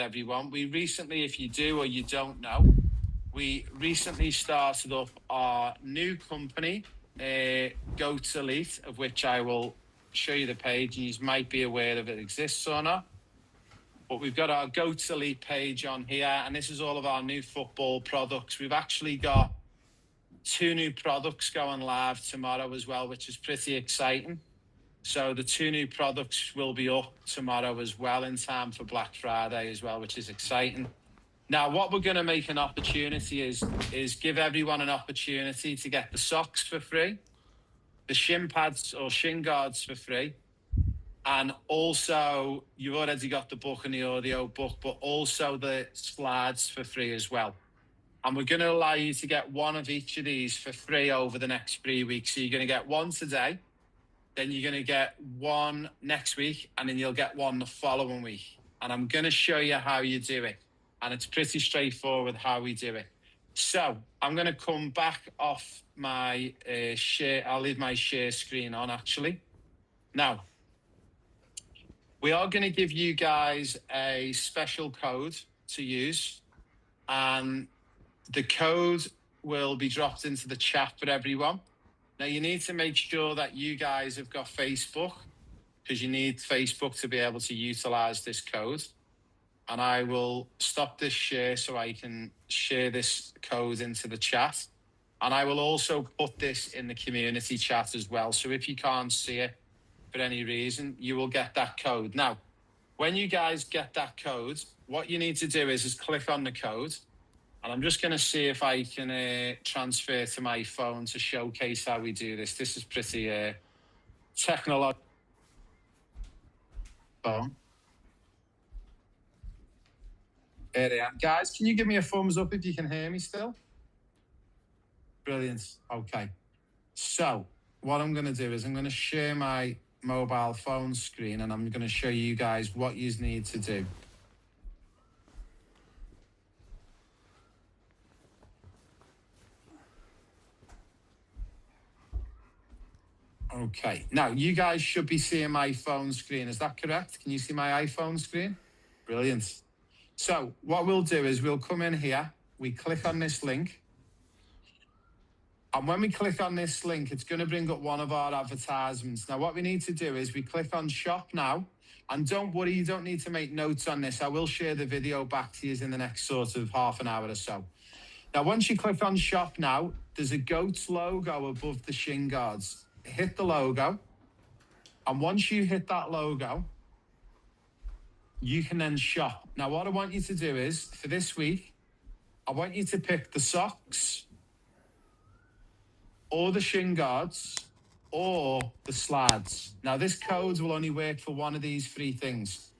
everyone. We recently, if you do or you don't know, we recently started up our new company, Goats Elite, of which I will show you the page, and you might be aware if it exists or not. But we've got our Goats Elite page on here, and this is all of our new football products. We've actually got 2 new products going live tomorrow as well, which is pretty exciting. So the 2 new products will be up tomorrow as well in time for Black Friday as well, which is exciting. Now, what we're going to make an opportunity is give everyone an opportunity to get the socks for free, the shin pads or shin guards for free, and also you've already got the book and the audio book, but also the slides for free as well. And we're going to allow you to get one of each of these for free over the next 3 weeks. So you're going to get one today, then you're going to get one next week, and then you'll get one the following week. And I'm going to show you how you do it. And it's pretty straightforward how we do it. So I'm going to come back off my share. I'll leave my share screen on, actually. Now, we are going to give you guys a special code to use. And the code will be dropped into the chat for everyone. Now, you need to make sure that you guys have got Facebook, because you need Facebook to be able to utilize this code. And I will stop this share so I can share this code into the chat. And I will also put this in the community chat as well. So if you can't see it for any reason, you will get that code. Now, when you guys get that code, what you need to do is click on the code. And I'm just going to see if I can transfer to my phone to showcase how we do this. This is pretty technological. Phone. There they are. Guys, can you give me a thumbs up if you can hear me still? Brilliant. Okay. So what I'm going to do is I'm going to share my mobile phone screen, and I'm going to show you guys what you need to do. Okay, now you guys should be seeing my phone screen. Is that correct? Can you see my iPhone screen? Brilliant. So what we'll do is we'll come in here, we click on this link. And when we click on this link, it's going to bring up one of our advertisements. Now, what we need to do is we click on shop now. And don't worry, you don't need to make notes on this. I will share the video back to you in the next sort of half an hour or so. Now, once you click on shop now, there's a Goats logo above the shin guards. Hit the logo, and once you hit that logo, you can then shop. Now, what I want you to do is, for this week, I want you to pick the socks, or the shin guards, or the slides. Now, this code will only work for one of these 3 things.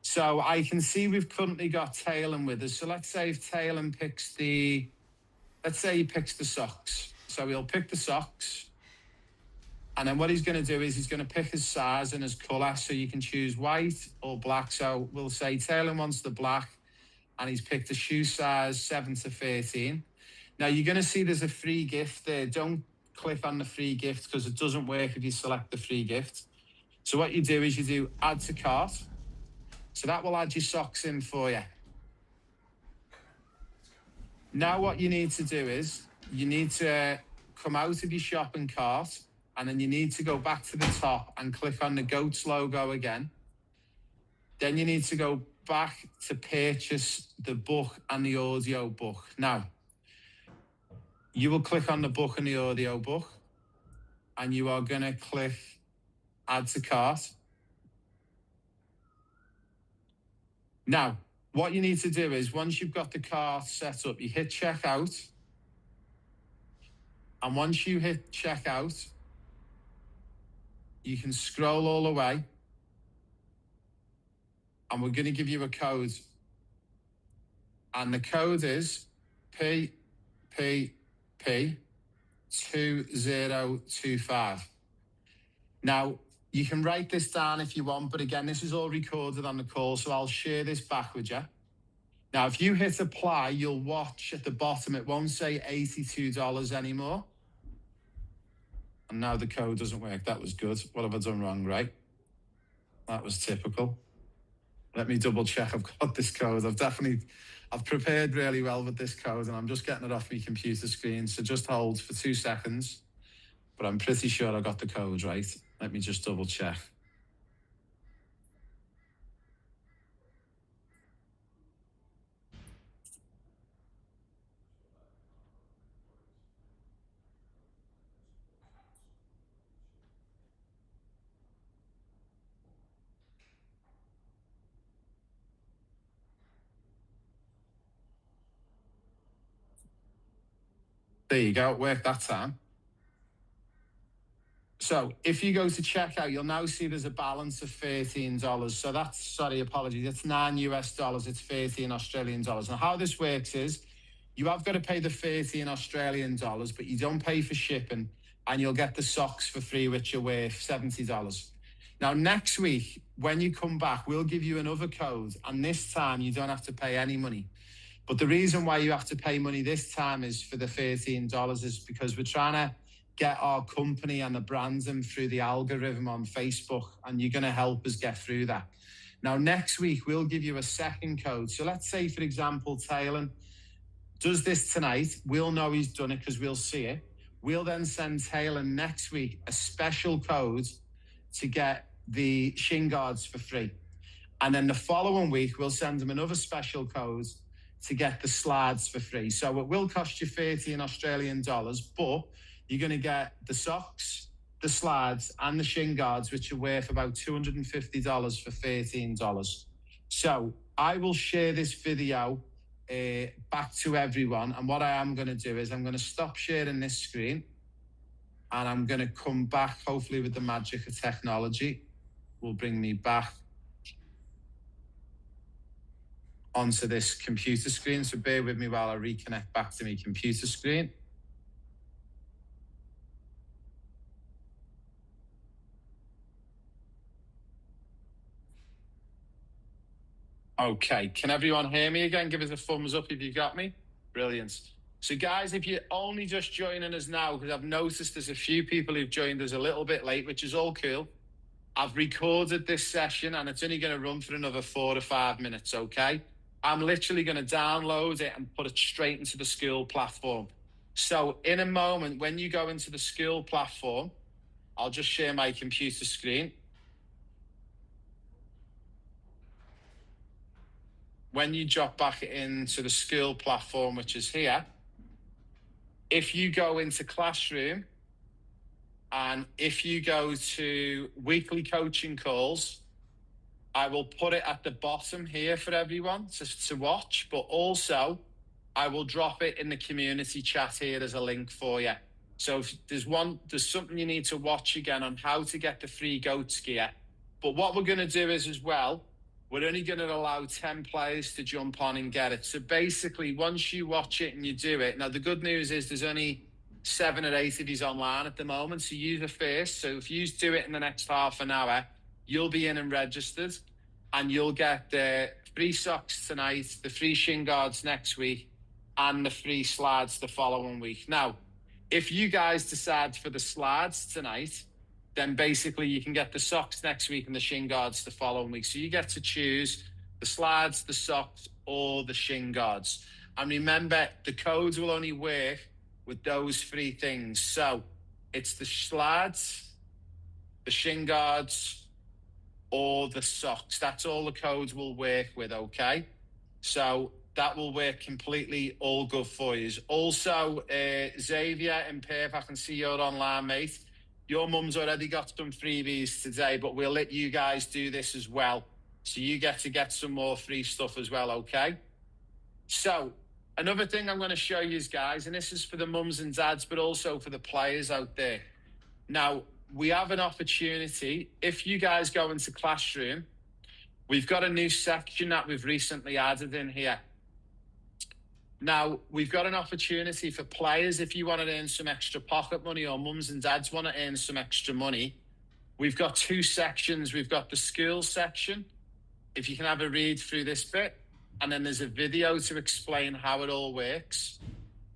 So I can see we've currently got Talon with us. So let's say if Talon picks let's say he picks the socks. So he'll pick the socks. And then what he's going to do is he's going to pick his size and his color. So you can choose white or black. So we'll say Talon wants the black, and he's picked a shoe size 7 to 13. Now you're going to see there's a free gift there. Don't click on the free gift, because it doesn't work if you select the free gift. So what you do is you do add to cart. So that will add your socks in for you. Now what you need to do is you need to come out of your shopping cart, and then you need to go back to the top and click on the Goats logo again. Then you need to go back to purchase the book and the audio book. Now, you will click on the book and the audio book, and you are going to click add to cart. Now, what you need to do is once you've got the cart set up, you hit checkout. And once you hit checkout, you can scroll all the way, and we're going to give you a code. And the code is PPP2025. Now, you can write this down if you want, but again, this is all recorded on the call, so I'll share this back with you. Now, if you hit apply, you'll watch at the bottom, it won't say $82 anymore. And now the code doesn't work. That was good. What have I done wrong, right? That was typical. Let me double check I've got this code. I've prepared really well with this code, and I'm just getting it off my computer screen. So just hold for 2 seconds, but I'm pretty sure I got the code right. Let me just double check. There you go, it worked that time. So if you go to checkout, you'll now see there's a balance of $13. So that's, sorry, apologies, it's $9 US, it's 13 Australian dollars. Now how this works is you have got to pay the 13 Australian dollars, but you don't pay for shipping, and you'll get the socks for free, which are worth $70. Now, next week, when you come back, we'll give you another code, and this time you don't have to pay any money. But the reason why you have to pay money this time is for the $13 is because we're trying to get our company and the branding through the algorithm on Facebook, and you're going to help us get through that. Now, next week, we'll give you a second code. So let's say, for example, Taylor does this tonight. We'll know he's done it because we'll see it. We'll then send Taylor next week a special code to get the shin guards for free. And then the following week, we'll send him another special code to get the slides for free. So it will cost you 13 Australian dollars, but you're going to get the socks, the slides, and the shin guards, which are worth about $250 for $13. So I will share this video back to everyone. And what I am going to do is I'm going to stop sharing this screen, and I'm going to come back, hopefully with the magic of technology will bring me back onto this computer screen. So bear with me while I reconnect back to my computer screen. Okay, can everyone hear me again? Give us a thumbs up if you got me. Brilliant. So guys, if you're only just joining us now, because I've noticed there's a few people who've joined us a little bit late, which is all cool. I've recorded this session and it's only going to run for another 4 to 5 minutes, okay? I'm literally going to download it and put it straight into the Skool platform. So in a moment, when you go into the Skool platform, I'll just share my computer screen. When you drop back into the Skool platform, which is here, if you go into Classroom, and if you go to weekly coaching calls, I will put it at the bottom here for everyone to watch, but also I will drop it in the community chat here as a link for you. So if there's something you need to watch again on how to get the free goats gear. But what we're going to do is as well, we're only going to allow 10 players to jump on and get it. So basically, once you watch it and you do it, now the good news is there's only 7 or 8 of these online at the moment, so use it first. So if you do it in the next half an hour, you'll be in and registered, and you'll get the free socks tonight, the free shin guards next week, and the free slides the following week. Now, if you guys decide for the slides tonight, then basically you can get the socks next week and the shin guards the following week. So you get to choose the slides, the socks, or the shin guards. And remember, the codes will only work with those 3 things. So it's the slides, the shin guards, or the socks. That's all the codes will work with, okay? So that will work completely all good for you. Also, Xavier and Perth, I can see you're online, mate. Your mum's already got some freebies today, but we'll let you guys do this as well. So you get to get some more free stuff as well, okay? So another thing I'm going to show you guys, and this is for the mums and dads, but also for the players out there. Now, we have an opportunity. If you guys go into Classroom, we've got a new section that we've recently added in here. Now, we've got an opportunity for players. If you want to earn some extra pocket money, or mums and dads want to earn some extra money, we've got 2 sections. We've got the Skool section, if you can have a read through this bit, and then there's a video to explain how it all works.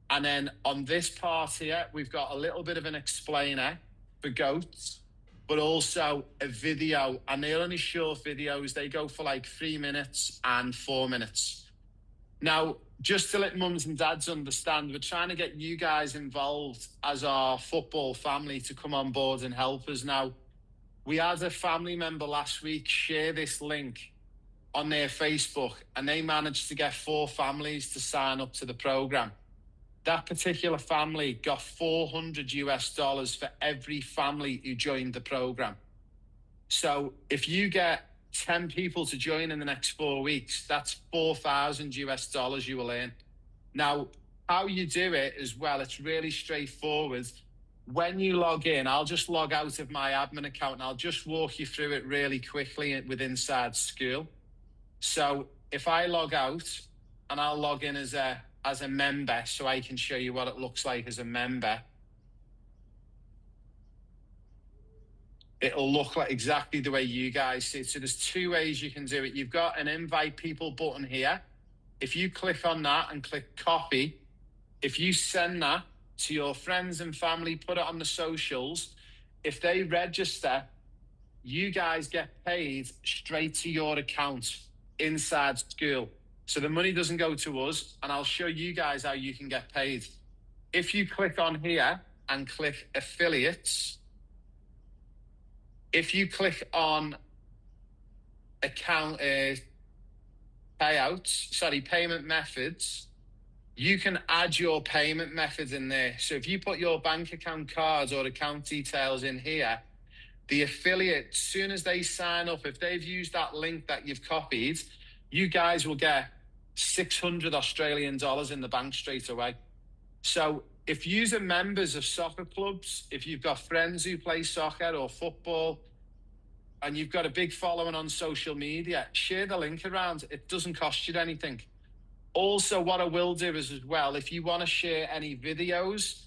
And then on this part here, we've got a little bit of an explainer for goats. but also a video. And they're only short videos. They go for like 3 minutes and 4 minutes. Now, just to let mums and dads understand, we're trying to get you guys involved as our football family to come on board and help us. Now, we had a family member last week share this link on their Facebook, and they managed to get 4 families to sign up to the program. That particular family got $400 for every family who joined the program. So if you get 10 people to join in the next 4 weeks, that's $4,000 you will earn. Now, how you do it as well, it's really straightforward. When you log in, I'll just log out of my admin account and I'll just walk you through it really quickly with Inside School. So if I log out and I'll log in as a member so I can show you what it looks like as a member. It'll look like exactly the way you guys see it. So there's 2 ways you can do it. You've got an invite people button here. If you click on that and click copy, if you send that to your friends and family, put it on the socials, if they register, you guys get paid straight to your account Inside School. So the money doesn't go to us, and I'll show you guys how you can get paid. If you click on here and click affiliates, if you click on payment methods, you can add your payment methods in there. So if you put your bank account cards or account details in here, the affiliate, as soon as they sign up, if they've used that link that you've copied, you guys will get 600 Australian dollars in the bank straight away. So if you're members of soccer clubs, if you've got friends who play soccer or football, and you've got a big following on social media, share the link around. It doesn't cost you anything. Also, what I will do is as well, if you want to share any videos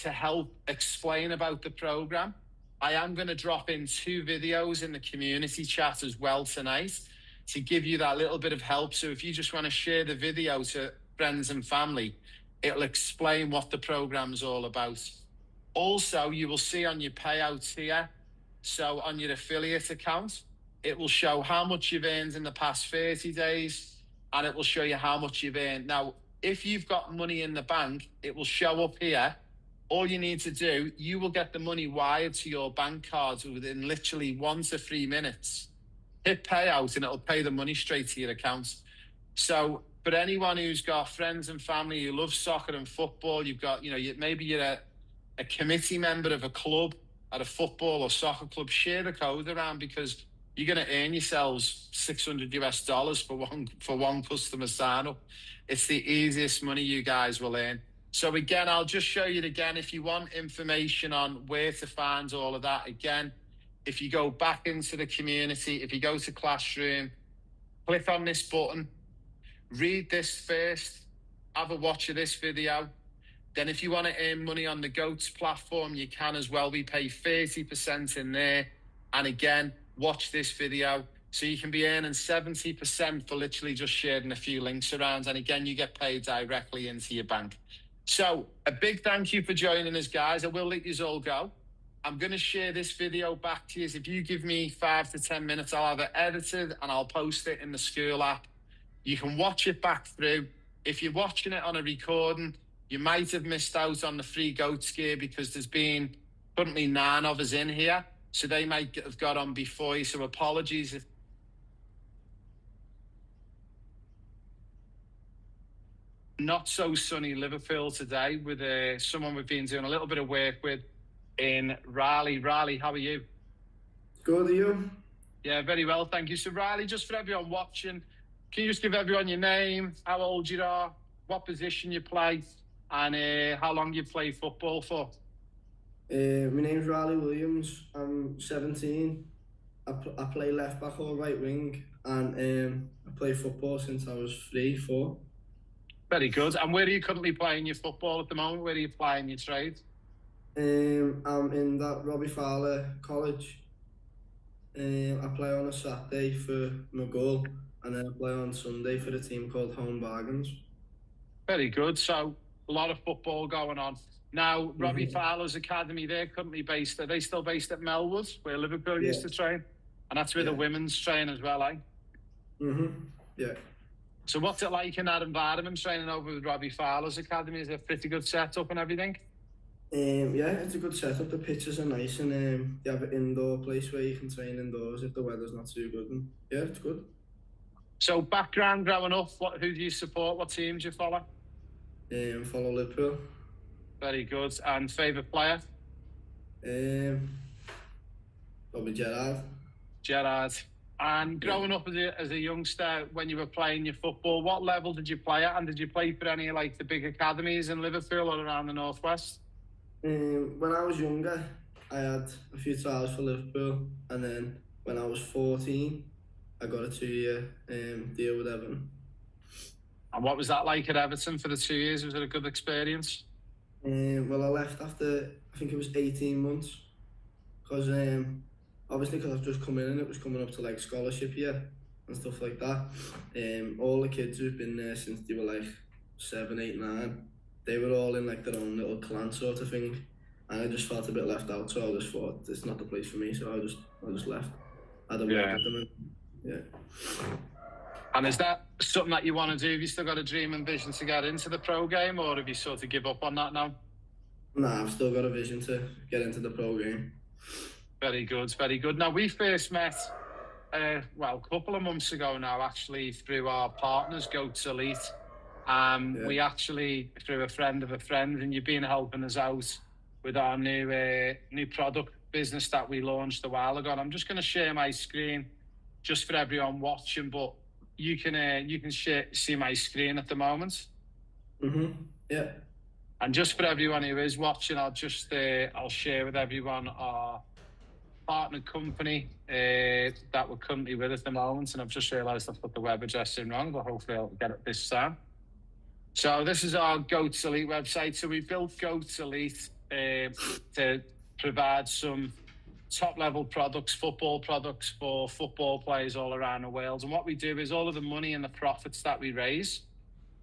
to help explain about the program, I am going to drop in 2 videos in the community chat as well tonight to give you that little bit of help. So if you just want to share the video to friends and family, it'll explain what the program's all about. Also, you will see on your payouts here, so on your affiliate account, it will show how much you've earned in the past 30 days, and it will show you how much you've earned. Now, if you've got money in the bank, it will show up here. All you need to do, you will get the money wired to your bank cards within literally 1 to 3 minutes. Hit payout and it'll pay the money straight to your account. So for anyone who's got friends and family who love soccer and football, you've got, maybe you're a committee member of a club at a football or soccer club, share the code around, because you're going to earn yourselves $600 for one customer sign up. It's the easiest money you guys will earn. So again, I'll just show you it again. If you want information on where to find all of that, again, if you go back into the community, if you go to Classroom, click on this button, read this first, have a watch of this video. Then if you want to earn money on the GOATS platform, you can as well. We pay 30% in there. And again, watch this video. So you can be earning 70% for literally just sharing a few links around. And again, you get paid directly into your bank. So a big thank you for joining us, guys. I will let you all go. I'm going to share this video back to you. If you give me 5 to 10 minutes, I'll have it edited and I'll post it in the school app. You can watch it back through. If you're watching it on a recording, you might have missed out on the free GOATS gear because there's been currently 9 of us in here. So they might have got on before you. So apologies if not so sunny Liverpool today with someone we've been doing a little bit of work with in Riley. Riley, how are you? Good, are you? Yeah, very well, thank you. So Riley, just for everyone watching, can you just give everyone your name, how old you are, what position you play, and how long you play football for? My name's Riley Williams. I'm 17. I play left back or right wing, and I play football since I was 3, 4. Very good. And where are you currently playing your football at the moment? Where are you playing your trade? I'm in that Robbie Fowler College. I play on a Saturday for McGull, and then I play on Sunday for a team called Home Bargains. Very good. So a lot of football going on. Now, Robbie Fowler's academy, they're currently based, are they still based at Melwood, where Liverpool used to train? And that's where the women's train as well, eh? Yeah. So what's it like in that environment, training over with Robbie Fowler's academy? Is it a pretty good setup and everything? Yeah, it's a good setup. The pitches are nice, and they have an indoor place where you can train indoors if the weather's not too good. And yeah, it's good. So background growing up, who do you support? What teams do you follow? Follow Liverpool. Very good. And favourite player? Probably Gerrard. Gerrard. And growing up as a youngster, when you were playing your football, what level did you play at? And did you play for any like the big academies in Liverpool or around the Northwest? When I was younger, I had a few trials for Liverpool, and then when I was 14, I got a 2-year deal with Everton. And what was that like at Everton for the 2 years? Was it a good experience? Well, I left after, I think it was 18 months, because obviously because I've just come in and it was coming up to like scholarship year and stuff like that. All the kids who've been there since they were like 7, 8, 9, they were all in like their own little clan sort of thing, and I just felt a bit left out. So I just thought it's not the place for me. So I just left. I had a word with them. Yeah. And is that something that you want to do? Have you still got a dream and vision to get into the pro game, or have you sort of give up on that now? Nah, I've still got a vision to get into the pro game. Very good, very good. Now, we first met, a couple of months ago now, actually, through our partners, Goats Elite. We actually, through a friend of a friend, and you've been helping us out with our new product business that we launched a while ago. And I'm just going to share my screen just for everyone watching, but you can see my screen at the moment. Yeah. And just for everyone who is watching, I'll share with everyone our partner company that we're currently with at the moment. And I've just realised I've put the web address in wrong, but hopefully I'll get it this time. So this is our Goats Elite website. So we built Goats Elite to provide some top-level products, football products for football players all around the world. And what we do is all of the money and the profits that we raise,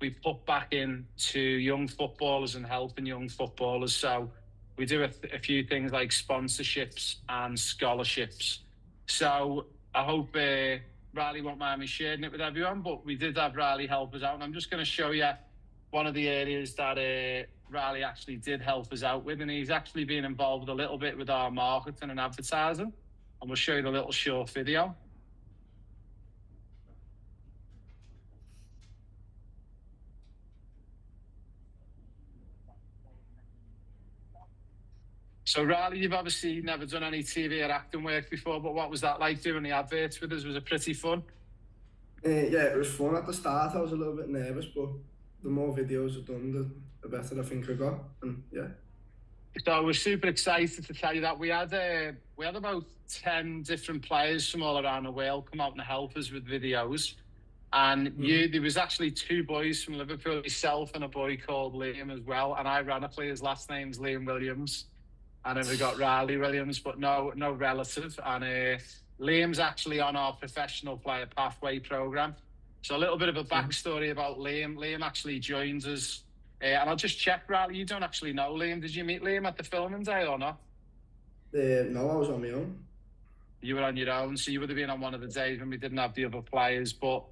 we put back into young footballers and helping young footballers. So we do a few things like sponsorships and scholarships. So I hope Riley won't mind me sharing it with everyone, but we did have Riley help us out. And I'm just going to show you one of the areas that Riley actually did help us out with. And he's actually been involved a little bit with our marketing and advertising. And we'll show you the little short video. So Riley, you've obviously never done any TV or acting work before, but what was that like doing the adverts with us? Was it pretty fun? Yeah, it was fun. At the start, I was a little bit nervous, but the more videos I've done, the better I think I got. And yeah. So we're super excited to tell you that we had about 10 different players from all around the world come out and help us with videos. And there was actually 2 boys from Liverpool, yourself and a boy called Liam as well. And ironically, his last name's Liam Williams. And then we got Riley Williams, but no relative. And Liam's actually on our professional player pathway program. So a little bit of a backstory about Liam. Liam actually joins us. And I'll just check, Riley, you don't actually know Liam. Did you meet Liam at the filming day or not? No, I was on my own. You were on your own, so you would have been on one of the days when we didn't have the other players. But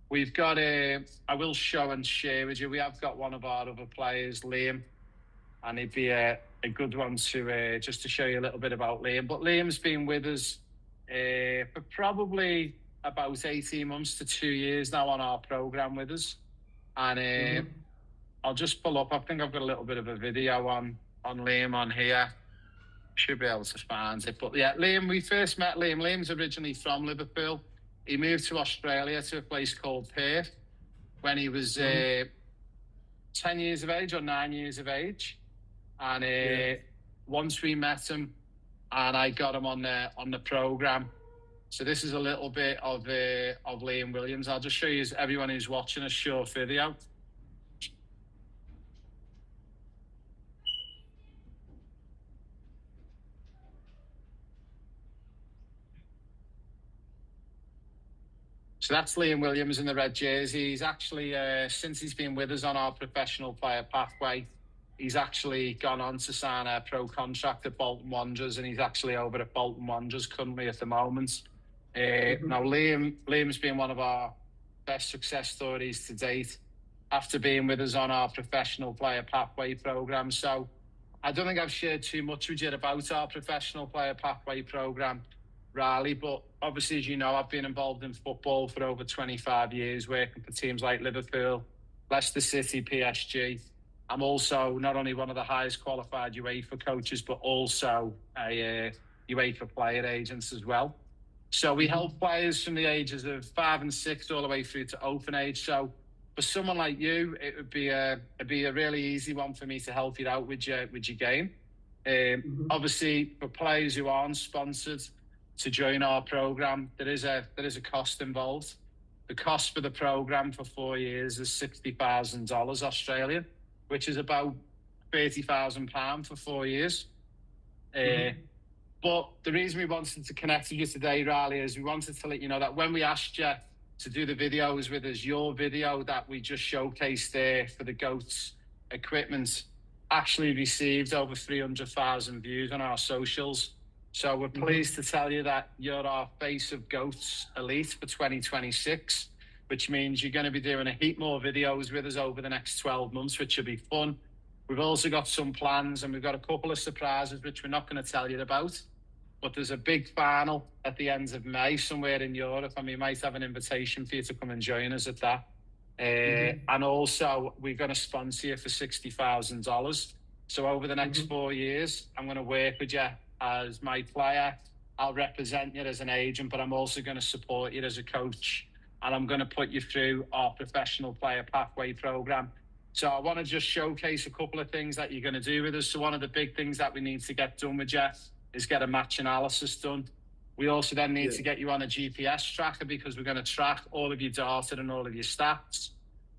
we've got I will show and share with you. We have got one of our other players, Liam. And he'd be a good one to just to show you a little bit about Liam. But Liam's been with us for probably about 18 months to 2 years now on our program with us. And I'll just pull up. I think I've got a little bit of a video on Liam on here. Should be able to find it. But yeah, Liam, we first met Liam. Liam's originally from Liverpool. He moved to Australia to a place called Perth when he was 10 years of age or 9 years of age. And once we met him, and I got him on the program. So this is a little bit of Liam Williams. I'll just show you everyone who's watching a short video. So that's Liam Williams in the red jersey. He's actually, since he's been with us on our professional player pathway, he's actually gone on to sign a pro contract at Bolton Wanderers, and he's actually over at Bolton Wanderers currently at the moment. Now, Liam's been one of our best success stories to date after being with us on our professional player pathway program. So I don't think I've shared too much with you about our professional player pathway program, Riley, but obviously, as you know, I've been involved in football for over 25 years, working for teams like Liverpool, Leicester City, PSG. I'm also not only one of the highest qualified UEFA coaches, but also a UEFA player agent as well. So we help players from the ages of 5 and 6 all the way through to open age. So for someone like you, it'd be a really easy one for me to help you out with your game. Obviously, for players who aren't sponsored to join our program, there is a cost involved. The cost for the program for 4 years is $60,000 Australian, which is about £30,000 for 4 years. But the reason we wanted to connect with you today, Riley, is we wanted to let you know that when we asked you to do the videos with us, your video that we just showcased there for the GOATS equipment actually received over 300,000 views on our socials. So we're pleased to tell you that you're our face of GOATS Elite for 2026, which means you're going to be doing a heap more videos with us over the next 12 months, which will be fun. We've also got some plans, and we've got a couple of surprises, which we're not going to tell you about. But there's a big final at the end of May somewhere in Europe, and we might have an invitation for you to come and join us at that. And also, we're going to sponsor you for $60,000. So over the next 4 years, I'm going to work with you as my player. I'll represent you as an agent, but I'm also going to support you as a coach. And I'm going to put you through our professional player pathway program. So I want to just showcase a couple of things that you're going to do with us. So one of the big things that we need to get done with you is get a match analysis done. We also then need to get you on a GPS tracker, because we're going to track all of your data and all of your stats.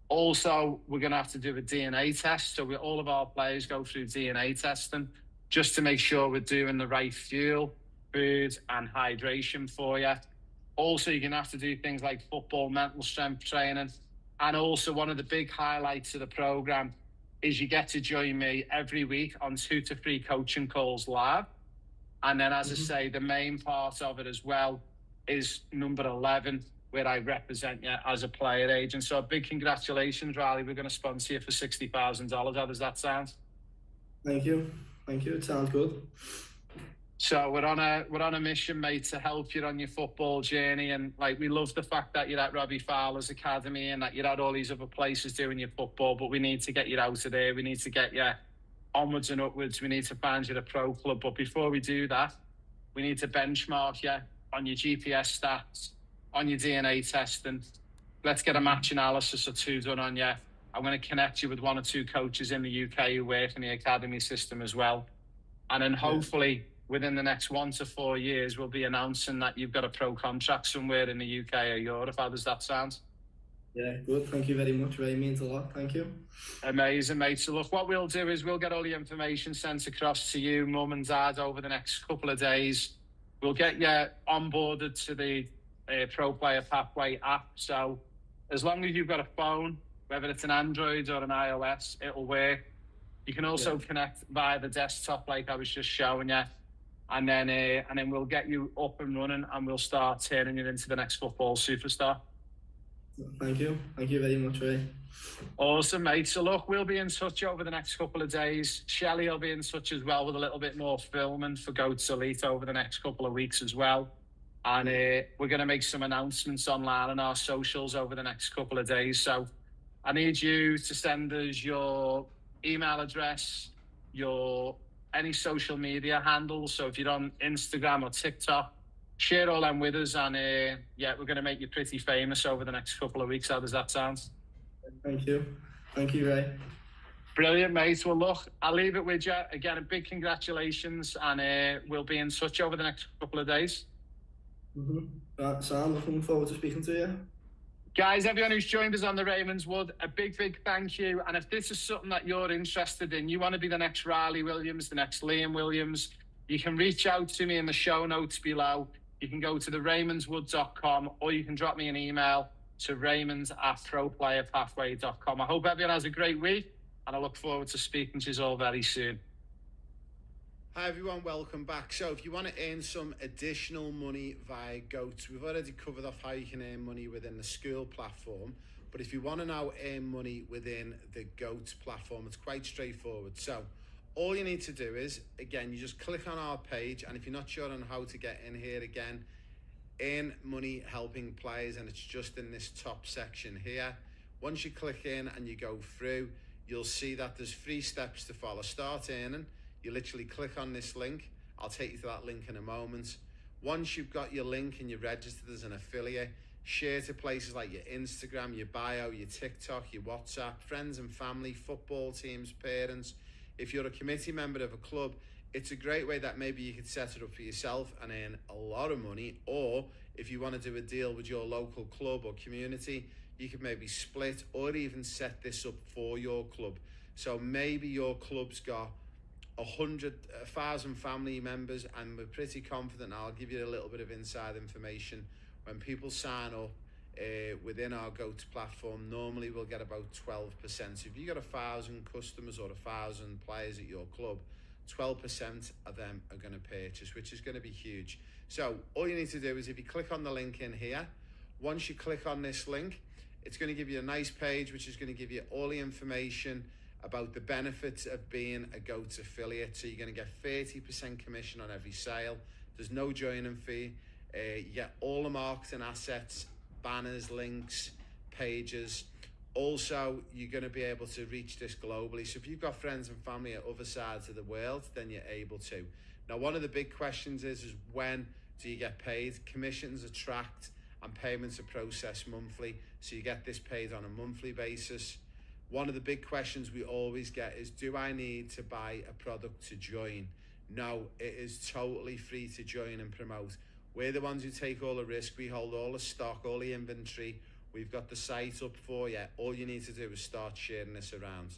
Also, we're going to have to do a DNA test. So all of our players go through DNA testing just to make sure we're doing the right fuel, food and hydration for you. Also, you're going to have to do things like football mental strength training. And also, one of the big highlights of the program is you get to join me every week on 2 to 3 coaching calls live. And then, as I say, the main part of it as well is number 11, where I represent you as a player agent. So a big congratulations, Riley. We're going to sponsor you for $60,000. How does that sound? Thank you. Thank you. It sounds good. So we're on a mission, mate, to help you on your football journey. And we love the fact that you're at Robbie Fowler's academy and that you're at all these other places doing your football, but we need to get you out of there. We need to get you onwards and upwards. We need to find you a pro club. But before we do that, we need to benchmark you on your GPS stats, on your DNA testing. Let's get a match analysis or 2 done on you. I'm going to connect you with 1 or 2 coaches in the UK who work in the academy system as well. And then hopefully within the next 1 to 4 years, we'll be announcing that you've got a pro contract somewhere in the UK or Europe. How does that sound? Yeah, good. Thank you very much, Ray. It means a lot. Thank you. Amazing, mate. So look, what we'll do is we'll get all the information sent across to you, mum and dad, over the next couple of days. We'll get you onboarded to the Pro Player Pathway app. So as long as you've got a phone, whether it's an Android or an iOS, it'll work. You can also connect via the desktop like I was just showing you. And then we'll get you up and running, and we'll start turning you into the next football superstar. Thank you. Thank you very much, Ray. Awesome, mate. So look, we'll be in touch over the next couple of days. Shelley will be in touch as well with a little bit more filming for GOATS Elite over the next couple of weeks as well. And we're going to make some announcements online on our socials over the next couple of days. So I need you to send us your email address, your any social media handles. So if you're on Instagram or TikTok, share all them with us. And we're going to make you pretty famous over the next couple of weeks. How does that sound? Thank you. Thank you, Ray. Brilliant, mate. Well, look, I'll leave it with you. Again, a big congratulations, and we'll be in touch over the next couple of days. Right, Sam, looking forward to speaking to you. Guys, everyone who's joined us on the Ravenswood, a big thank you. And if this is something that you're interested in, you want to be the next Riley Williams, the next Liam Williams, you can reach out to me in the show notes below. You can go to theraymondswood.com, or you can drop me an email to raymond@proplayerpathway.com. I hope everyone has a great week, and I look forward to speaking to you all very soon. Hi everyone, welcome back. So if you want to earn some additional money via Goat, we've already covered off how you can earn money within the school platform, but if you want to now earn money within the Goat platform, it's quite straightforward. So all you need to do is, again, you just click on our page, and if you're not sure on how to get in here, again, earn money helping players, and it's just in this top section here. Once you click in and you go through, you'll see that there's 3 steps to follow. Start earning. You literally click on this link. I'll take you to that link in a moment. Once you've got your link and you're registered as an affiliate, share to places like your Instagram, your bio, your TikTok, your WhatsApp, friends and family, football teams, parents. If you're a committee member of a club, it's a great way that maybe you could set it up for yourself and earn a lot of money. Or if you want to do a deal with your local club or community, you could maybe split or even set this up for your club. So maybe your club's got 100,000 family members, and we're pretty confident. I'll give you a little bit of inside information. When people sign up within our Goat platform, normally we'll get about 12%. So if you got 1,000 customers or 1,000 players at your club, 12% of them are going to purchase, which is going to be huge. So all you need to do is, if you click on the link in here, once you click on this link, it's going to give you a nice page which is going to give you all the information about the benefits of being a Goat affiliate. So you're going to get 30% commission on every sale. There's no joining fee. You get all the marketing assets, banners, links, pages. Also, you're going to be able to reach this globally. So if you've got friends and family at other sides of the world, then you're able to. Now, one of the big questions is when do you get paid? Commissions are tracked and payments are processed monthly. So you get this paid on a monthly basis. One of the big questions we always get is, do I need to buy a product to join? No, it is totally free to join and promote. We're the ones who take all the risk. We hold all the stock, all the inventory. We've got the site up for you. All you need to do is start sharing this around.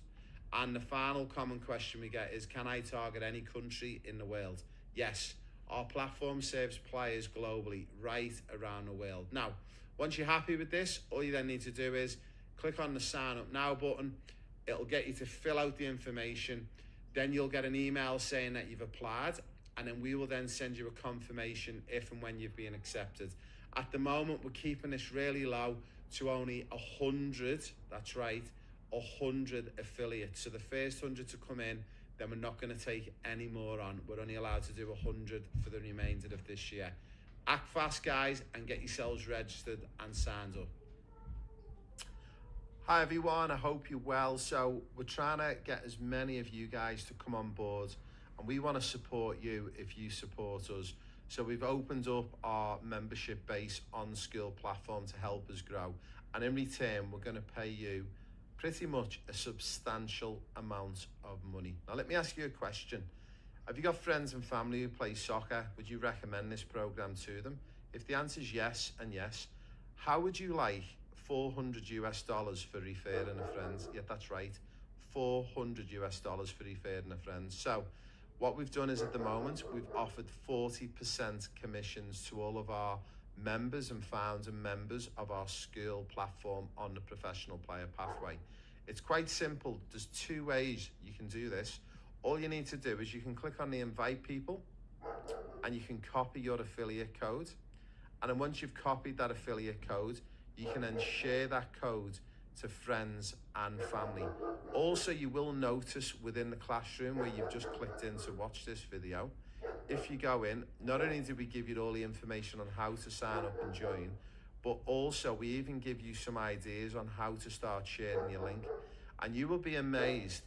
And the final common question we get is, can I target any country in the world? Yes, our platform serves players globally, right around the world. Now, once you're happy with this, all you then need to do is click on the sign up now button. It'll get you to fill out the information. Then you'll get an email saying that you've applied, and then we will then send you a confirmation if and when you've been accepted. At the moment, we're keeping this really low to only 100, that's right, 100 affiliates. So the first 100 to come in, then we're not going to take any more on. We're only allowed to do 100 for the remainder of this year. Act fast, guys, and get yourselves registered and signed up. Hi everyone, I hope you're well. So we're trying to get as many of you guys to come on board, and we want to support you if you support us. So we've opened up our membership base on the school platform to help us grow, and in return we're going to pay you pretty much a substantial amount of money. Now let me ask you a question. Have you got friends and family who play soccer? Would you recommend this program to them? If the answer is yes and yes, how would you like $400 for referring a friend? Yeah, that's right, $400 for referring a friend. So what we've done is, at the moment, we've offered 40% commissions to all of our members and founder members of our school platform on the professional player pathway. It's quite simple. There's 2 ways you can do this. All you need to do is you can click on the invite people, and you can copy your affiliate code. And then once you've copied that affiliate code, you can then share that code to friends and family. Also, you will notice within the classroom where you've just clicked in to watch this video, if you go in, not only do we give you all the information on how to sign up and join, but also we even give you some ideas on how to start sharing your link. And you will be amazed,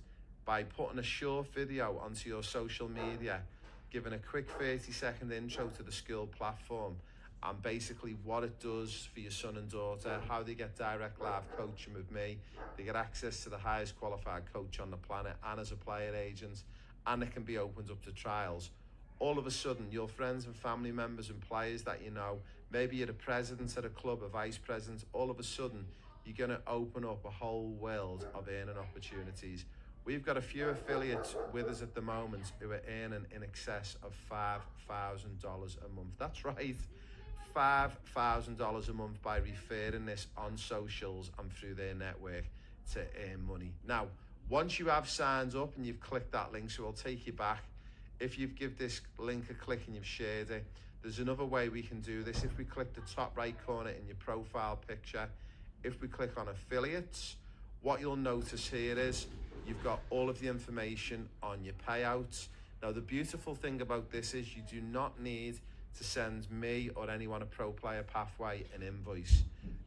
by putting a short video onto your social media, giving a quick 30-second intro to the school platform, and basically what it does for your son and daughter, how they get direct live coaching with me, they get access to the highest qualified coach on the planet and as a player agent, and it can be opened up to trials. All of a sudden, your friends and family members and players that you know, maybe you're the president at a club, a vice president, all of a sudden you're going to open up a whole world of earning opportunities. We've got a few affiliates with us at the moment who are earning in excess of $5,000 a month. That's right, $5,000 a month by referring this on socials and through their network to earn money. Now, Once you have signed up and you've clicked that link, so it'll take you back. If you've give this link a click and you've shared it, there's another way we can do this. If we click the top right corner in your profile picture, if we click on affiliates, what you'll notice here is you've got all of the information on your payouts. Now, the beautiful thing about this is you do not need to send me or anyone at Pro Player Pathway an invoice.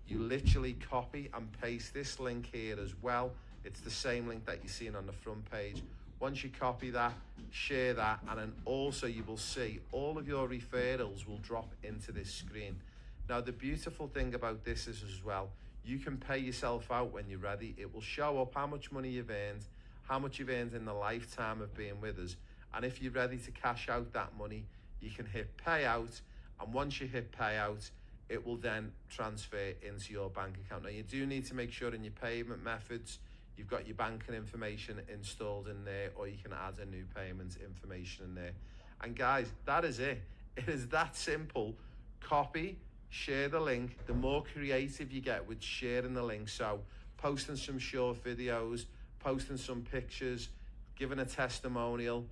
You literally copy and paste this link here as well. It's the same link that you're seeing on the front page. Once you copy that, share that, and then also you will see all of your referrals will drop into this screen. Now, the beautiful thing about this is as well, you can pay yourself out when you're ready. It will show up how much money you've earned, how much you've earned in the lifetime of being with us. And if you're ready to cash out that money, you can hit payout. And once you hit payout, it will then transfer into your bank account. Now, you do need to make sure in your payment methods, you've got your banking information installed in there, or you can add a new payment information in there. And guys, that is it. It is that simple. Copy, share the link. The more creative you get with sharing the link, so posting some short videos, posting some pictures, giving a testimonial,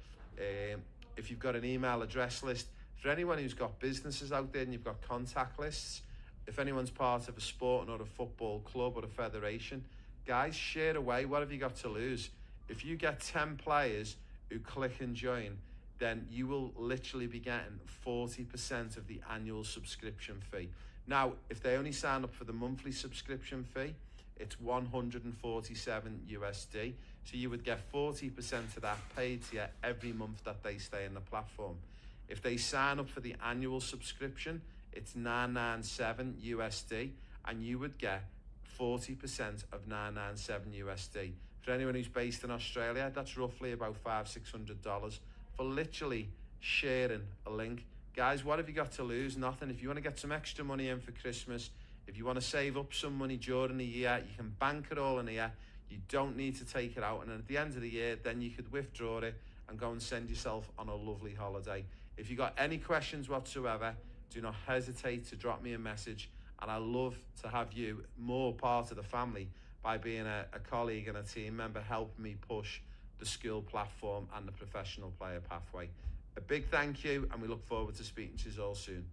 if you've got an email address list, for anyone who's got businesses out there and you've got contact lists, if anyone's part of a sport or a football club or a federation, guys, share away. What have you got to lose? If you get 10 players who click and join, then you will literally be getting 40% of the annual subscription fee. Now, if they only sign up for the monthly subscription fee, it's 147 USD. So you would get 40% of that paid to you every month that they stay in the platform. If they sign up for the annual subscription, it's 997 USD, and you would get 40% of 997 USD. For anyone who's based in Australia, that's roughly about $500-600 for literally sharing a link. Guys, what have you got to lose? Nothing. If you want to get some extra money in for Christmas, if you want to save up some money during the year, you can bank it all in here. You don't need to take it out, and at the end of the year, then you could withdraw it and go and send yourself on a lovely holiday. If you got any questions whatsoever, do not hesitate to drop me a message, and I love to have you more part of the family by being a colleague and a team member, helping me push the school platform and the professional player pathway. A big thank you, and we look forward to speaking to you all soon.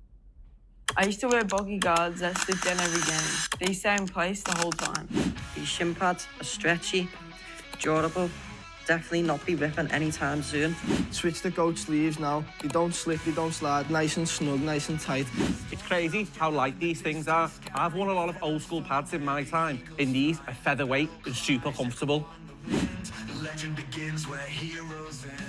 I used to wear bulky guards that slip down every game. They stay in place the whole time. These shin pads are stretchy, durable, definitely not be ripping anytime soon. Switch to goat sleeves now. They don't slip, they don't slide. Nice and snug, nice and tight. It's crazy how light these things are. I've worn a lot of old school pads in my time, and these are featherweight and super comfortable. Legend begins where heroes end.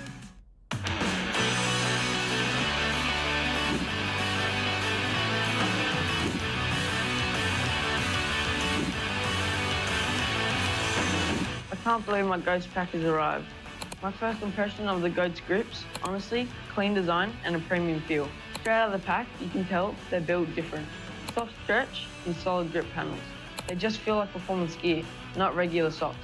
I can't believe my Goats pack has arrived. My first impression of the Goats grips, honestly, clean design and a premium feel. Straight out of the pack, you can tell they're built different. Soft stretch and solid grip panels. They just feel like performance gear, not regular socks.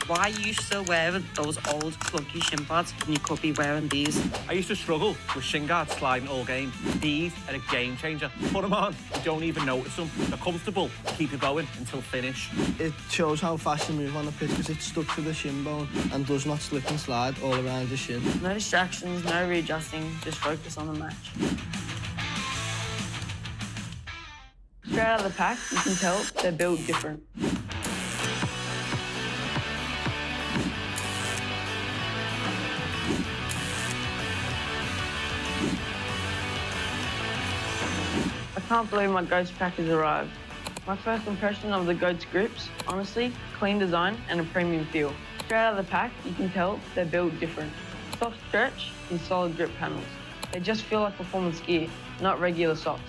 Why are you still wearing those old clunky shin pads when you could be wearing these? I used to struggle with shin guards sliding all game. These are a game changer. Put them on, you don't even notice them. They're comfortable, keep you going until finish. It shows how fast you move on the pitch because it's stuck to the shin bone and does not slip and slide all around the shin. No distractions, no readjusting, just focus on the match. Straight out of the pack, you can tell they're built different. I can't believe my Goats pack has arrived. My first impression of the Goats grips, honestly, clean design and a premium feel. Straight out of the pack, you can tell they're built different. Soft stretch and solid grip panels. They just feel like performance gear, not regular socks.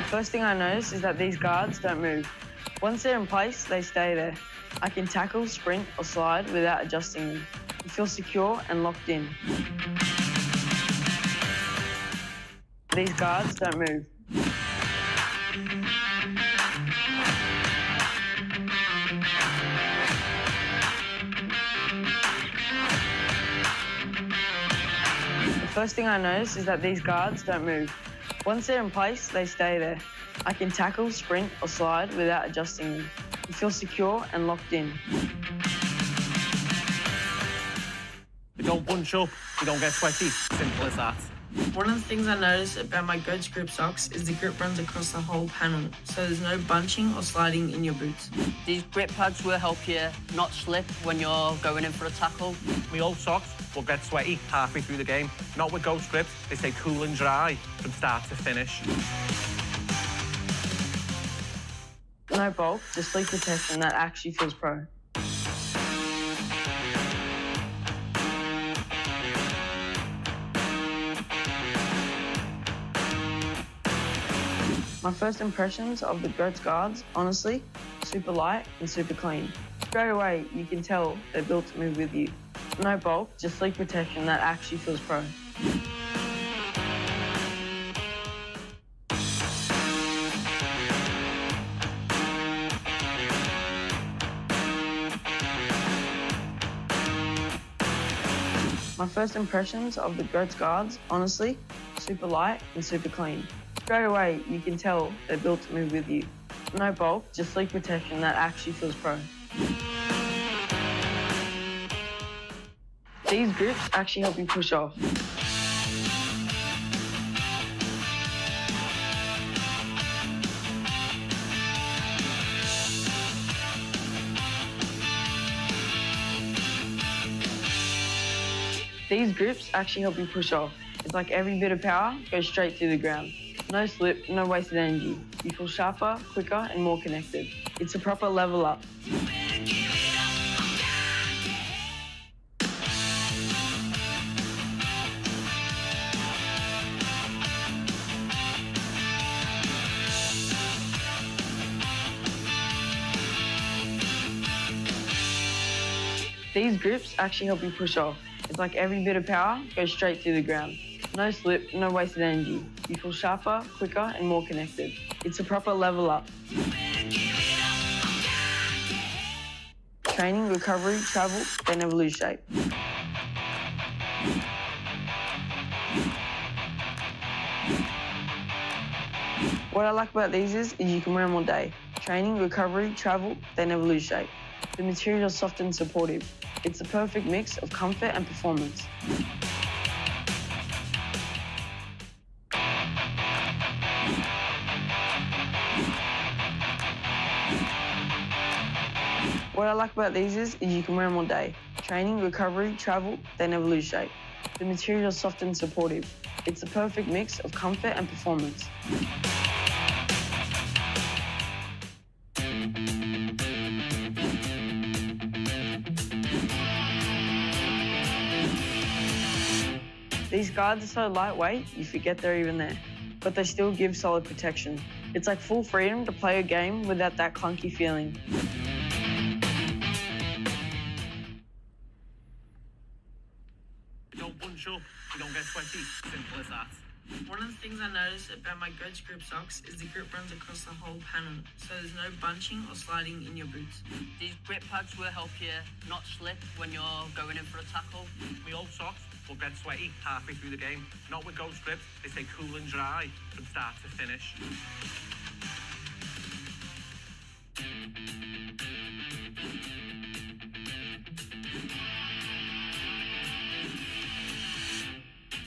First thing I notice is that these guards don't move. Once they're in place, they stay there. I can tackle, sprint, or slide without adjusting them. You feel secure and locked in. These guards don't move. First thing I notice is that these guards don't move. Once they're in place, they stay there. I can tackle, sprint, or slide without adjusting them. You feel secure and locked in. They don't bunch up, they don't get sweaty. Simple as that. One of the things I notice about my Goats grip socks is the grip runs across the whole panel, so there's no bunching or sliding in your boots. These grip pads will help you not slip when you're going in for a tackle. My old socks will get sweaty halfway through the game. Not with Ghost grips, they stay cool and dry from start to finish. No bulk, just leak protection that actually feels pro. My first impressions of the Goats guards, honestly, super light and super clean. Straight away, you can tell they're built to move with you. No bulk, just leak protection that actually feels pro. My first impressions of the Goats guards, honestly, super light and super clean. Straight away, you can tell they're built to move with you. No bulk, just leak protection that actually feels pro. These grips actually help you push off. These grips actually help you push off. It's like every bit of power goes straight through the ground. No slip, no wasted energy. You feel sharper, quicker, and more connected. It's a proper level up. These grips actually help you push off. It's like every bit of power goes straight through the ground. No slip, no wasted energy. You feel sharper, quicker, and more connected. It's a proper level up. Training, recovery, travel, they never lose shape. What I like about these is you can wear them all day. Training, recovery, travel, they never lose shape. The material is soft and supportive. It's the perfect mix of comfort and performance. What I like about these is you can wear them all day. Training, recovery, travel, they never lose shape. The material is soft and supportive. It's the perfect mix of comfort and performance. These guards are so lightweight, you forget they're even there, but they still give solid protection. It's like full freedom to play a game without that clunky feeling. They don't bunch up, they don't get sweaty. Simple as that. One of the things I notice about my Goats grip socks is the grip runs across the whole panel, so there's no bunching or sliding in your boots. These grip pads will help you not slip when you're going in for a tackle. My old socks will get sweaty halfway through the game. Not with Ghost grips, they stay cool and dry from start to finish.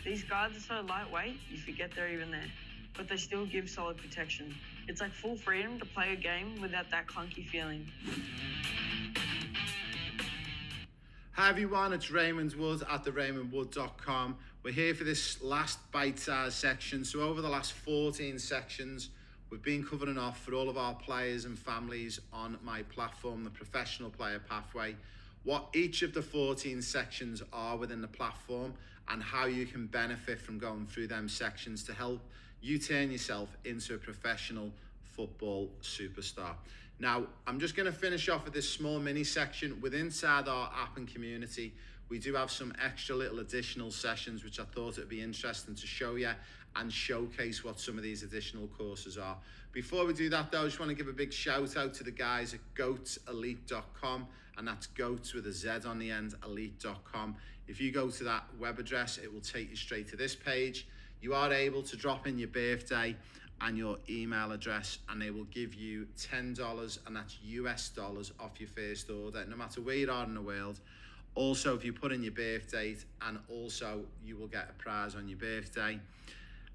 These guards are so lightweight, you forget they're even there, but they still give solid protection. It's like full freedom to play a game without that clunky feeling. Hi everyone, it's Raymond Wood at theraymondwood.com. We're here for this last bite-sized section. So over the last 14 sections, we've been covering off for all of our players and families on my platform, the Professional Player Pathway, what each of the 14 sections are within the platform and how you can benefit from going through them sections to help you turn yourself into a professional football superstar. Now, I'm just going to finish off with this small mini section. Within inside our app and community, we do have some extra little additional sessions which I thought it would be interesting to show you and showcase what some of these additional courses are. Before we do that though, I just want to give a big shout out to the guys at goatselite.com, and that's goats with a Z on the end, elite.com. If you go to that web address, it will take you straight to this page. You are able to drop in your birthday and your email address, and they will give you $10, and that's US dollars, off your first order, no matter where you are in the world. Also, if you put in your birth date, and also you will get a prize on your birthday.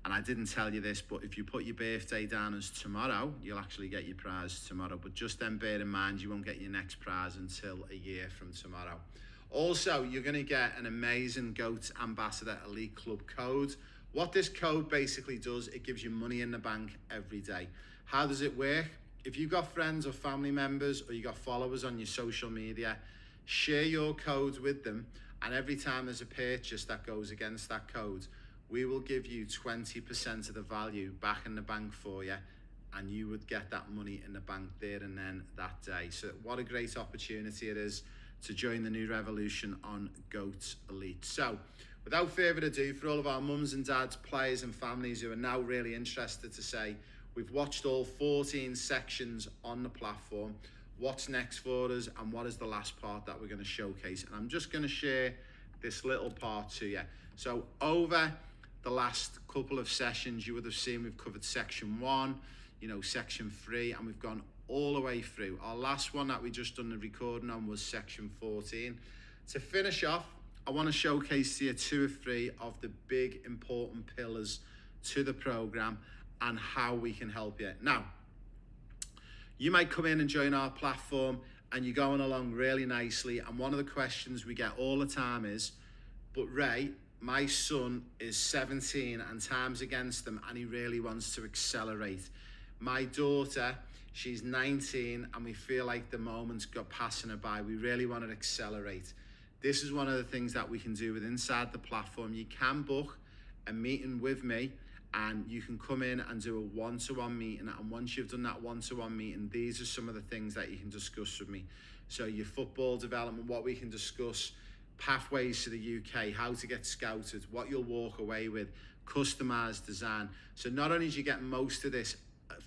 And I didn't tell you this, but if you put your birthday down as tomorrow, you'll actually get your prize tomorrow. But just then bear in mind, you won't get your next prize until a year from tomorrow. Also, you're going to get an amazing GOAT Ambassador Elite Club code. What this code basically does, it gives you money in the bank every day. How does it work? If you've got friends or family members, or you got followers on your social media, share your code with them, and every time there's a purchase that goes against that code, we will give you 20% of the value back in the bank for you, and you would get that money in the bank there and then that day. So what a great opportunity it is to join the new revolution on GOAT Elite. So without further ado, for all of our mums and dads, players and families who are now really interested to say, we've watched all 14 sections on the platform, what's next for us, and what is the last part that we're going to showcase? And I'm just going to share this little part to you. So over the last couple of sessions, you would have seen we've covered section 1, section 3, and we've gone all the way through. Our last one that we just done the recording on was section 14. To finish off, I want to showcase to you 2 or 3 of the big important pillars to the program and how we can help you. Now, you might come in and join our platform and you're going along really nicely, and one of the questions we get all the time is, but Ray, my son is 17 and time's against him and he really wants to accelerate. My daughter, she's 19 and we feel like the moment's got passing her by. We really want to accelerate. This is one of the things that we can do with inside the platform. You can book a meeting with me, and you can come in and do a one-to-one meeting. And once you've done that one-to-one meeting, these are some of the things that you can discuss with me. So your football development, what we can discuss, pathways to the UK, how to get scouted, what you'll walk away with, customized design. So not only do you get most of this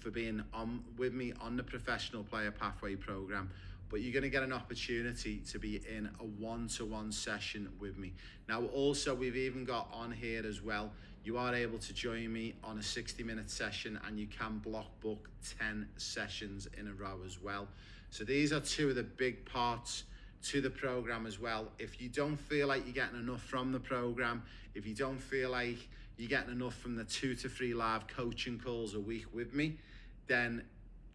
for being on with me on the professional player pathway program, but you're going to get an opportunity to be in a one-to-one session with me. Now also, we've even got on here as well, you are able to join me on a 60-minute session, and you can block book 10 sessions in a row as well. So these are 2 of the big parts to the program as well. If you don't feel like you're getting enough from the program, if you don't feel like you're getting enough from the 2 to 3 live coaching calls a week with me, then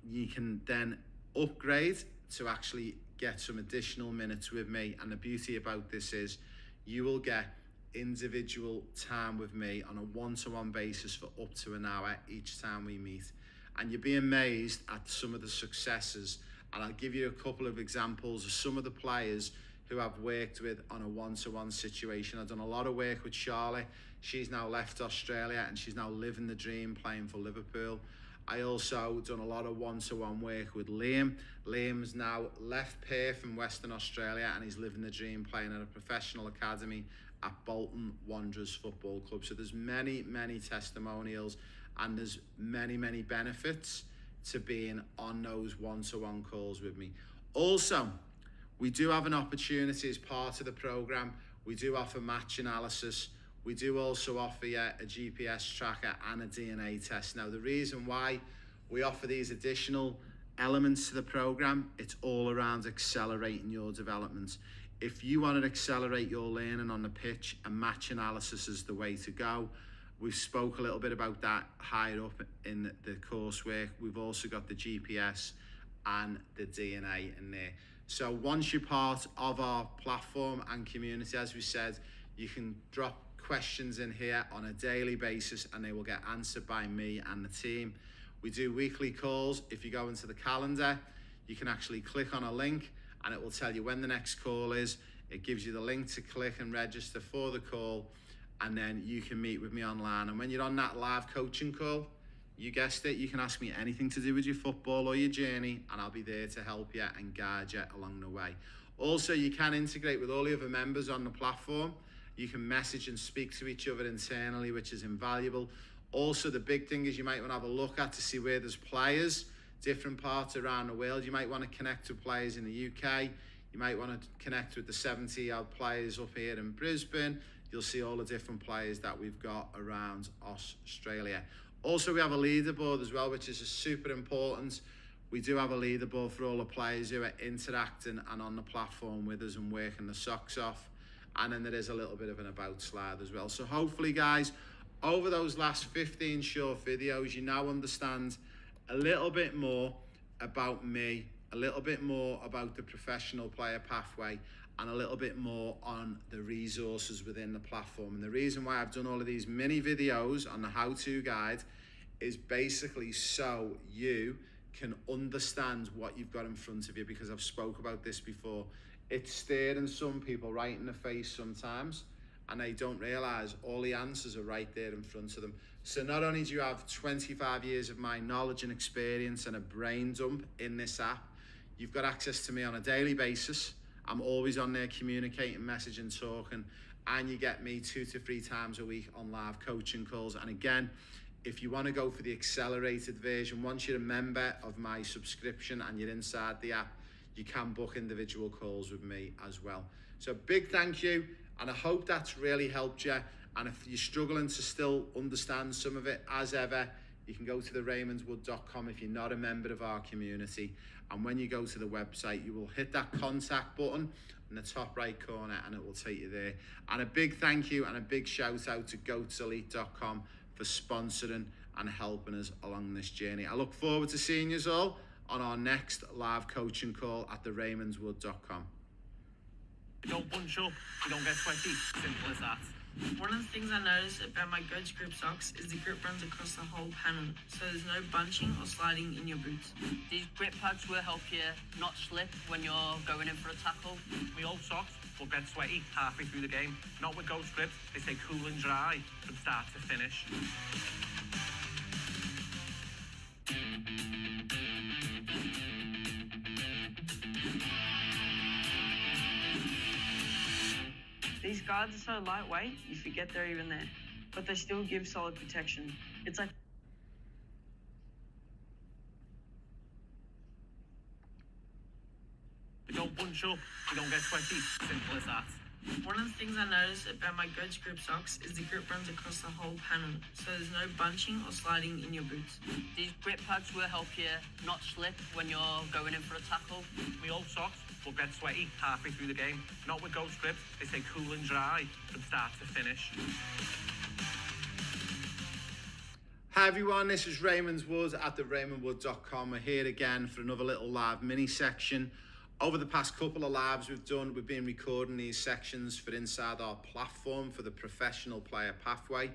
you can then upgrade to actually get some additional minutes with me. And the beauty about this is you will get individual time with me on a one-to-one basis for up to an hour each time we meet, and you'll be amazed at some of the successes. And I'll give you a couple of examples of some of the players who I've worked with on a one-to-one situation. I've done a lot of work with Charlie. She's now left Australia and she's now living the dream playing for Liverpool. I also done a lot of one-to-one work with Liam. Liam's now left Perth in Western Australia and he's living the dream playing at a professional academy at Bolton Wanderers Football Club. So there's many, many testimonials, and there's many, many benefits to being on those one-to-one calls with me. Also, we do have an opportunity as part of the program. We do offer match analysis. We do also offer you a GPS tracker and a DNA test. Now, the reason why we offer these additional elements to the program, it's all around accelerating your development. If you want to accelerate your learning on the pitch, a match analysis is the way to go. We've spoke a little bit about that higher up in the coursework. We've also got the GPS and the DNA in there. So once you're part of our platform and community, as we said, you can drop questions in here on a daily basis and they will get answered by me and the team. We do weekly calls. If you go into the calendar, you can actually click on a link and it will tell you when the next call is. It gives you the link to click and register for the call, and then you can meet with me online. And when you're on that live coaching call, you guessed it, you can ask me anything to do with your football or your journey, and I'll be there to help you and guide you along the way. Also, you can integrate with all the other members on the platform. You can message and speak to each other internally, which is invaluable. Also, the big thing is you might want to have a look at to see where there's players, different parts around the world. You might want to connect with players in the UK. You might want to connect with the 70-odd players up here in Brisbane. You'll see all the different players that we've got around Australia. Also, we have a leaderboard as well, which is super important. We do have a leaderboard for all the players who are interacting and on the platform with us and working the socks off. And then there is a little bit of an about slide as well. So hopefully, guys, over those last 15 short videos, you now understand a little bit more about me, a little bit more about the professional player pathway, and a little bit more on the resources within the platform. And the reason why I've done all of these mini videos on the how-to guide is basically so you can understand what you've got in front of you, because I've spoke about this before. It's staring some people right in the face sometimes, and they don't realise all the answers are right there in front of them. So not only do you have 25 years of my knowledge and experience and a brain dump in this app, you've got access to me on a daily basis. I'm always on there communicating, messaging, talking, and you get me 2 to 3 times a week on live coaching calls. And again, if you want to go for the accelerated version, once you're a member of my subscription and you're inside the app, you can book individual calls with me as well. So big thank you, and I hope that's really helped you. And if you're struggling to still understand some of it, as ever, you can go to theraymondswood.com if you're not a member of our community. And when you go to the website, you will hit that contact button in the top right corner and it will take you there. And a big thank you and a big shout out to goatselite.com for sponsoring and helping us along this journey. I look forward to seeing you all on our next live coaching call at theraymondswood.com. You don't bunch up, you don't get sweaty. Simple as that. One of the things I noticed about my Goats Grip socks is the grip runs across the whole panel, so there's no bunching or sliding in your boots. These grip pads will help you not slip when you're going in for a tackle. My old socks will get sweaty halfway through the game. Not with Ghost Grips, they stay cool and dry from start to finish. These guards are so lightweight, you forget they're even there, but they still give solid protection. It's like You don't bunch up, you don't get sweaty. Simple as that. one of the things I noticed about my Goats Grip socks is the grip runs across the whole panel, so there's no bunching or sliding in your boots. These grip pads will help you not slip when you're going in for a tackle. My old socks will get sweaty halfway through the game. Not with Ghost Grips, they stay cool and dry from start to finish. Hi everyone, this is Raymond's Wood at theraymondswood.com. We're here again for another little live mini section. Over the past couple of lives we've been recording these sections for inside our platform for the professional player pathway.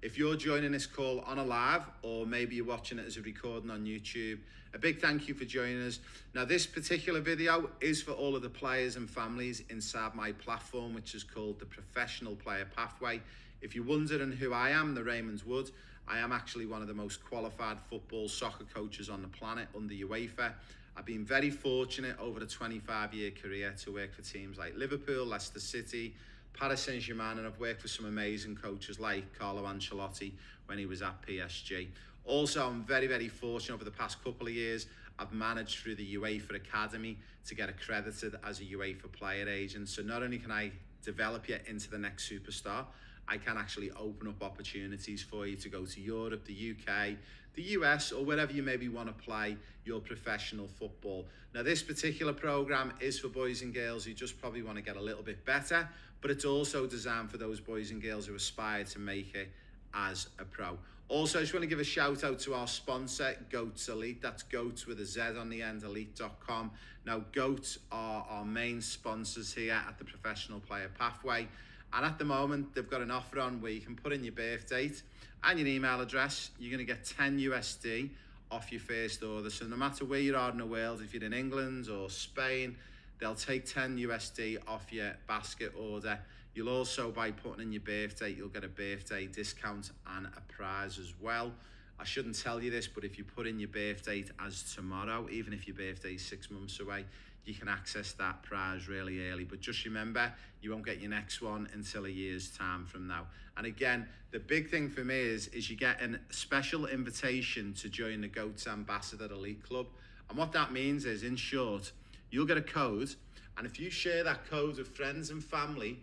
If you're joining this call on a live, or maybe you're watching it as a recording on YouTube, a big thank you for joining us. Now this particular video is for all of the players and families inside my platform, which is called the Professional Player Pathway. If you're wondering who I am, the Raymond's Wood, I am actually one of the most qualified football soccer coaches on the planet under UEFA. I've been very fortunate over a 25-year career to work for teams like Liverpool, Leicester City, Paris Saint-Germain, and I've worked for some amazing coaches like Carlo Ancelotti when he was at PSG. Also, I'm very, very fortunate over the past couple of years, I've managed through the UEFA Academy to get accredited as a UEFA player agent. So not only can I develop you into the next superstar, I can actually open up opportunities for you to go to Europe, the UK, the US, or wherever you maybe want to play your professional football. Now, this particular program is for boys and girls who just probably want to get a little bit better, but it's also designed for those boys and girls who aspire to make it as a pro. Also, I just want to give a shout out to our sponsor, Goats Elite. That's Goats with a Z on the end, elite.com. Now, Goats are our main sponsors here at the Professional Player Pathway. And at the moment, they've got an offer on where you can put in your birth date and your email address. You're going to get 10 USD off your first order. So no matter where you are in the world, if you're in England or Spain, they'll take 10 USD off your basket order. You'll also, by putting in your birth date, you'll get a birthday discount and a prize as well. I shouldn't tell you this, but if you put in your birth date as tomorrow, even if your birthday is 6 months away, you can access that prize really early. But just remember, you won't get your next one until a year's time from now. And again, the big thing for me is you get a special invitation to join the GOATS Ambassador Elite Club. And what that means is, in short, you'll get a code, and if you share that code with friends and family,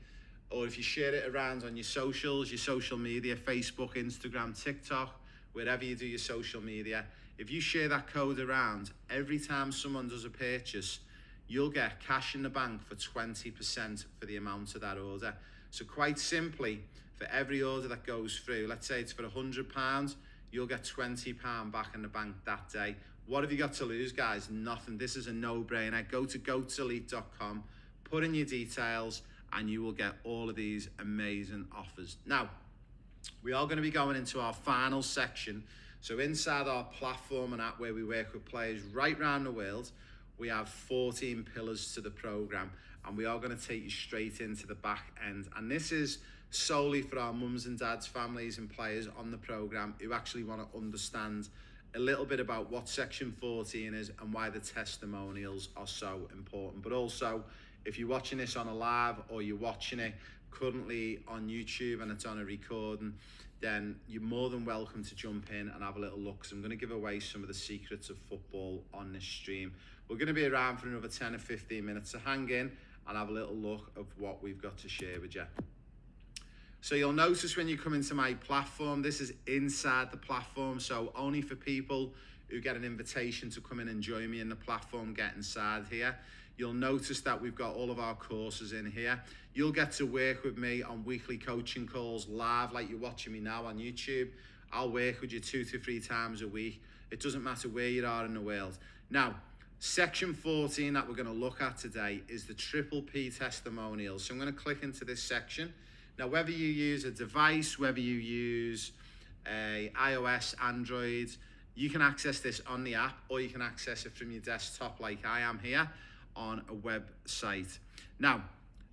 or if you share it around on your socials, your social media, Facebook, Instagram, TikTok, wherever you do your social media, if you share that code around, every time someone does a purchase, you'll get cash in the bank for 20% for the amount of that order. So quite simply, for every order that goes through, let's say it's for £100, you'll get £20 back in the bank that day. What have you got to lose, guys? Nothing. This is a no-brainer. Go to goatselite.com, put in your details, and you will get all of these amazing offers. Now, we are going to be going into our final section. So inside our platform and app where we work with players right around the world, we have 14 pillars to the program, and we are going to take you straight into the back end. And this is solely for our mums and dads, families and players on the program who actually want to understand a little bit about what section 14 is and why the testimonials are so important. But also, if you're watching this on a live or you're watching it currently on YouTube and it's on a recording, then you're more than welcome to jump in and have a little look, because I'm going to give away some of the secrets of football on this stream. We're going to be around for another 10 or 15 minutes, so hang in and have a little look of what we've got to share with you. So you'll notice when you come into my platform, this is inside the platform, so only for people who get an invitation to come in and join me in the platform, get inside here. You'll notice that we've got all of our courses in here. You'll get to work with me on weekly coaching calls live, like you're watching me now on YouTube. I'll work with you 2 to 3 times a week. It doesn't matter where you are in the world. Now, section 14 that we're going to look at today is the Triple P testimonials. So I'm going to click into this section. Now, whether you use a device, whether you use a iOS, Android, you can access this on the app, or you can access it from your desktop like I am here on a website. Now,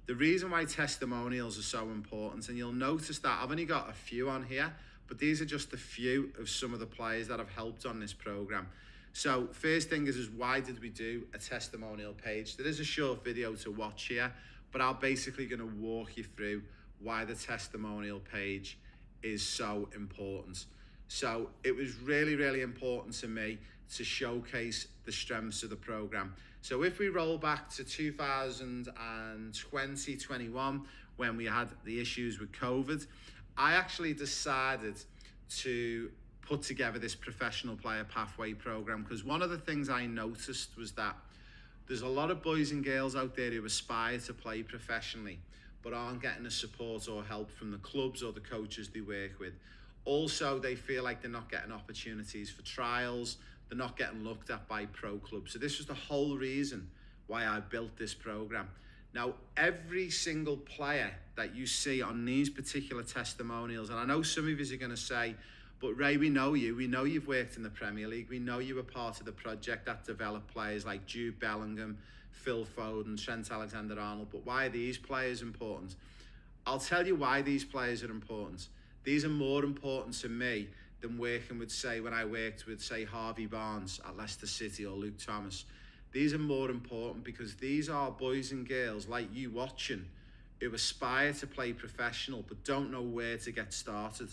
the reason why testimonials are so important, and you'll notice that I've only got a few on here, but these are just a few of some of the players that have helped on this program. So first thing is why did we do a testimonial page? There is a short video to watch here, but I'm basically going to walk you through why the testimonial page is so important. So it was really, really important to me to showcase the strengths of the program. So if we roll back to 2020-21, when we had the issues with COVID, I actually decided to put together this professional player pathway program, because one of the things I noticed was that there's a lot of boys and girls out there who aspire to play professionally, but aren't getting the support or help from the clubs or the coaches they work with. Also, they feel like they're not getting opportunities for trials, they're not getting looked at by pro clubs. So this was the whole reason why I built this program. Now, every single player that you see on these particular testimonials, and I know some of you are going to say, but Ray, we know you. We know you've worked in the Premier League. We know you were part of the project that developed players like Jude Bellingham, Phil Foden, Trent Alexander-Arnold. But why are these players important? I'll tell you why these players are important. These are more important to me than working with, say, when I worked with, say, Harvey Barnes at Leicester City or Luke Thomas. These are more important because these are boys and girls like you watching who aspire to play professional but don't know where to get started.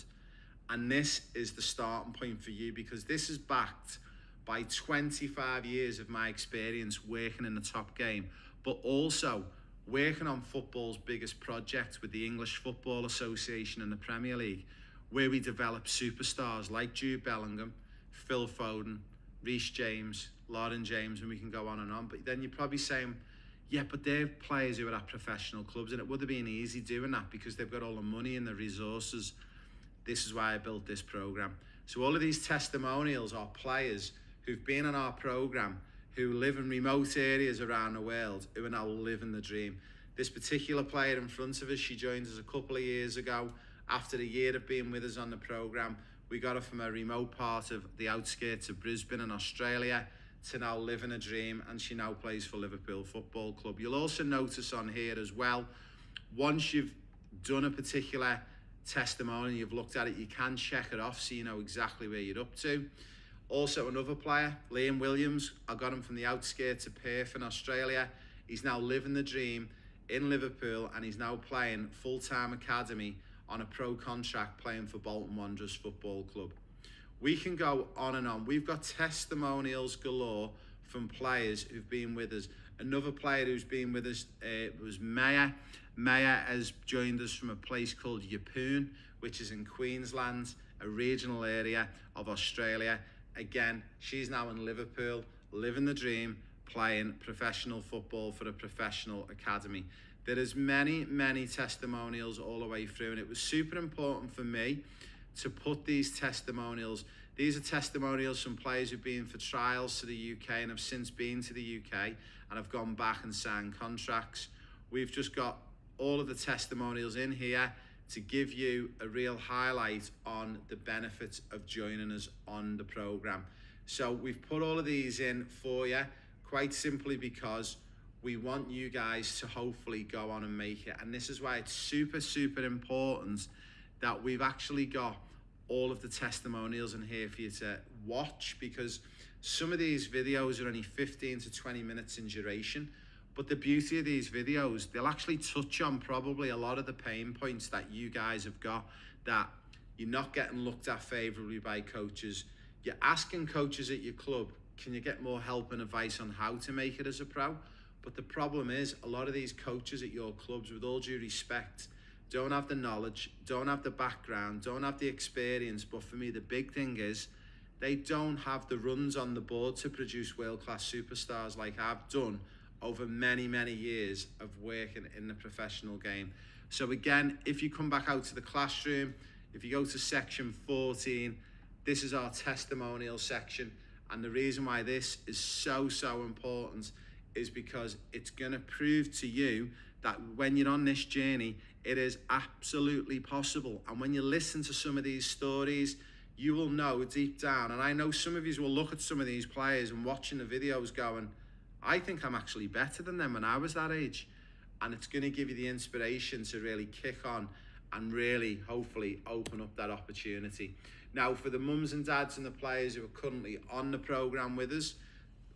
And this is the starting point for you, because this is backed by 25 years of my experience working in the top game, but also working on football's biggest project with the English Football Association and the Premier League, where we develop superstars like Jude Bellingham, Phil Foden, Reece James, Lauren James, and we can go on and on. But then you're probably saying, yeah, but they're players who are at professional clubs, and it would have been easy doing that because they've got all the money and the resources. This is why I built this program. So all of these testimonials are players who've been on our program, who live in remote areas around the world, who are now living the dream. This particular player in front of us, she joined us a couple of years ago. After a year of being with us on the program, we got her from a remote part of the outskirts of Brisbane in Australia to now living a dream, and she now plays for Liverpool Football Club. You'll also notice on here as well, once you've done a particular testimony, you've looked at it, you can check it off so you know exactly where you're up to. Also, another player, Liam Williams, I got him from the outskirts of Perth in Australia. He's now living the dream in Liverpool, and he's now playing full-time academy on a pro contract playing for Bolton Wanderers Football Club. We can go on and on. We've got testimonials galore from players who've been with us. Another player who's been with us was Maya. Maya has joined us from a place called Yeppoon, which is in Queensland, a regional area of Australia. Again, she's now in Liverpool, living the dream, playing professional football for a professional academy. There is many, many testimonials all the way through, and it was super important for me to put these testimonials. These are testimonials from players who've been for trials to the UK and have since been to the UK and have gone back and signed contracts. We've just got all of the testimonials in here to give you a real highlight on the benefits of joining us on the programme. So we've put all of these in for you quite simply because we want you guys to hopefully go on and make it. And this is why it's super, super important that we've actually got all of the testimonials in here for you to watch, because some of these videos are only 15 to 20 minutes in duration. But the beauty of these videos, they'll actually touch on probably a lot of the pain points that you guys have got, that you're not getting looked at favourably by coaches. You're asking coaches at your club, can you get more help and advice on how to make it as a pro? But the problem is, a lot of these coaches at your clubs, with all due respect, don't have the knowledge, don't have the background, don't have the experience. But for me, the big thing is they don't have the runs on the board to produce world-class superstars like I've done over many, many years of working in the professional game. So again, if you come back out to the classroom, if you go to section 14, this is our testimonial section. And the reason why this is so, so important is because it's gonna prove to you that when you're on this journey, it is absolutely possible. And when you listen to some of these stories, you will know deep down, and I know some of you will look at some of these players and watching the videos going, I think I'm actually better than them when I was that age. And it's going to give you the inspiration to really kick on and really, hopefully, open up that opportunity. Now, for the mums and dads and the players who are currently on the programme with us,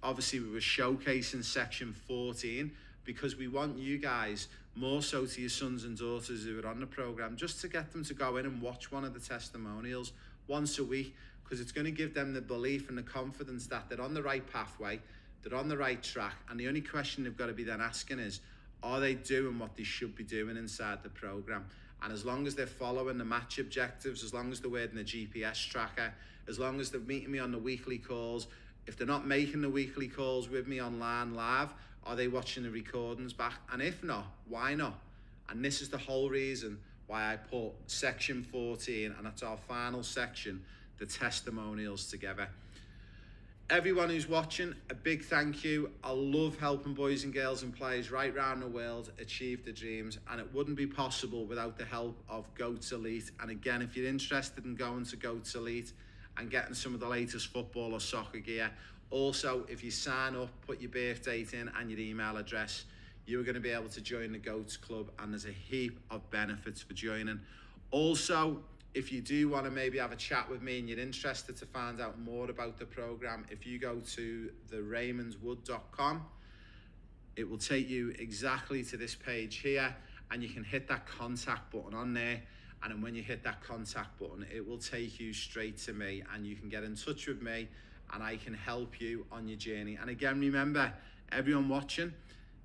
obviously we were showcasing section 14 because we want you guys, more so to your sons and daughters who are on the programme, just to get them to go in and watch one of the testimonials once a week, because it's going to give them the belief and the confidence that they're on the right pathway, they're on the right track, and the only question they've got to be then asking is, are they doing what they should be doing inside the programme? And as long as they're following the match objectives, as long as they're wearing the GPS tracker, as long as they're meeting me on the weekly calls, if they're not making the weekly calls with me online live, are they watching the recordings back? And if not, why not? And this is the whole reason why I put section 14, and that's our final section, the testimonials, together. Everyone who's watching, a big thank you. I love helping boys and girls and players right around the world achieve their dreams, and it wouldn't be possible without the help of Goats Elite. And again, if you're interested in going to Goats Elite and getting some of the latest football or soccer gear, also, if you sign up, put your birth date in and your email address, you're going to be able to join the Goats Club, and there's a heap of benefits for joining. Also, if you do want to maybe have a chat with me and you're interested to find out more about the programme, if you go to theraymondswood.com, it will take you exactly to this page here, and you can hit that contact button on there. And then when you hit that contact button, it will take you straight to me, and you can get in touch with me and I can help you on your journey. And again, remember, everyone watching,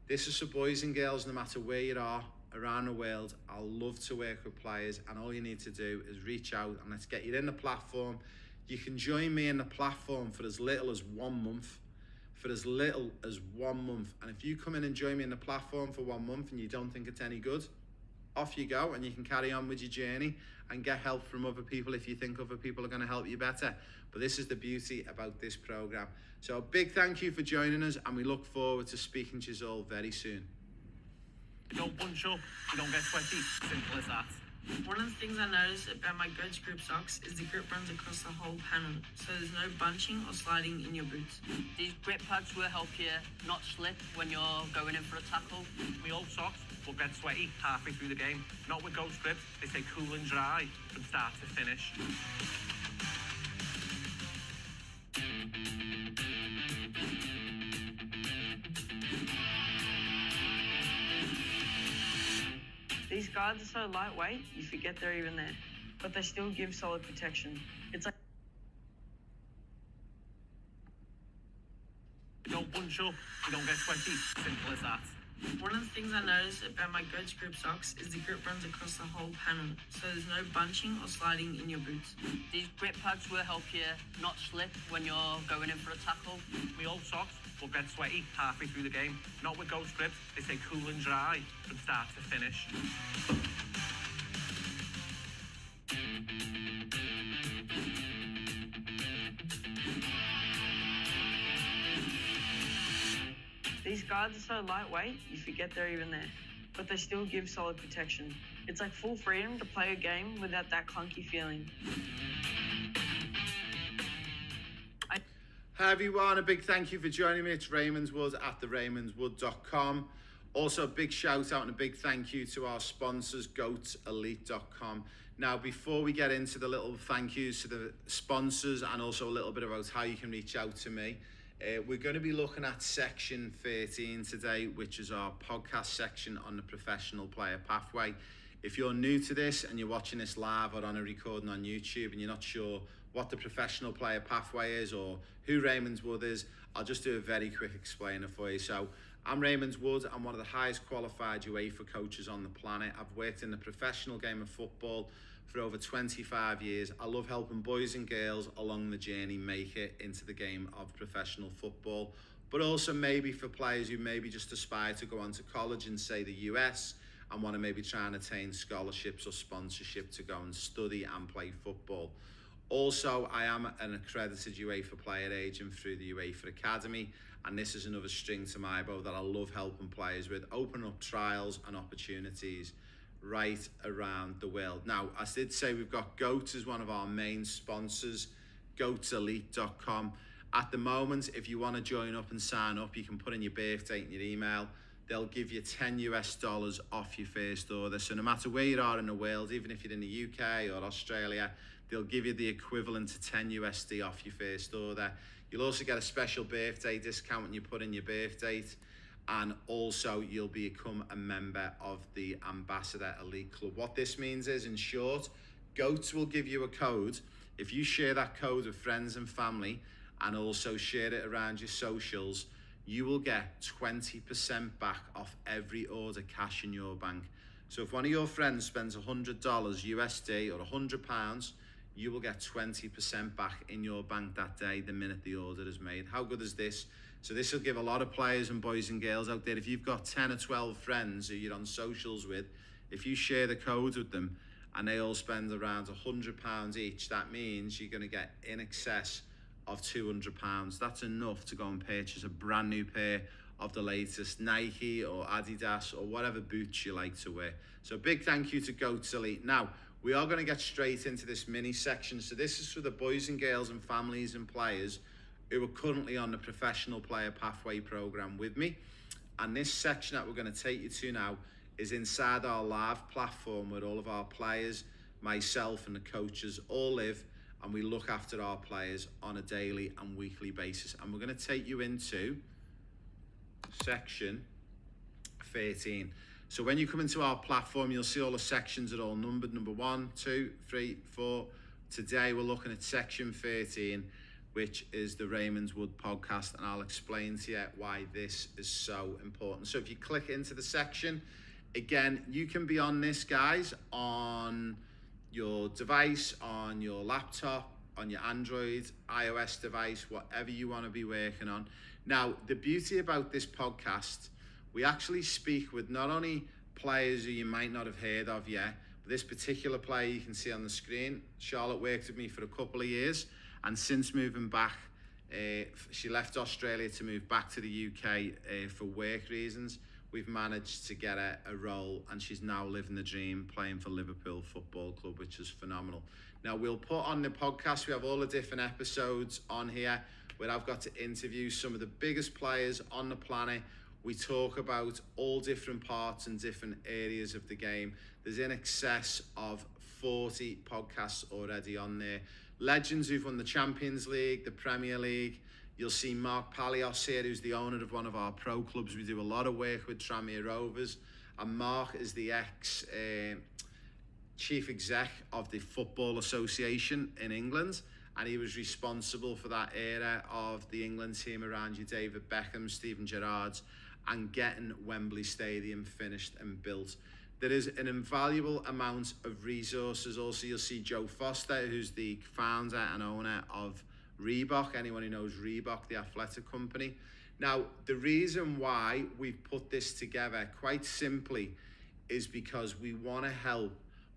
this is for boys and girls, no matter where you are around the world. I love to work with players, and all you need to do is reach out and let's get you in the platform. You can join me in the platform for as little as 1 month. For as little as 1 month. And if you come in and join me in the platform for 1 month and you don't think it's any good, off you go, and you can carry on with your journey and get help from other people if you think other people are going to help you better. But this is the beauty about this program. So a big thank you for joining us, and we look forward to speaking to you all very soon. You don't bunch up, you don't get sweaty. Simple as that. One of the things I noticed about my Goats Grip socks is the grip runs across the whole panel, so there's no bunching or sliding in your boots. These grip pads will help you not slip when you're going in for a tackle. My old socks will get sweaty halfway through the game. Not with Ghost Grips, they stay cool and dry from start to finish. These guards are so lightweight, you forget they're even there, but they still give solid protection. It's like You don't bunch up, you don't get sweaty. Simple as that. one of the things I noticed about my Goats grip socks is the grip runs across the whole panel, so there's no bunching or sliding in your boots. These grip pads will help you not slip when you're going in for a tackle. My old socks will get sweaty halfway through the game. Not with Ghost Grips, they stay cool and dry from start to finish. These guards are so lightweight, you forget they're even there, but they still give solid protection. It's like full freedom to play a game without that clunky feeling. Hi everyone, a big thank you for joining me. It's Raymondswood at theraymondswood.com. Also a big shout out and a big thank you to our sponsors, goatselite.com. Now before we get into the little thank yous to the sponsors and also a little bit about how you can reach out to me, we're going to be looking at section 13 today, which is our podcast section on the professional player pathway. If you're new to this and you're watching this live or on a recording on YouTube and you're not sure what the professional player pathway is or who Raymondswood is, I'll just do a very quick explainer for you. So I'm Raymondswood. I'm one of the highest qualified UEFA coaches on the planet. I've worked in the professional game of football for over 25 years. I love helping boys and girls along the journey make it into the game of professional football, but also maybe for players who maybe just aspire to go on to college in, say, the US and want to maybe try and attain scholarships or sponsorship to go and study and play football. Also, I am an accredited UEFA player agent through the UEFA Academy, and this is another string to my bow that I love helping players with, open up trials and opportunities right around the world. Now, I did say we've got GOAT as one of our main sponsors, goatselite.com. At the moment, if you want to join up and sign up, you can put in your birth date and your email. They'll give you $10 off your first order. So no matter where you are in the world, even if you're in the UK or Australia, they'll give you the equivalent to $10 off your first order. You'll also get a special birthday discount when you put in your birth date. And also you'll become a member of the Ambassador Elite Club. What this means is, in short, GOAT will give you a code. If you share that code with friends and family and also share it around your socials, you will get 20% back off every order cash in your bank. So if one of your friends spends $100 USD or £100, you will get 20% back in your bank that day the minute the order is made. How good is this? So this will give a lot of players and boys and girls out there, if you've got 10 or 12 friends who you're on socials with, if you share the code with them and they all spend around £100 each, that means you're going to get in excess of £200. That's enough to go and purchase a brand new pair of the latest Nike or Adidas or whatever boots you like to wear. So big thank you to Goats Elite. Now, we are going to get straight into this mini section. So this is for the boys and girls and families and players who are currently on the professional player pathway program with me. And this section that we're going to take you to now is inside our live platform where all of our players, myself and the coaches all live, and we look after our players on a daily and weekly basis. And we're going to take you into section 13. So when you come into our platform, you'll see all the sections are all numbered, number 1, 2, 3, 4. Today we're looking at section 13, which is the Raymondswood podcast, and I'll explain to you why this is so important. So if you click into the section, again, you can be on this, guys, on your device, on your laptop, on your Android, iOS device, whatever you want to be working on. Now, the beauty about this podcast, we actually speak with not only players who you might not have heard of yet, but this particular player you can see on the screen, Charlotte worked with me for a couple of years, and since moving back, she left Australia to move back to the UK for work reasons. We've managed to get her a role, and she's now living the dream playing for Liverpool Football Club, which is phenomenal. Now, we'll put on the podcast, we have all the different episodes on here where I've got to interview some of the biggest players on the planet. We talk about all different parts and different areas of the game. There's in excess of 40 podcasts already on there. Legends who've won the Champions League, the Premier League. You'll see Mark Palios here, who's the owner of one of our pro clubs. We do a lot of work with Tranmere Rovers. and Mark is the ex chief exec of the Football Association in England, and he was responsible for that era of the England team around you, David Beckham, Steven Gerrard, and getting Wembley Stadium finished and built. There is an invaluable amount of resources. Also, you'll see Joe Foster, who's the founder and owner of Reebok. Anyone who knows Reebok, the athletic company. Now, the reason why we've put this together, quite simply, is because we want to help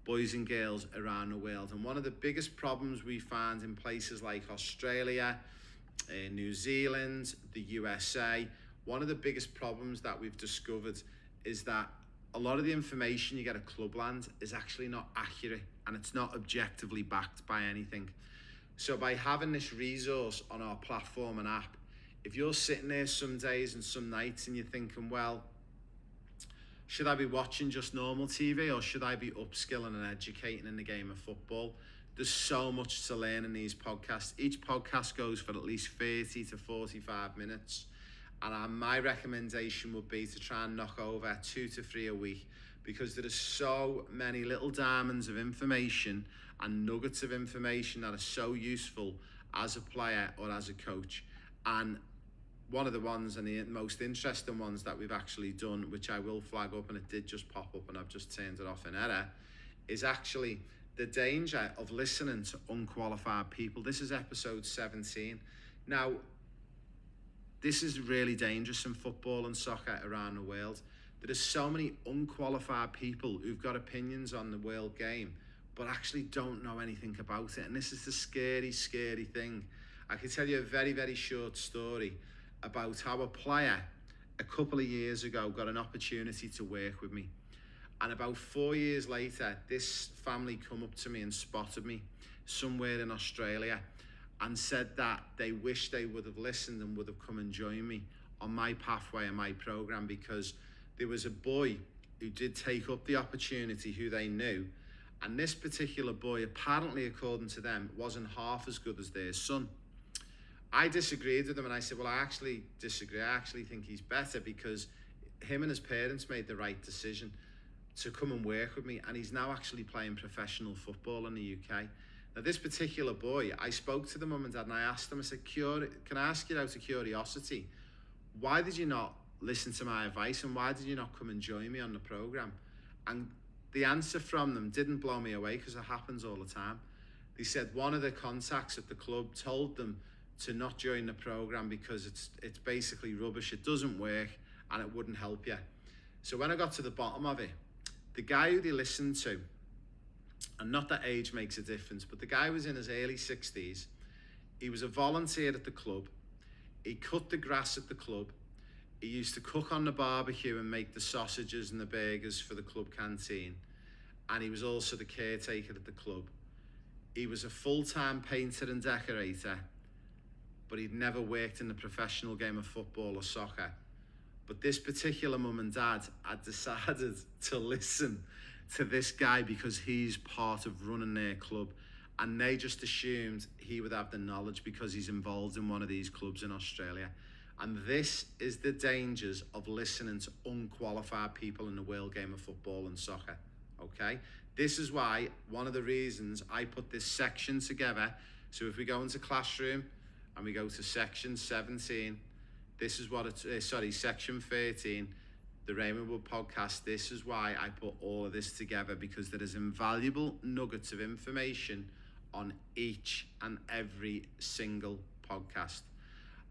boys and girls around the world. And one of the biggest problems we find in places like Australia, New Zealand, the USA, one of the biggest problems that we've discovered is that a lot of the information you get at Clubland is actually not accurate, and it's not objectively backed by anything. So by having this resource on our platform and app, if you're sitting there some days and some nights and you're thinking, well, should I be watching just normal TV, or should I be upskilling and educating in the game of football? There's so much to learn in these podcasts. Each podcast goes for at least 30 to 45 minutes. And my recommendation would be to try and knock over 2 to 3 a week, because there are so many little diamonds of information and nuggets of information that are so useful as a player or as a coach. And one of the ones, and the most interesting ones that we've actually done, which I will flag up, and it did just pop up and I've just turned it off in error, is actually the danger of listening to unqualified people. This is episode 17. Now, this is really dangerous in football and soccer around the world. There are so many unqualified people who've got opinions on the world game, but actually don't know anything about it. And this is the scary, scary thing. I can tell you a very, very short story about how a player a couple of years ago got an opportunity to work with me. And about 4 years later, this family come up to me and spotted me somewhere in Australia and said that they wish they would have listened and would have come and joined me on my pathway and my program, because there was a boy who did take up the opportunity who they knew, and this particular boy, apparently according to them, wasn't half as good as their son. I disagreed with them, and I said, well, I actually disagree. I actually think he's better, because him and his parents made the right decision to come and work with me, and he's now actually playing professional football in the UK. Now, this particular boy, I spoke to the mum and dad, and I asked them, I said, can I ask you out of curiosity, why did you not listen to my advice, and why did you not come and join me on the program? And the answer from them didn't blow me away, because it happens all the time. They said one of the contacts at the club told them to not join the program because it's basically rubbish, it doesn't work, and it wouldn't help you. So when I got to the bottom of it, the guy who they listened to, and not that age makes a difference, but the guy was in his early 60s. He was a volunteer at the club. He cut the grass at the club. He used to cook on the barbecue and make the sausages and the burgers for the club canteen. And he was also the caretaker at the club. He was a full-time painter and decorator, but he'd never worked in the professional game of football or soccer. But this particular mum and dad had decided to listen to this guy because he's part of running their club, and they just assumed he would have the knowledge because he's involved in one of these clubs in Australia. And this is the dangers of listening to unqualified people in the world game of football and soccer, okay? This is why, one of the reasons I put this section together. So if we go into classroom and we go to section 17, this is what it's, section 13, the Raymond Wood podcast. This is why I put all of this together, because there is invaluable nuggets of information on each and every single podcast.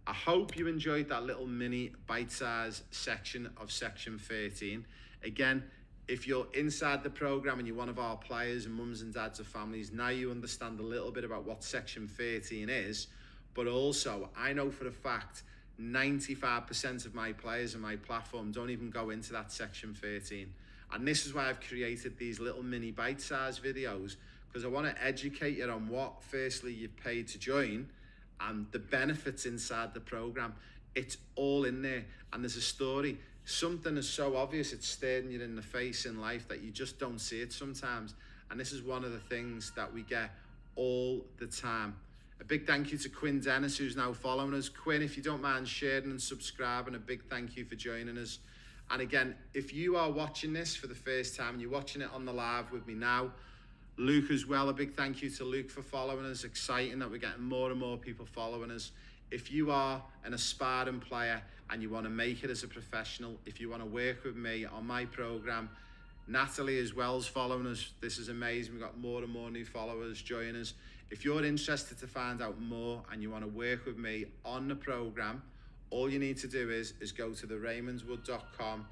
I hope you enjoyed that little mini bite-sized section of section 13. Again, if you're inside the program and you're one of our players and mums and dads of families, now you understand a little bit about what section 13 is. But also, I know for a fact 95% of my players and my platform don't even go into that section 13. And this is why I've created these little mini bite-sized videos, because I want to educate you on what, firstly, you've paid to join and the benefits inside the program. It's all in there. And there's a story. Something is so obvious, it's staring you in the face in life that you just don't see it sometimes. And this is one of the things that we get all the time. A big thank you to Quinn Dennis, who's now following us. Quinn, if you don't mind sharing and subscribing, a big thank you for joining us. And again, if you are watching this for the first time and you're watching it on the live with me now, Luke as well, a big thank you to Luke for following us. Exciting that we're getting more and more people following us. If you are an aspiring player and you want to make it as a professional, if you want to work with me on my program, Natalie as well is following us. This is amazing. We've got more and more new followers joining us. If you're interested to find out more and you want to work with me on the program, all you need to do is go to theraymondswood.com.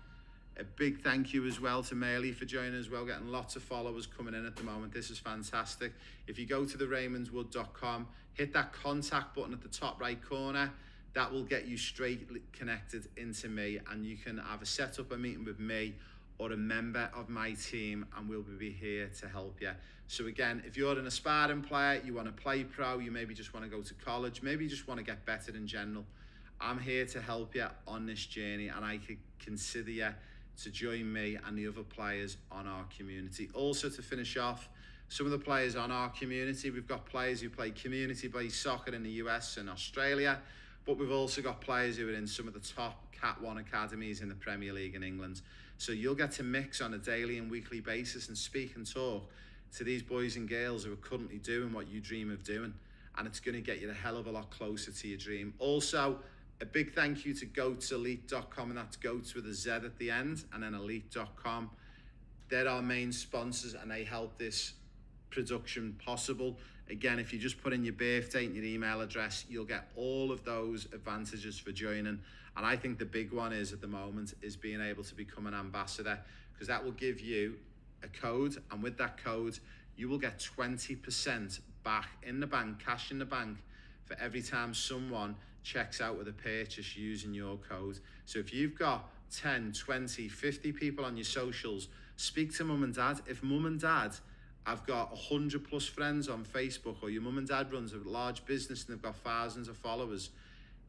A big thank you as well to Mailey for joining as well, getting lots of followers coming in at the moment. This is fantastic. If you go to theraymondswood.com, hit that contact button at the top right corner, that will get you straight connected into me, and you can either set up a meeting with me or a member of my team, and we'll be here to help you. So again, if you're an aspiring player, you want to play pro, you maybe just want to go to college, maybe you just want to get better in general, I'm here to help you on this journey, and I could consider you to join me and the other players on our community. Also, to finish off, some of the players on our community, we've got players who play community-based soccer in the US and Australia, but we've also got players who are in some of the top Cat 1 academies in the Premier League in England. So you'll get to mix on a daily and weekly basis and speak and talk to these boys and girls who are currently doing what you dream of doing, and it's going to get you a hell of a lot closer to your dream. Also, a big thank you to goatselite.com, and that's goats with a Z at the end, and then elite.com. They're our main sponsors, and they help this production possible. Again, if you just put in your birth date and your email address, you'll get all of those advantages for joining. And I think the big one is at the moment is being able to become an ambassador, because that will give you a code, and with that code, you will get 20% back in the bank, cash in the bank, for every time someone checks out with a purchase using your code. So if you've got 10, 20, 50 people on your socials, speak to mum and dad. If mum and dad have got 100 plus friends on Facebook, or your mum and dad runs a large business and they've got thousands of followers,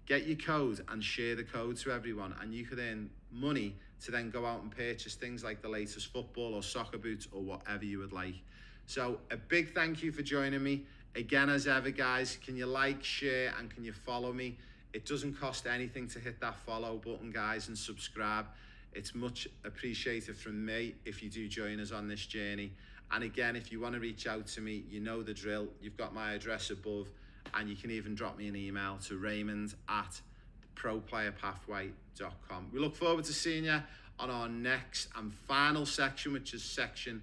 get your code and share the code to everyone, and you could earn money to then go out and purchase things like the latest football or soccer boots or whatever you would like. So a big thank you for joining me. Again, as ever, guys, can you like, share, and can you follow me? It doesn't cost anything to hit that follow button, guys, and subscribe. It's much appreciated from me if you do join us on this journey. And again, if you want to reach out to me, you know the drill. You've got my address above, and you can even drop me an email to raymond@proplayerpathway.com. We look forward to seeing you on our next and final section, which is section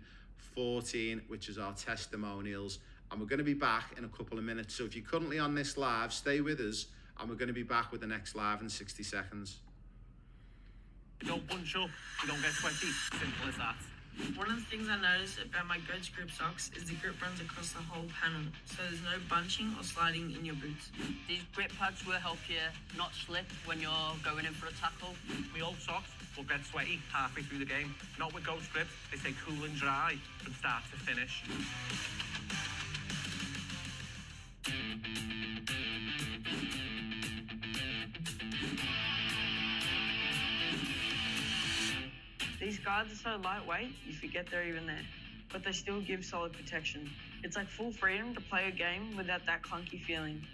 14, which is our testimonials. And we're going to be back in a couple of minutes. So if you're currently on this live, stay with us, and we're going to be back with the next live in 60 seconds. You don't bunch up, you don't get sweaty. Simple as that. One of the things I noticed about my Goats Grip socks is the grip runs across the whole panel, so there's no bunching or sliding in your boots. These grip pads will help you not slip when you're going in for a tackle. My old socks will get sweaty halfway through the game. Not with Ghost Grip, they stay cool and dry from start to finish. These guards are so lightweight, you forget they're even there, but they still give solid protection. It's like full freedom to play a game without that clunky feeling.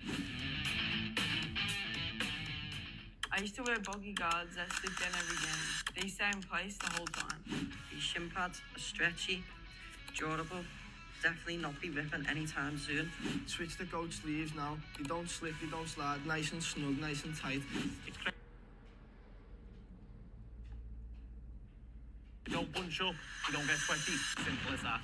I used to wear boggy guards that slipped down every game. They stay in place the whole time. These shin pads are stretchy, durable, definitely not be ripping anytime soon. Switch to goat sleeves now. You don't slip, you don't slide. Nice and snug, nice and tight. You don't bunch up, you don't get sweaty. Simple as that.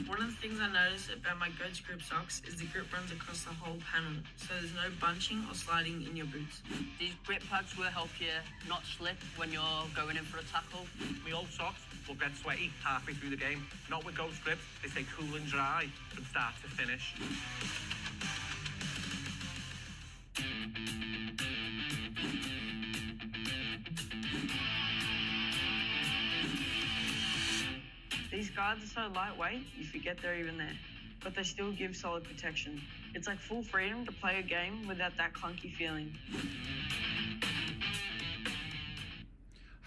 One of the things I noticed about my Goats Grip socks is the grip runs across the whole panel, so there's no bunching or sliding in your boots. These grip pads will help you not slip when you're going in for a tackle. My old socks will get sweaty halfway through the game. Not with Ghost Grip, they stay cool and dry from start to finish. These guards are so lightweight, you forget they're even there, but they still give solid protection. It's like full freedom to play a game without that clunky feeling.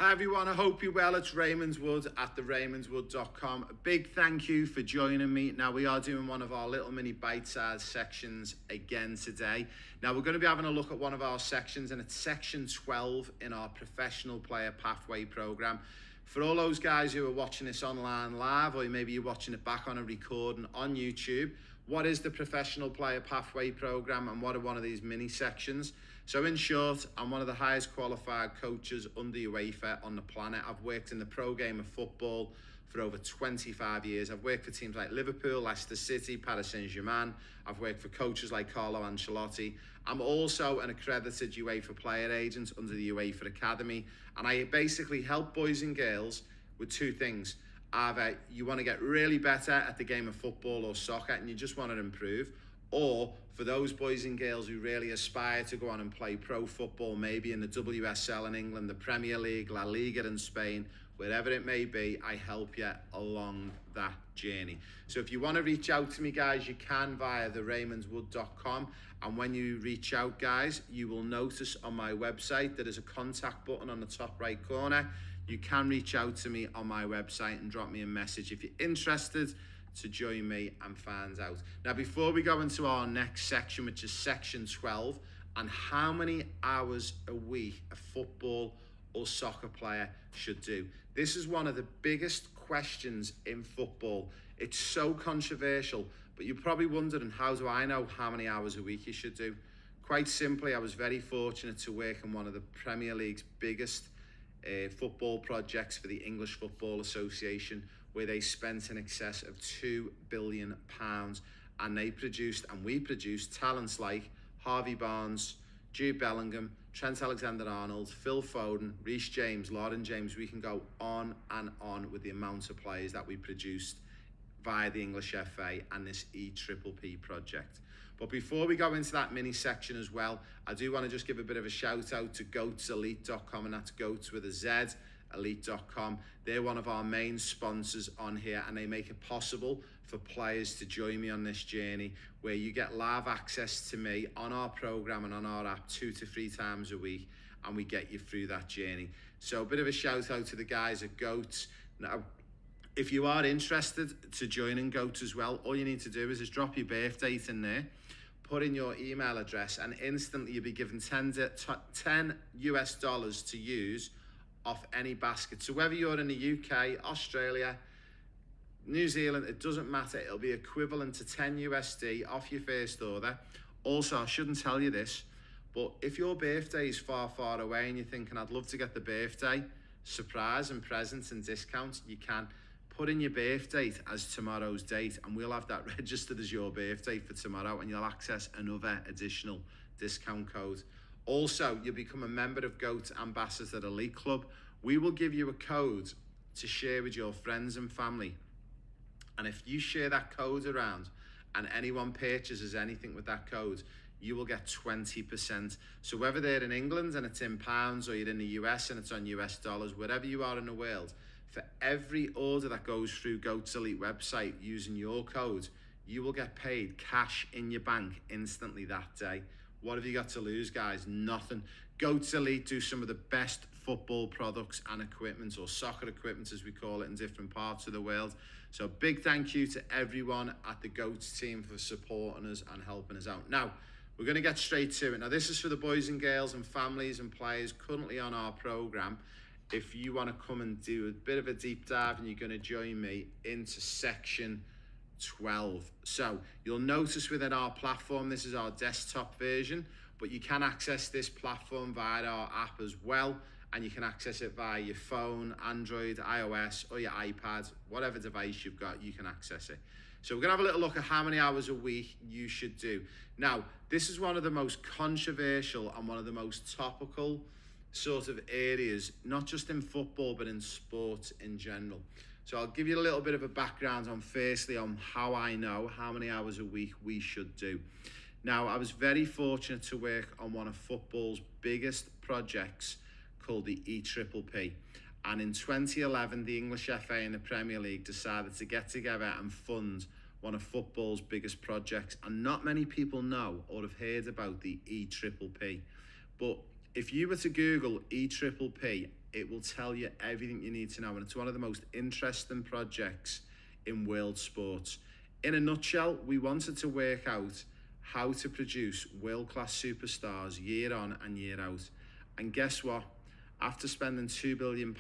Hi everyone, I hope you're well. It's Raymondswood at theraymondswood.com. A big thank you for joining me. Now we are doing one of our little mini bite-sized sections again today. Now we're going to be having a look at one of our sections, and it's section 12 in our professional player pathway program. For all those guys who are watching this online live, or maybe you're watching it back on a recording on YouTube, what is the professional player pathway program and what are one of these mini sections? So in short, I'm one of the highest qualified coaches under UEFA on the planet. I've worked in the pro game of football for over 25 years. I've worked for teams like Liverpool, Leicester City, Paris Saint-Germain. I've worked for coaches like Carlo Ancelotti. I'm also an accredited UEFA player agent under the UEFA Academy. And I basically help boys and girls with two things. Either you want to get really better at the game of football or soccer and you just want to improve, or for those boys and girls who really aspire to go on and play pro football, maybe in the WSL in England, the Premier League, La Liga in Spain, wherever it may be, I help you along that journey. So if you want to reach out to me, guys, you can via theraymondswood.com. And when you reach out, guys, you will notice on my website there is a contact button on the top right corner. You can reach out to me on my website and drop me a message if you're interested to join me and find out. Now, before we go into our next section, which is section 12, and how many hours a week a football or soccer player should do. This is one of the biggest questions in football. It's so controversial, but you're probably wondering, how do I know how many hours a week you should do? Quite simply, I was very fortunate to work on one of the Premier League's biggest football projects for the English Football Association, where they spent in excess of £2 billion, and they produced, and we produced, talents like Harvey Barnes, Jude Bellingham, Trent Alexander-Arnold, Phil Foden, Reece James, Lauren James. We can go on and on with the amount of players that we produced via the English FA and this EPPP project. But before we go into that mini section as well, I do want to just give a bit of a shout out to goatselite.com, and that's goats with a Z, elite.com. They're one of our main sponsors on here, and they make it possible for players to join me on this journey, where you get live access to me on our program and on our app 2 to 3 times a week, and we get you through that journey. So a bit of a shout out to the guys at Goats. Now, if you are interested to join in Goats as well, all you need to do is just drop your birth date in there, put in your email address, and instantly you'll be given $10 US to use off any basket. So whether you're in the UK, Australia, New Zealand, it doesn't matter. It'll be equivalent to 10 USD off your first order. Also, I shouldn't tell you this, but if your birthday is far, far away and you're thinking, I'd love to get the birthday surprise and presents and discounts, you can put in your birth date as tomorrow's date, and we'll have that registered as your birthday for tomorrow, and you'll access another additional discount code. Also, you'll become a member of Goat Ambassador Elite Club. We will give you a code to share with your friends and family. And if you share that code around and anyone purchases anything with that code, you will get 20%. So whether they're in England and it's in pounds, or you're in the US and it's on US dollars, wherever you are in the world, for every order that goes through Goat's Elite website using your code, you will get paid cash in your bank instantly that day. What have you got to lose, guys? Nothing. Goat's Elite do some of the best football products and equipment, or soccer equipment as we call it in different parts of the world. So big thank you to everyone at the Goats team for supporting us and helping us out. Now, we're going to get straight to it. Now, this is for the boys and girls and families and players currently on our program. If you want to come and do a bit of a deep dive, and you're going to join me into section 12. So you'll notice within our platform, this is our desktop version, but you can access this platform via our app as well, and you can access it via your phone, Android, iOS, or your iPad, whatever device you've got, you can access it. So we're going to have a little look at how many hours a week you should do. Now, this is one of the most controversial and one of the most topical sort of areas, not just in football, but in sports in general. So I'll give you a little bit of a background on, firstly, on how I know how many hours a week we should do. Now, I was very fortunate to work on one of football's biggest projects called the EPPP. And in 2011, the English FA and the Premier League decided to get together and fund one of football's biggest projects. And not many people know or have heard about the EPPP. But if you were to Google EPPP it will tell you everything you need to know, and it's one of the most interesting projects in world sports. In a nutshell, we wanted to work out how to produce world-class superstars year on and year out. And guess what? After spending £2 billion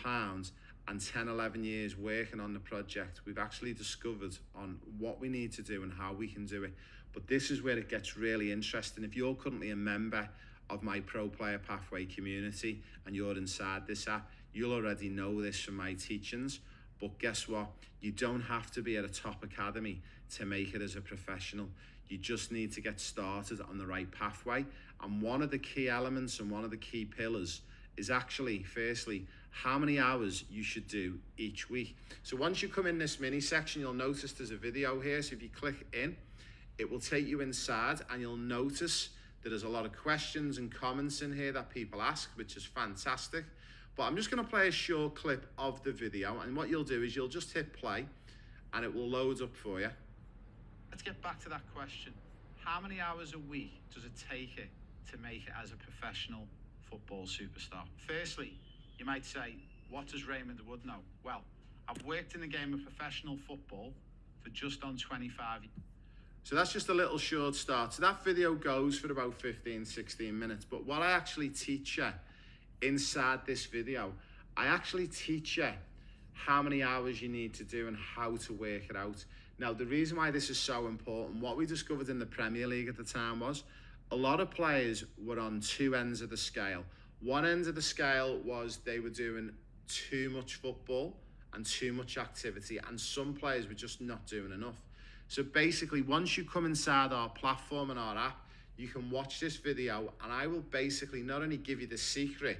and 10, 11 years working on the project, we've actually discovered on what we need to do and how we can do it. But this is where it gets really interesting. If you're currently a member of my Pro Player Pathway community and you're inside this app, you'll already know this from my teachings. But guess what? You don't have to be at a top academy to make it as a professional. You just need to get started on the right pathway. And one of the key elements and one of the key pillars is actually, firstly, how many hours you should do each week. So once you come in this mini section, you'll notice there's a video here. So if you click in, it will take you inside, and you'll notice that there's a lot of questions and comments in here that people ask, which is fantastic. But I'm just going to play a short clip of the video, and what you'll do is you'll just hit play and it will load up for you. Let's get back to that question. How many hours a week does it take it to make it as a professional football superstar? Firstly, you might say, what does Raymond Wood know? Well, I've worked in the game of professional football for just on 25 years. So that's just a little short start. So that video goes for about 15, 16 minutes. But what I actually teach you inside this video, I actually teach you how many hours you need to do and how to work it out. Now, the reason why this is so important, what we discovered in the Premier League at the time was a lot of players were on two ends of the scale. One end of the scale was they were doing too much football and too much activity, and some players were just not doing enough. So basically, once you come inside our platform and our app, you can watch this video, and I will basically not only give you the secret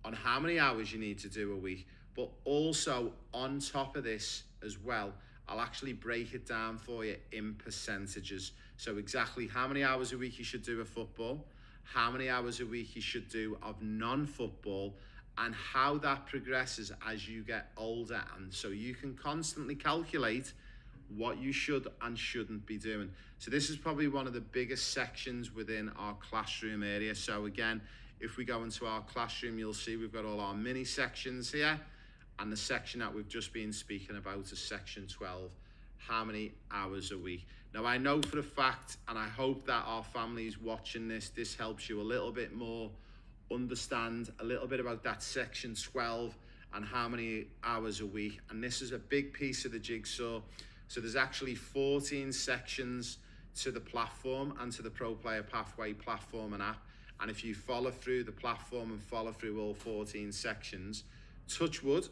on how many hours you need to do a week, but also on top of this as well, I'll actually break it down for you in percentages. So exactly how many hours a week you should do of football, how many hours a week you should do of non-football, and how that progresses as you get older. And so you can constantly calculate what you should and shouldn't be doing. So this is probably one of the biggest sections within our classroom area. So again, if we go into our classroom, you'll see we've got all our mini sections here, and the section that we've just been speaking about is section 12, how many hours a week. Now, I know for a fact, and I hope that our families watching this helps you a little bit more understand a little bit about that section 12 and how many hours a week. And this is a big piece of the jigsaw. So there's actually 14 sections to the platform and to the Pro Player Pathway platform and app. And if you follow through the platform and follow through all 14 sections, touch wood,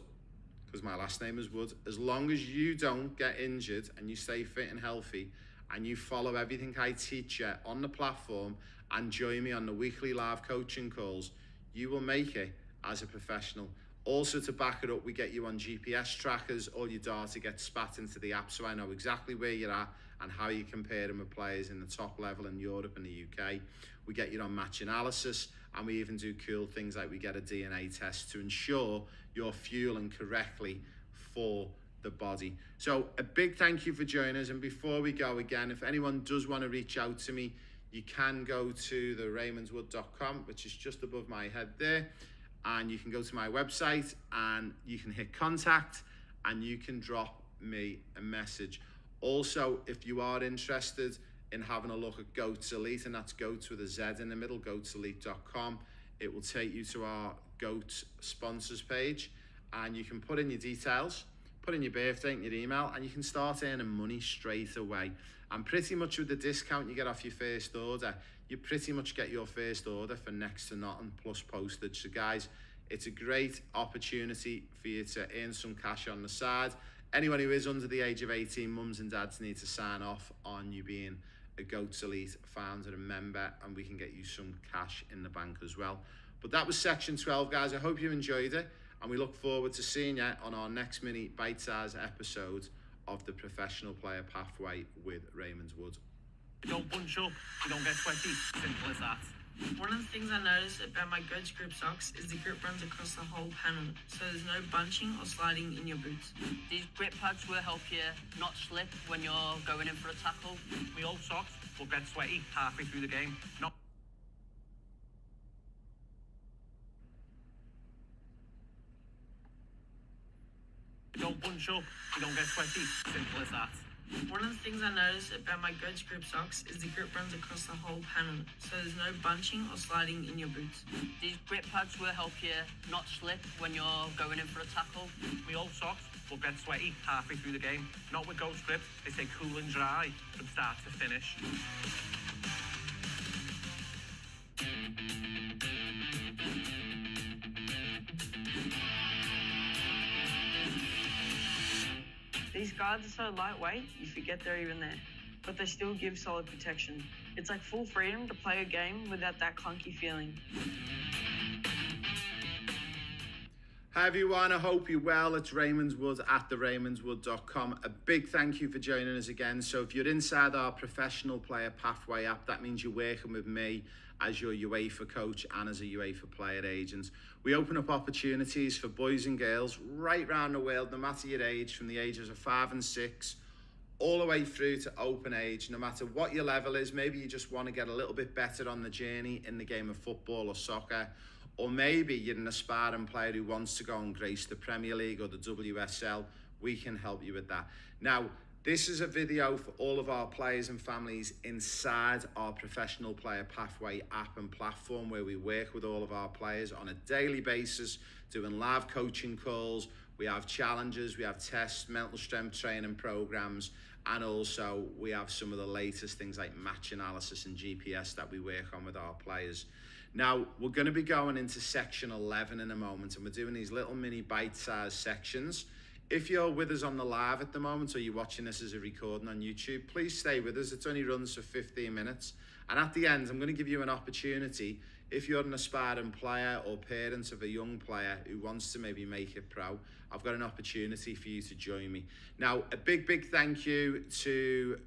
because my last name is Wood, as long as you don't get injured and you stay fit and healthy and you follow everything I teach you on the platform and join me on the weekly live coaching calls, you will make it as a professional. Also, to back it up, we get you on GPS trackers. All your data gets spat into the app, so I know exactly where you're at and how you compare them with players in the top level in Europe and the UK. We get you on match analysis, and we even do cool things like we get a DNA test to ensure you're fueling correctly for the body. So a big thank you for joining us. And before we go again, if anyone does want to reach out to me, you can go to the raymondswood.com, which is just above my head there. And you can go to my website and you can hit contact and you can drop me a message. Also, if you are interested in having a look at Goats Elite, and that's Goats with a Z in the middle, goatselite.com, it will take you to our Goats sponsors page, and you can put in your details, put in your birthday and your email, and you can start earning money straight away. And pretty much with the discount you get off your first order, you pretty much get your first order for next to nothing plus postage. So guys, it's a great opportunity for you to earn some cash on the side. Anyone who is under the age of 18, mums and dads need to sign off on you being a Goats Elite founder and member, and we can get you some cash in the bank as well. But that was section 12, guys. I hope you enjoyed it, and we look forward to seeing you on our next mini bite-sized episode of the Professional Player Pathway with Raymond Wood. You don't bunch up, you don't get sweaty. Simple as that. One of the things I noticed about my Goats Grip socks is the grip runs across the whole panel, so there's no bunching or sliding in your boots. These grip pads will help you not slip when you're going in for a tackle. We old socks will get sweaty halfway through the game. Not You don't bunch up, you don't get sweaty. Simple as that. One of the things I noticed about my Goats Grip socks is the grip runs across the whole panel, so there's no bunching or sliding in your boots. These grip pads will help you not slip when you're going in for a tackle. My old socks will get sweaty halfway through the game. Not with Ghost Grip, they stay cool and dry from start to finish. These guards are so lightweight, you forget they're even there, but they still give solid protection. It's like full freedom to play a game without that clunky feeling. Hi everyone, I hope you're well. It's Raymondswood at theraymondswood.com. A big thank you for joining us again. So if you're inside our professional player pathway app, that means you're working with me as your UEFA coach and as a UEFA player agent. We open up opportunities for boys and girls right around the world, no matter your age, from the ages of 5 and 6, all the way through to open age, no matter what your level is. Maybe you just want to get a little bit better on the journey in the game of football or soccer, or maybe you're an aspiring player who wants to go and grace the Premier League or the WSL. We can help you with that. Now, this is a video for all of our players and families inside our professional player pathway app and platform, where we work with all of our players on a daily basis, doing live coaching calls. We have challenges, we have tests, mental strength training programs, and also we have some of the latest things like match analysis and GPS that we work on with our players. Now, we're going to be going into section 11 in a moment, and we're doing these little mini bite-sized sections. If you're with us on the live at the moment, or you're watching this as a recording on YouTube, please stay with us. It only runs for 15 minutes. And at the end, I'm going to give you an opportunity, if you're an aspiring player or parent of a young player who wants to maybe make it pro, I've got an opportunity for you to join me. Now, a big thank you to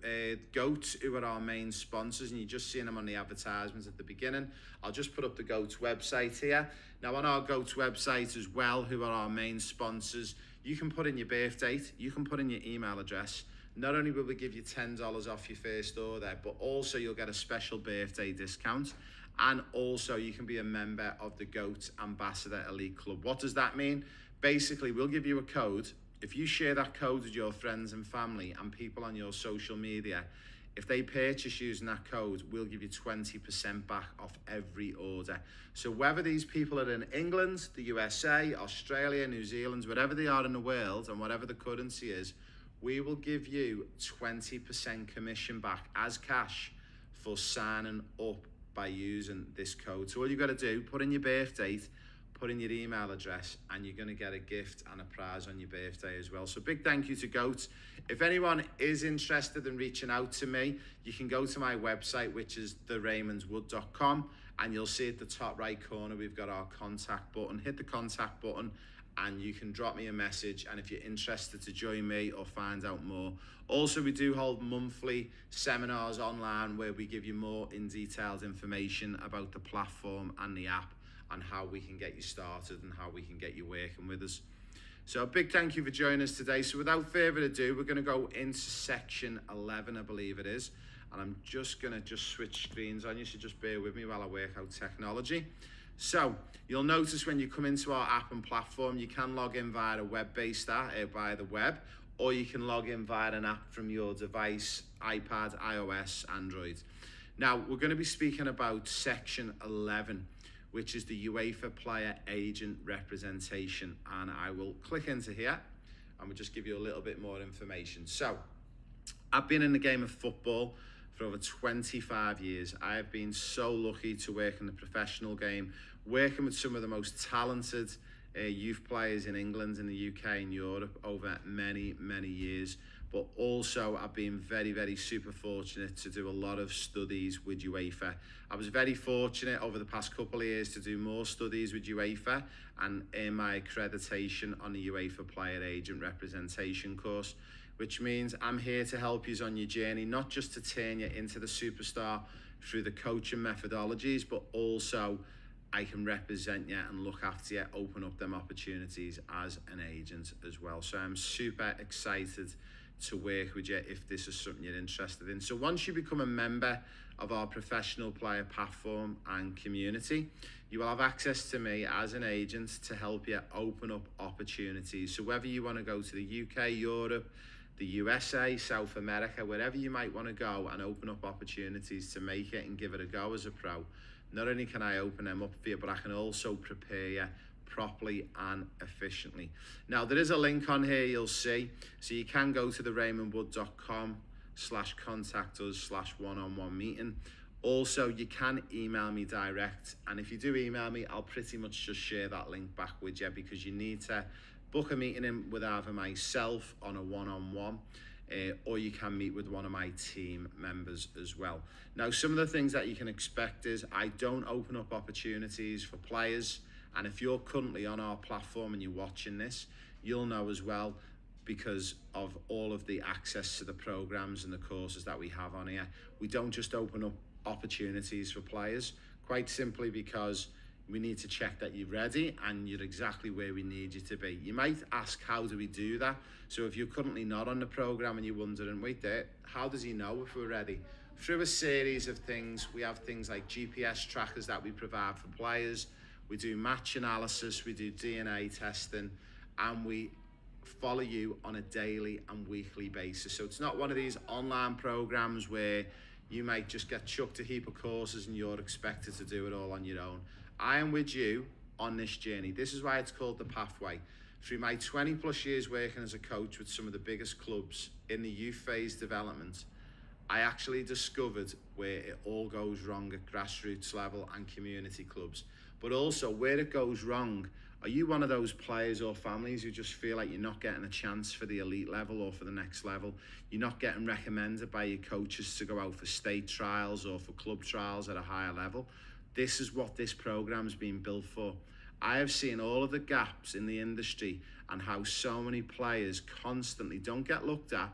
Goat, who are our main sponsors, and you're just seeing them on the advertisements at the beginning. I'll just put up the Goat website here. Now, on our Goat website as well, who are our main sponsors, you can put in your birth date, you can put in your email address. Not only will we give you $10 off your first order, but also you'll get a special birthday discount. And also you can be a member of the Goat Ambassador Elite Club. What does that mean? Basically, we'll give you a code. If you share that code with your friends and family and people on your social media, if they purchase using that code, we'll give you 20% back off every order. So whether these people are in England, the USA, Australia, New Zealand, wherever they are in the world, and whatever the currency is, we will give you 20% commission back as cash for signing up by using this code. So all you've got to do, put in your birth date, put in your email address, and you're going to get a gift and a prize on your birthday as well. So big thank you to Goat. If anyone is interested in reaching out to me, you can go to my website, which is theraymondswood.com, and you'll see at the top right corner, we've got our contact button. Hit the contact button and you can drop me a message, and if you're interested to join me or find out more. Also, we do hold monthly seminars online where we give you more in detailed information about the platform and the app, and how we can get you started and how we can get you working with us. So a big thank you for joining us today. So without further ado, we're going to go into section 11, I believe it is. And I'm just going to switch screens on you, so just bear with me while I work out technology. So you'll notice when you come into our app and platform, you can log in via a web-based app, via the web, or you can log in via an app from your device, iPad, iOS, Android. Now, we're going to be speaking about section 11, which is the UEFA player agent representation. And I will click into here and we'll just give you a little bit more information. So I've been in the game of football for over 25 years. I have been so lucky to work in the professional game, working with some of the most talented youth players in England, in the UK, and Europe over many years. But also I've been very super fortunate to do a lot of studies with UEFA. I was very fortunate over the past couple of years to do more studies with UEFA and earn my accreditation on the UEFA Player Agent Representation course, which means I'm here to help you on your journey, not just to turn you into the superstar through the coaching methodologies, but also I can represent you and look after you, open up them opportunities as an agent as well. So I'm super excited to work with you if this is something you're interested in. So once you become a member of our professional player platform and community, you will have access to me as an agent to help you open up opportunities. So whether you want to go to the UK, Europe, the USA, South America, wherever you might want to go and open up opportunities to make it and give it a go as a pro, not only can I open them up for you, but I can also prepare you properly and efficiently. Now, there is a link on here you'll see, so you can go to the raymondwood.com/contact us/one-on-one meeting. Also, you can email me direct, and if you do email me, I'll pretty much just share that link back with you, because you need to book a meeting in with either myself on a one-on-one, or you can meet with one of my team members as well. Now, some of the things that you can expect is I don't open up opportunities for players, and if you're currently on our platform and you're watching this, you'll know as well, because of all of the access to the programs and the courses that we have on here. We don't just open up opportunities for players, quite simply because we need to check that you're ready and you're exactly where we need you to be. You might ask, how do we do that? So if you're currently not on the program and you're wondering, wait there, how does he know if we're ready? Through a series of things, we have things like GPS trackers that we provide for players. We do match analysis, we do DNA testing, and we follow you on a daily and weekly basis. So it's not one of these online programs where you might just get chucked a heap of courses and you're expected to do it all on your own. I am with you on this journey. This is why it's called The Pathway. Through my 20 plus years working as a coach with some of the biggest clubs in the youth phase development, I actually discovered where it all goes wrong at grassroots level and community clubs. But also where it goes wrong, are you one of those players or families who just feel like you're not getting a chance for the elite level or for the next level? You're not getting recommended by your coaches to go out for state trials or for club trials at a higher level? This is what this program's been built for. I have seen all of the gaps in the industry and how so many players constantly don't get looked at,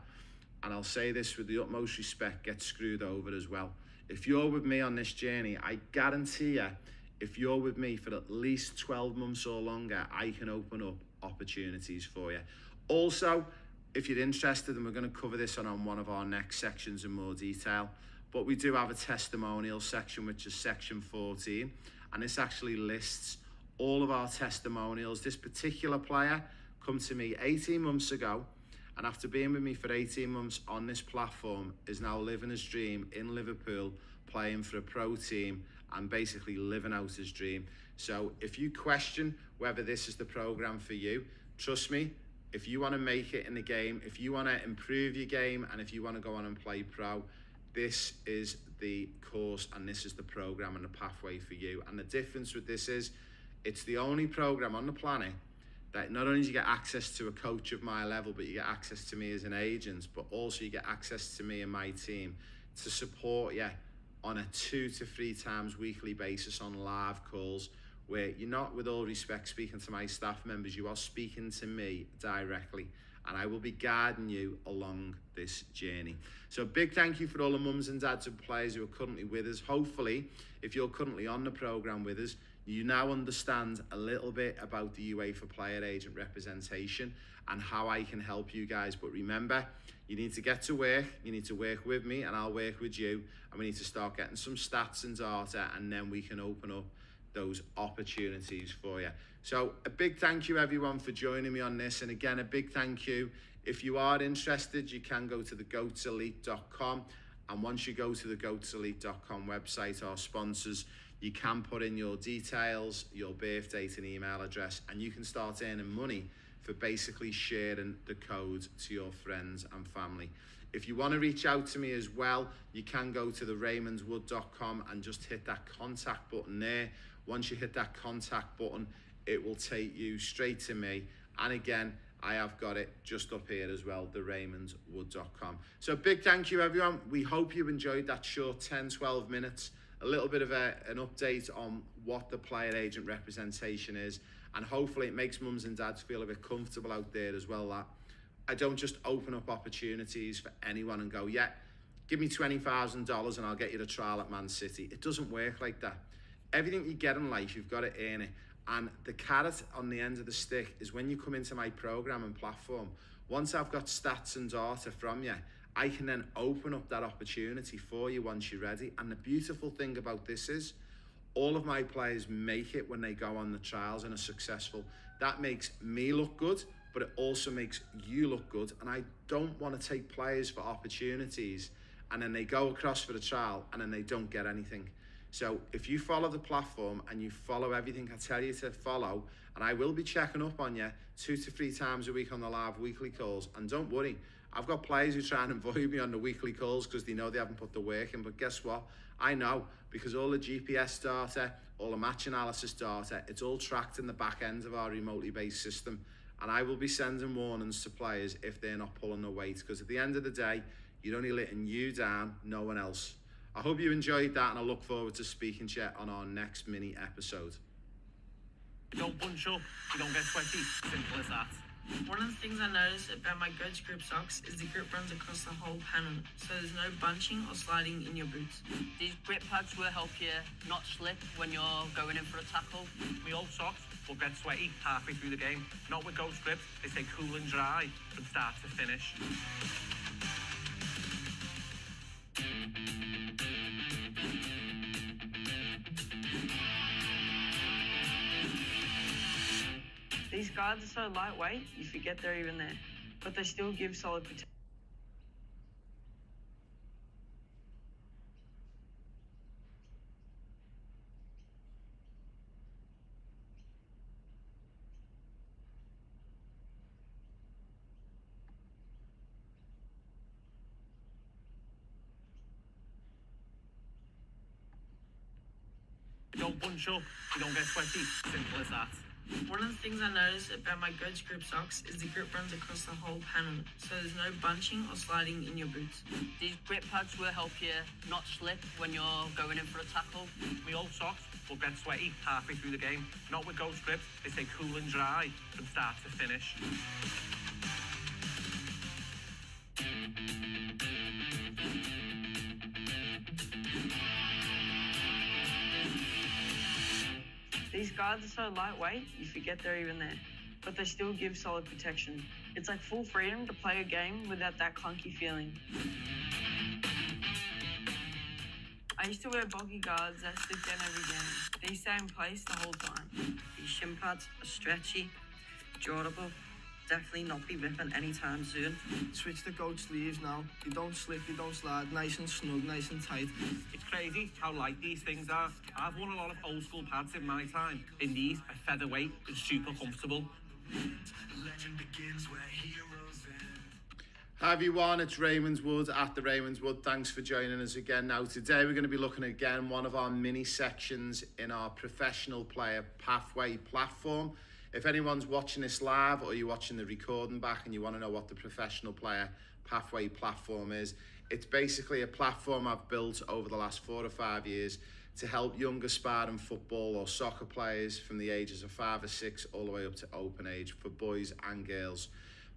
and I'll say this with the utmost respect, get screwed over as well. If you're with me on this journey, I guarantee you, if you're with me for at least 12 months or longer, I can open up opportunities for you. Also, if you're interested, and we're going to cover this on one of our next sections in more detail, but we do have a testimonial section, which is section 14, and this actually lists all of our testimonials. This particular player come to me 18 months ago, and after being with me for 18 months on this platform, is now living his dream in Liverpool, playing for a pro team, and basically living out his dream. So if you question whether this is the program for you, trust me, if you want to make it in the game, if you want to improve your game, and if you want to go on and play pro, this is the course and this is the program and the pathway for you. And the difference with this is, it's the only program on the planet that not only do you get access to a coach of my level, but you get access to me as an agent, but also you get access to me and my team to support you on a 2 to 3 times weekly basis on live calls, where you're not, with all respect, speaking to my staff members, you are speaking to me directly, and I will be guiding you along this journey. So big thank you for all the mums and dads and players who are currently with us. Hopefully, if you're currently on the program with us, you now understand a little bit about the UEFA player agent representation and how I can help you guys. But remember, you need to get to work, you need to work with me, and I'll work with you, and we need to start getting some stats and data, and then we can open up those opportunities for you. So a big thank you everyone for joining me on this, and again a big thank you. If you are interested, you can go to thegoatselite.com, and once you go to the goatselite.com website, our sponsors, you can put in your details, your birth date and email address, and you can start earning money for basically sharing the code to your friends and family. If you want to reach out to me as well, you can go to theRaymondWood.com and just hit that contact button there. Once you hit that contact button, it will take you straight to me. And again, I have got it just up here as well, theRaymondWood.com. So big thank you everyone. We hope you enjoyed that short 10-12 minutes, a little bit of an update on what the player agent representation is, and hopefully it makes mums and dads feel a bit comfortable out there as well, that I don't just open up opportunities for anyone and go, yeah, give me $20,000 and I'll get you the trial at Man City. It doesn't work like that. Everything you get in life, you've got to earn it. And the carrot on the end of the stick is when you come into my program and platform, Once I've got stats and data from you, I can then open up that opportunity for you once you're ready. And the beautiful thing about this is all of my players make it when they go on the trials and are successful. That makes me look good, but it also makes you look good. And I don't want to take players for opportunities and then they go across for the trial and then they don't get anything. So if you follow the platform and you follow everything I tell you to follow, and I will be checking up on you 2 to 3 times a week on the live weekly calls. And don't worry, I've got players who try and avoid me on the weekly calls because they know they haven't put the work in. But guess what? I know, because all the GPS data, all the match analysis data, it's all tracked in the back end of our remotely based system. And I will be sending warnings to players if they're not pulling their weight, because at the end of the day, you're only letting you down, no one else. I hope you enjoyed that, and I look forward to speaking to you on our next mini episode. You don't bunch up, you don't get sweaty. Simple as that. One of the things I noticed about my Goats Grip socks is the grip runs across the whole panel, so there's no bunching or sliding in your boots. These grip pads will help you not slip when you're going in for a tackle. My old socks will get sweaty halfway through the game. Not with Ghost Grips, they stay cool and dry from start to finish. These guards are so lightweight, you forget they're even there, but they still give solid protection. You don't bunch up, you don't get sweaty. Simple as that. One of the things I noticed about my Goats Grip socks is the grip runs across the whole panel, so there's no bunching or sliding in your boots. These grip pads will help you not slip when you're going in for a tackle. My old socks will get sweaty halfway through the game. Not with Ghost Grips, they stay cool and dry from start to finish. These guards are so lightweight, you forget they're even there, but they still give solid protection. It's like full freedom to play a game without that clunky feeling. I used to wear bulky guards that slip down every game. They stay in place the whole time. These shin pads are stretchy, durable, definitely not be ripping anytime soon. Switch the goat sleeves now. You don't slip, you don't slide. Nice and snug, nice and tight. It's crazy how light these things are. I've worn a lot of old school pads in my time. In these, are featherweight and super comfortable. Legend begins where heroes end. Hi everyone, it's Ravenswood at the Ravenswood. Thanks for joining us again. Now today we're going to be looking at again one of our mini sections in our professional player pathway platform. If anyone's watching this live or you're watching the recording back and you want to know what the professional player pathway platform is, it's basically a platform I've built over the last 4 or 5 years to help young aspiring football or soccer players from the ages of 5 or 6 all the way up to open age for boys and girls.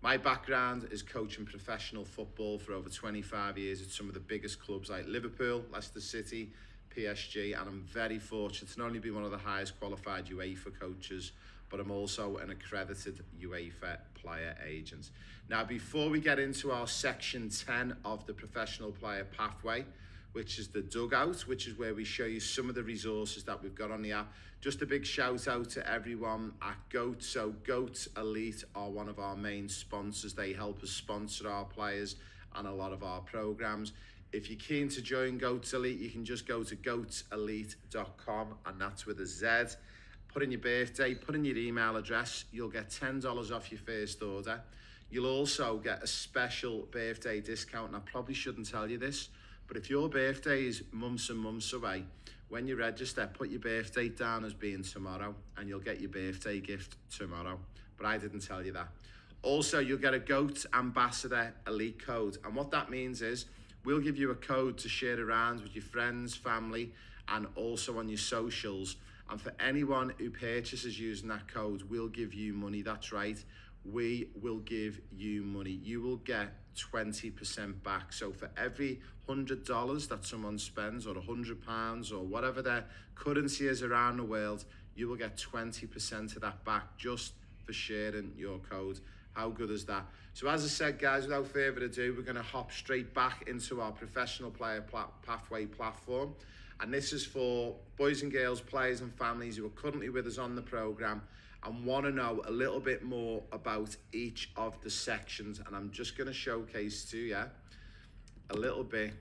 My background is coaching professional football for over 25 years at some of the biggest clubs like Liverpool, Leicester City, PSG, and I'm very fortunate to not only be one of the highest qualified UEFA coaches, but I'm also an accredited UEFA player agent. Now, before we get into our section 10 of the professional player pathway, which is the dugout, which is where we show you some of the resources that we've got on the app, just a big shout out to everyone at GOAT. So GOAT Elite are one of our main sponsors. They help us sponsor our players and a lot of our programs. If you're keen to join GOAT Elite, you can just go to goatelite.com, and that's with a Z. Put in your birthday, put in your email address, you'll get $10 off your first order. You'll also get a special birthday discount, and I probably shouldn't tell you this, but if your birthday is months and months away, when you register, put your birth date down as being tomorrow, and you'll get your birthday gift tomorrow. But I didn't tell you that. Also, you'll get a GOAT Ambassador Elite code, and what that means is we'll give you a code to share around with your friends, family, and also on your socials. And for anyone who purchases using that code, we'll give you money. That's right, we will give you money. You will get 20% back. So for every $100 that someone spends, or £100, or whatever their currency is around the world, you will get 20% of that back just for sharing your code. How good is that? So as I said, guys, without further ado, we're going to hop straight back into our professional player pathway platform. And this is for boys and girls, players and families who are currently with us on the programme and want to know a little bit more about each of the sections. And I'm just going to showcase to you a little bit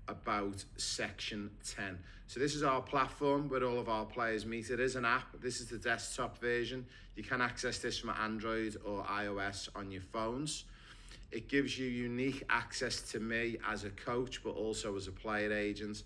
about section 10. So this is our platform where all of our players meet. It is an app. This is the desktop version. You can access this from Android or iOS on your phones. It gives you unique access to me as a coach, but also as a player agent.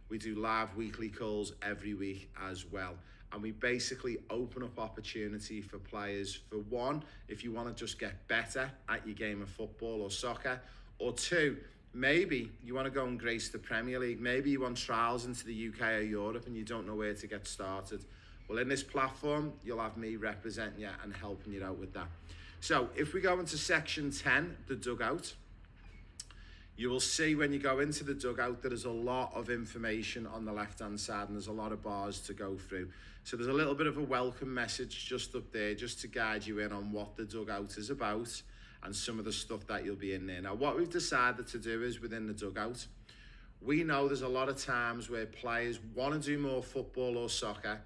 We do live weekly calls every week as well. And we basically open up opportunity for players. For one, if you want to just get better at your game of football or soccer, or two, maybe you want to go and grace the Premier League. Maybe you want trials into the UK or Europe and you don't know where to get started. Well, in this platform, you'll have me representing you and helping you out with that. So if we go into section 10, the dugout, you will see when you go into the dugout, there is a lot of information on the left-hand side and there's a lot of bars to go through. So there's a little bit of a welcome message just up there, just to guide you in on what the dugout is about and some of the stuff that you'll be in there. Now, what we've decided to do is within the dugout, we know there's a lot of times where players want to do more football or soccer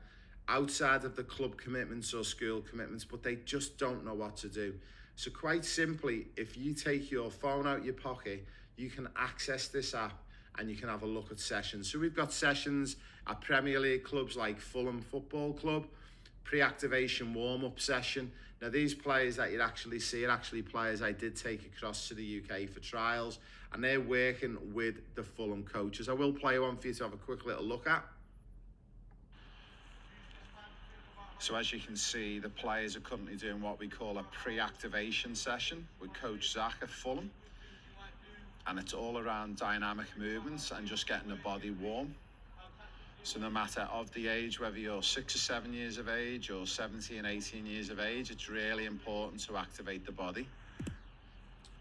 outside of the club commitments or school commitments, but they just don't know what to do. So quite simply, if you take your phone out your pocket, you can access this app and you can have a look at sessions. So we've got sessions at Premier League clubs like Fulham Football Club, pre-activation warm-up session. Now these players that you'd actually see are actually players I did take across to the UK for trials, and they're working with the Fulham coaches. I will play one for you to have a quick little look at. So as you can see, the players are currently doing what we call a pre-activation session with Coach Zach at Fulham. And it's all around dynamic movements and just getting the body warm. So no matter of the age, whether you're 6 or 7 years of age or 17, 18 years of age, it's really important to activate the body.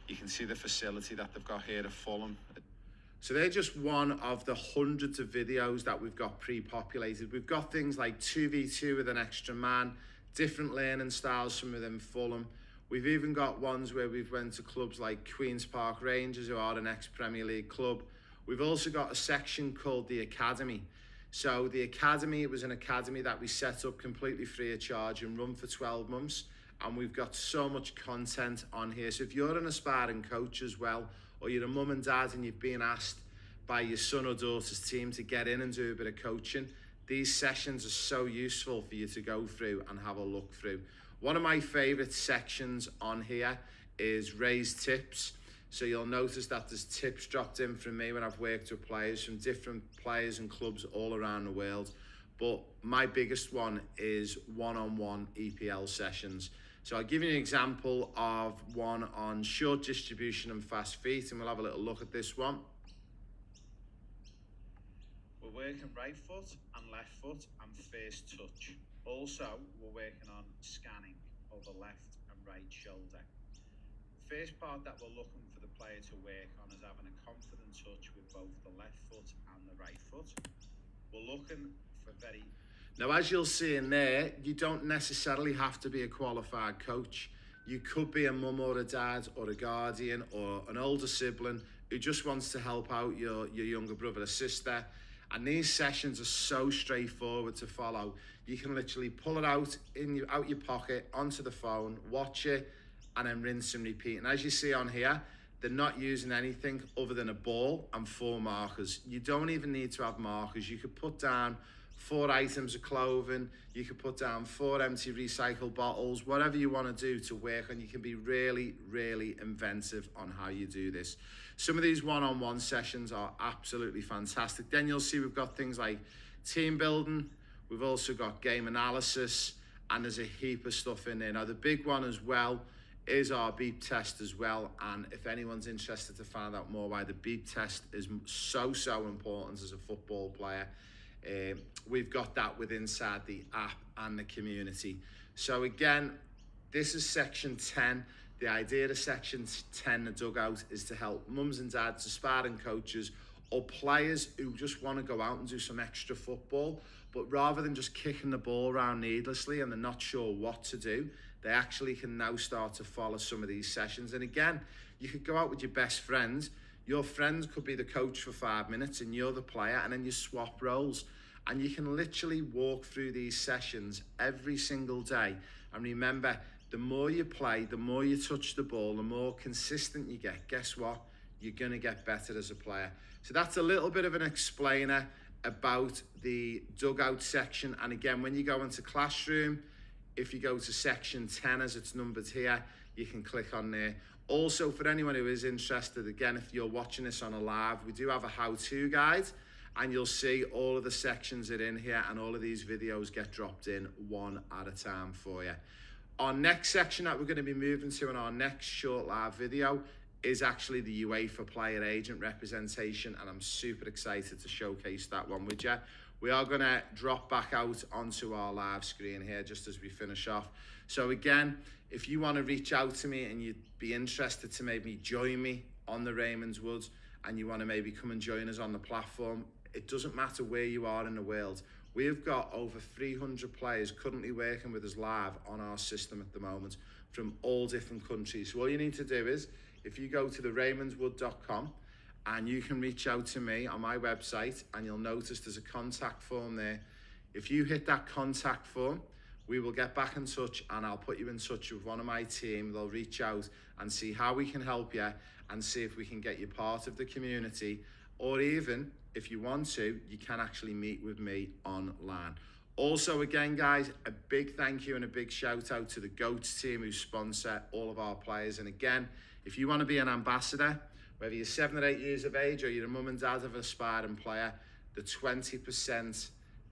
You can see the facility that they've got here at Fulham. So they're just one of the hundreds of videos that we've got pre-populated. We've got things like 2v2 with an extra man, different learning styles from within Fulham. We've even got ones where we've went to clubs like Queen's Park Rangers, who are an ex-Premier League club. We've also got a section called the Academy. So the Academy, it was an academy that we set up completely free of charge and run for 12 months. And we've got so much content on here. So if you're an aspiring coach as well, or you're a mum and dad and you've been asked by your son or daughter's team to get in and do a bit of coaching, these sessions are so useful for you to go through and have a look through. One of my favorite sections on here is raised tips. So you'll notice that there's tips dropped in from me when I've worked with players from different players and clubs all around the world. But my biggest one is one-on-one EPL sessions. So I'll give you an example of one on short distribution and fast feet, and we'll have a little look at this one. We're working right foot and left foot and first touch. Also, we're working on scanning of the left and right shoulder. The first part that we're looking for the player to work on is having a confident touch with both the left foot and the right foot. We're looking for very... Now, as you'll see in there, you don't necessarily have to be a qualified coach. You could be a mum or a dad or a guardian or an older sibling who just wants to help out your younger brother or sister. And these sessions are so straightforward to follow. You can literally pull it out your pocket, onto the phone, watch it, and then rinse and repeat. And as you see on here, they're not using anything other than a ball and 4 markers. You don't even need to have markers. You could put down 4 items of clothing, you could put down 4 empty recycled bottles, whatever you want to do to work on. You can be really, really inventive on how you do this. Some of these one-on-one sessions are absolutely fantastic. Then you'll see we've got things like team building, we've also got game analysis, and there's a heap of stuff in there. Now the big one as well is our beep test as well, and if anyone's interested to find out more why the beep test is so important as a football player, we've got that with inside the app and the community. So again, this is section 10. The idea of section 10, the dugout, is to help mums and dads, aspiring coaches, or players who just want to go out and do some extra football, but rather than just kicking the ball around needlessly and they're not sure what to do, they actually can now start to follow some of these sessions. And again, you could go out with your best friends. Your friends could be the coach for 5 minutes and you're the player, and then you swap roles. And you can literally walk through these sessions every single day. And remember, the more you play, the more you touch the ball, the more consistent you get. Guess what? You're going to get better as a player. So that's a little bit of an explainer about the dugout section. And again, when you go into classroom, if you go to section 10 as it's numbered here, you can click on there. Also, for anyone who is interested, again, if you're watching this on a live, we do have a how-to guide, and you'll see all of the sections are in here, and all of these videos get dropped in one at a time for you. Our next section that we're going to be moving to in our next short live video is actually the UEFA player agent representation, and I'm super excited to showcase that one with you. We are going to drop back out onto our live screen here just as we finish off. So again, if you want to reach out to me and you'd be interested to maybe join me on the Ravenswood, and you want to maybe come and join us on the platform, it doesn't matter where you are in the world. We've got over 300 players currently working with us live on our system at the moment from all different countries. So all you need to do is, if you go to theravenswood.com, and you can reach out to me on my website, and you'll notice there's a contact form there. If you hit that contact form, we will get back in touch, and I'll put you in touch with one of my team. They'll reach out and see how we can help you and see if we can get you part of the community, or even if you want to, you can actually meet with me online. Also, again, guys, a big thank you and a big shout out to the GOATS team who sponsor all of our players. And again, if you want to be an ambassador, whether you're 7 or 8 years of age or you're a mum and dad of an aspiring player, the 20%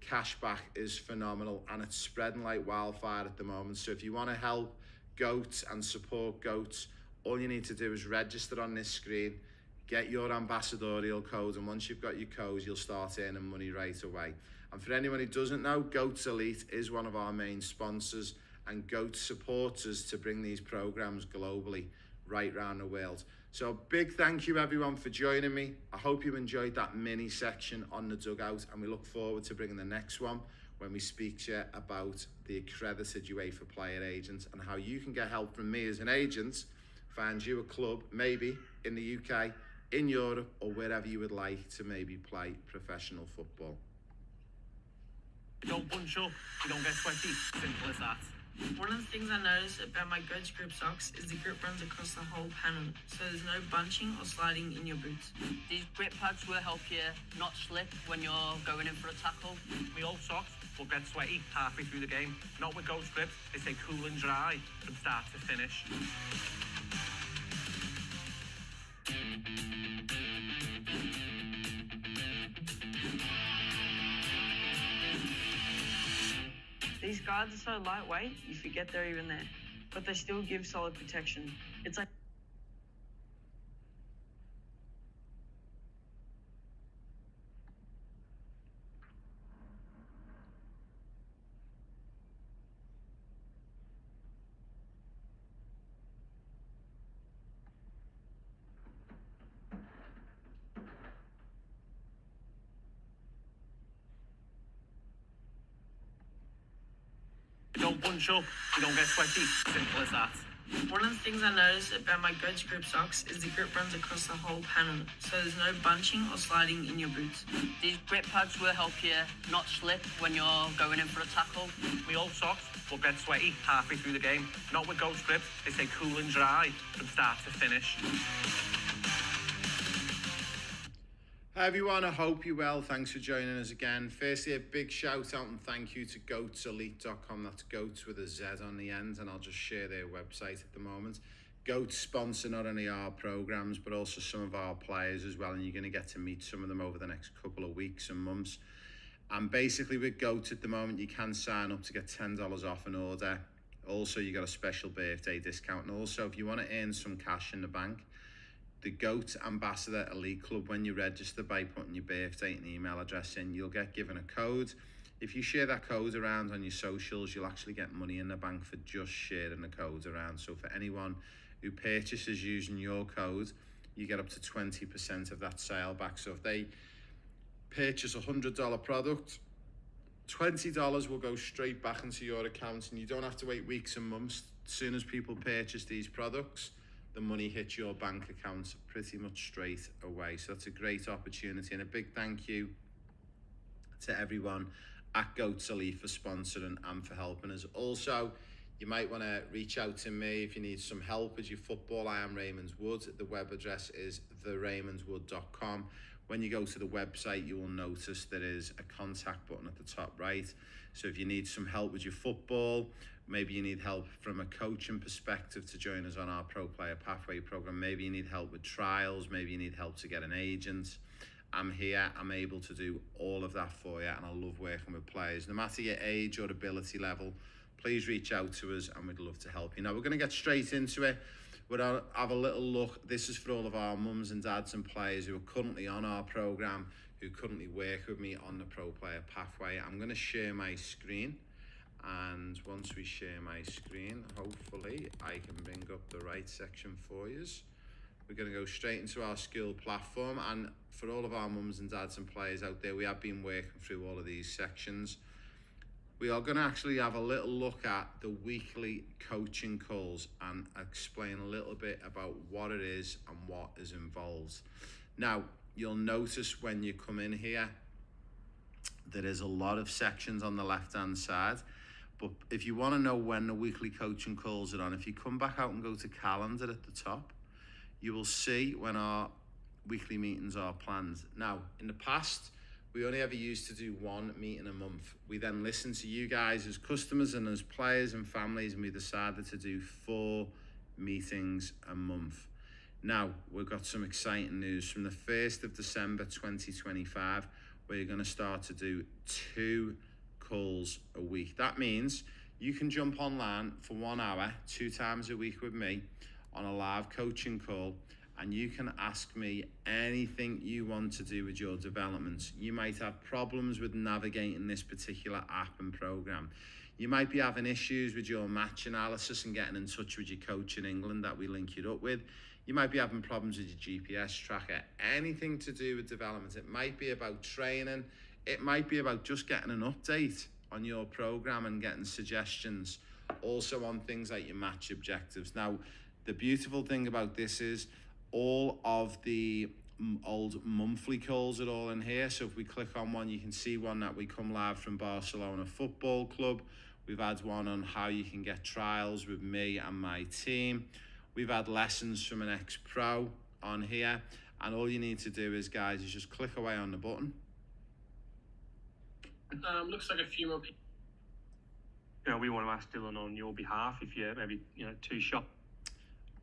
cashback is phenomenal, and it's spreading like wildfire at the moment. So if you want to help GOATS and support GOATS, all you need to do is register on this screen, get your ambassadorial code, and once you've got your code, you'll start earning money right away. And for anyone who doesn't know, GOATS Elite is one of our main sponsors, and GOATS supports us to bring these programs globally right around the world. So big thank you everyone for joining me. I hope you enjoyed that mini section on the dugout, and we look forward to bringing the next one when we speak to you about the accredited UEFA player agent and how you can get help from me as an agent, find you a club maybe in the UK, in Europe, or wherever you would like to maybe play professional football. You don't bunch up, you don't get sweaty. Simple as that. One of the things I noticed about my GOATS grip socks is the grip runs across the whole panel, so there's no bunching or sliding in your boots. These grip pads will help you not slip when you're going in for a tackle. My old socks will get sweaty halfway through the game. Not with GOATS grips, they stay cool and dry from start to finish. These guards are so lightweight, you forget they're even there, but they still give solid protection. It's like You don't bunch up, you don't get sweaty. Simple as that. one of the things I noticed about my GOATS grip socks is the grip runs across the whole panel, so there's no bunching or sliding in your boots. These grip pads will help you not slip when you're going in for a tackle. My old socks will get sweaty halfway through the game. Not with GOATS grips, they stay cool and dry from start to finish. Hi everyone, I hope you're well. Thanks for joining us again. Firstly, a big shout out and thank you to goatselite.com. That's goats with a Z on the end, and I'll just share their website at the moment. Goats sponsor not only our programs but also some of our players as well, and you're going to get to meet some of them over the next couple of weeks and months. And basically with Goats at the moment, you can sign up to get $10 off an order. Also, you got a special birthday discount, and also if you want to earn some cash in the bank, the GOAT Ambassador Elite Club, when you register by putting your birthday and email address in, you'll get given a code. If you share that code around on your socials, you'll actually get money in the bank for just sharing the code around. So for anyone who purchases using your code, you get up to 20% of that sale back. So if they purchase a $100 product, $20 will go straight back into your account, and you don't have to wait weeks and months soon as people purchase these products, the money hits your bank account pretty much straight away. So that's a great opportunity, and a big thank you to everyone at Goats Elite for sponsoring and for helping us. Also, you might want to reach out to me if you need some help with your football. I am Raymond Wood. The web address is theraymondswood.com. When you go to the website, you will notice there is a contact button at the top right. So if you need some help with your football, maybe you need help from a coaching perspective to join us on our Pro Player Pathway program, maybe you need help with trials, maybe you need help to get an agent, I'm here, I'm able to do all of that for you, and I love working with players. No matter your age or ability level, please reach out to us and we'd love to help you. Now we're going to get straight into it. We'll have a little look. This is for all of our mums and dads and players who are currently on our program, who currently work with me on the Pro Player Pathway. I'm going to share my screen, and once we share my screen, hopefully I can bring up the right section for you. We're going to go straight into our skill platform, and for all of our mums and dads and players out there, we have been working through all of these sections. We are going to actually have a little look at the weekly coaching calls and explain a little bit about what it is and what is involved. Now, you'll notice when you come in here, there is a lot of sections on the left-hand side. But if you want to know when the weekly coaching calls are on, if you come back out and go to calendar at the top, you will see when our weekly meetings are planned. Now, in the past, we only ever used to do one meeting a month. We then listened to you guys as customers and as players and families, and we decided to do 4 meetings a month. Now, we've got some exciting news. From the 1st of December 2025, we're going to start to do 2 calls a week. That means you can jump online for 1 hour, 2 times a week with me on a live coaching call, and you can ask me anything you want to do with your developments. You might have problems with navigating this particular app and program. You might be having issues with your match analysis and getting in touch with your coach in England that we link you up with. You might be having problems with your GPS tracker. Anything to do with development. It might be about training. It might be about just getting an update on your program and getting suggestions. Also on things like your match objectives. Now, the beautiful thing about this is all of the old monthly calls are all in here. So if we click on one, you can see one that we come live from Barcelona Football Club. We've had one on how you can get trials with me and my team. We've had lessons from an ex-pro on here. And all you need to do is, guys, is just click away on the button. Looks like a few more people. We want to ask Dylan on your behalf if you're maybe too short.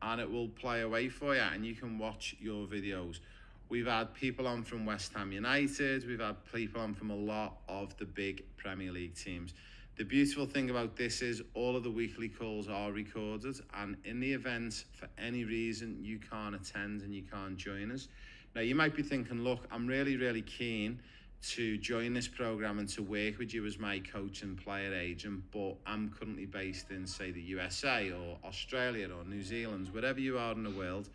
And it will play away for you, and you can watch your videos. We've had people on from West Ham United. We've had people on from a lot of the big Premier League teams. The beautiful thing about this is all of the weekly calls are recorded, and in the event, for any reason, you can't attend and you can't join us. Now, you might be thinking, look, I'm really, really keen to join this program and to work with you as my coach and player agent, but I'm currently based in, say, the USA or Australia or New Zealand, wherever you are in the world.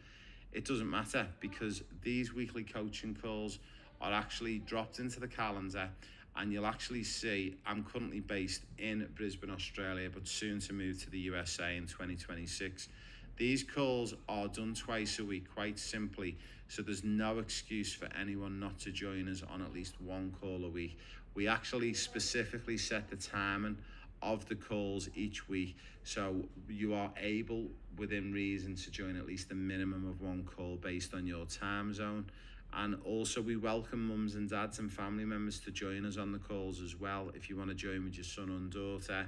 It doesn't matter, because these weekly coaching calls are actually dropped into the calendar, and you'll actually see I'm currently based in Brisbane, Australia, but soon to move to the USA in 2026. These calls are done twice a week, quite simply, so there's no excuse for anyone not to join us on at least 1 call a week. We actually specifically set the timing of the calls each week, so you are able, within reason, to join at least a minimum of 1 call based on your time zone. And also, we welcome mums and dads and family members to join us on the calls as well. If you want to join with your son and daughter,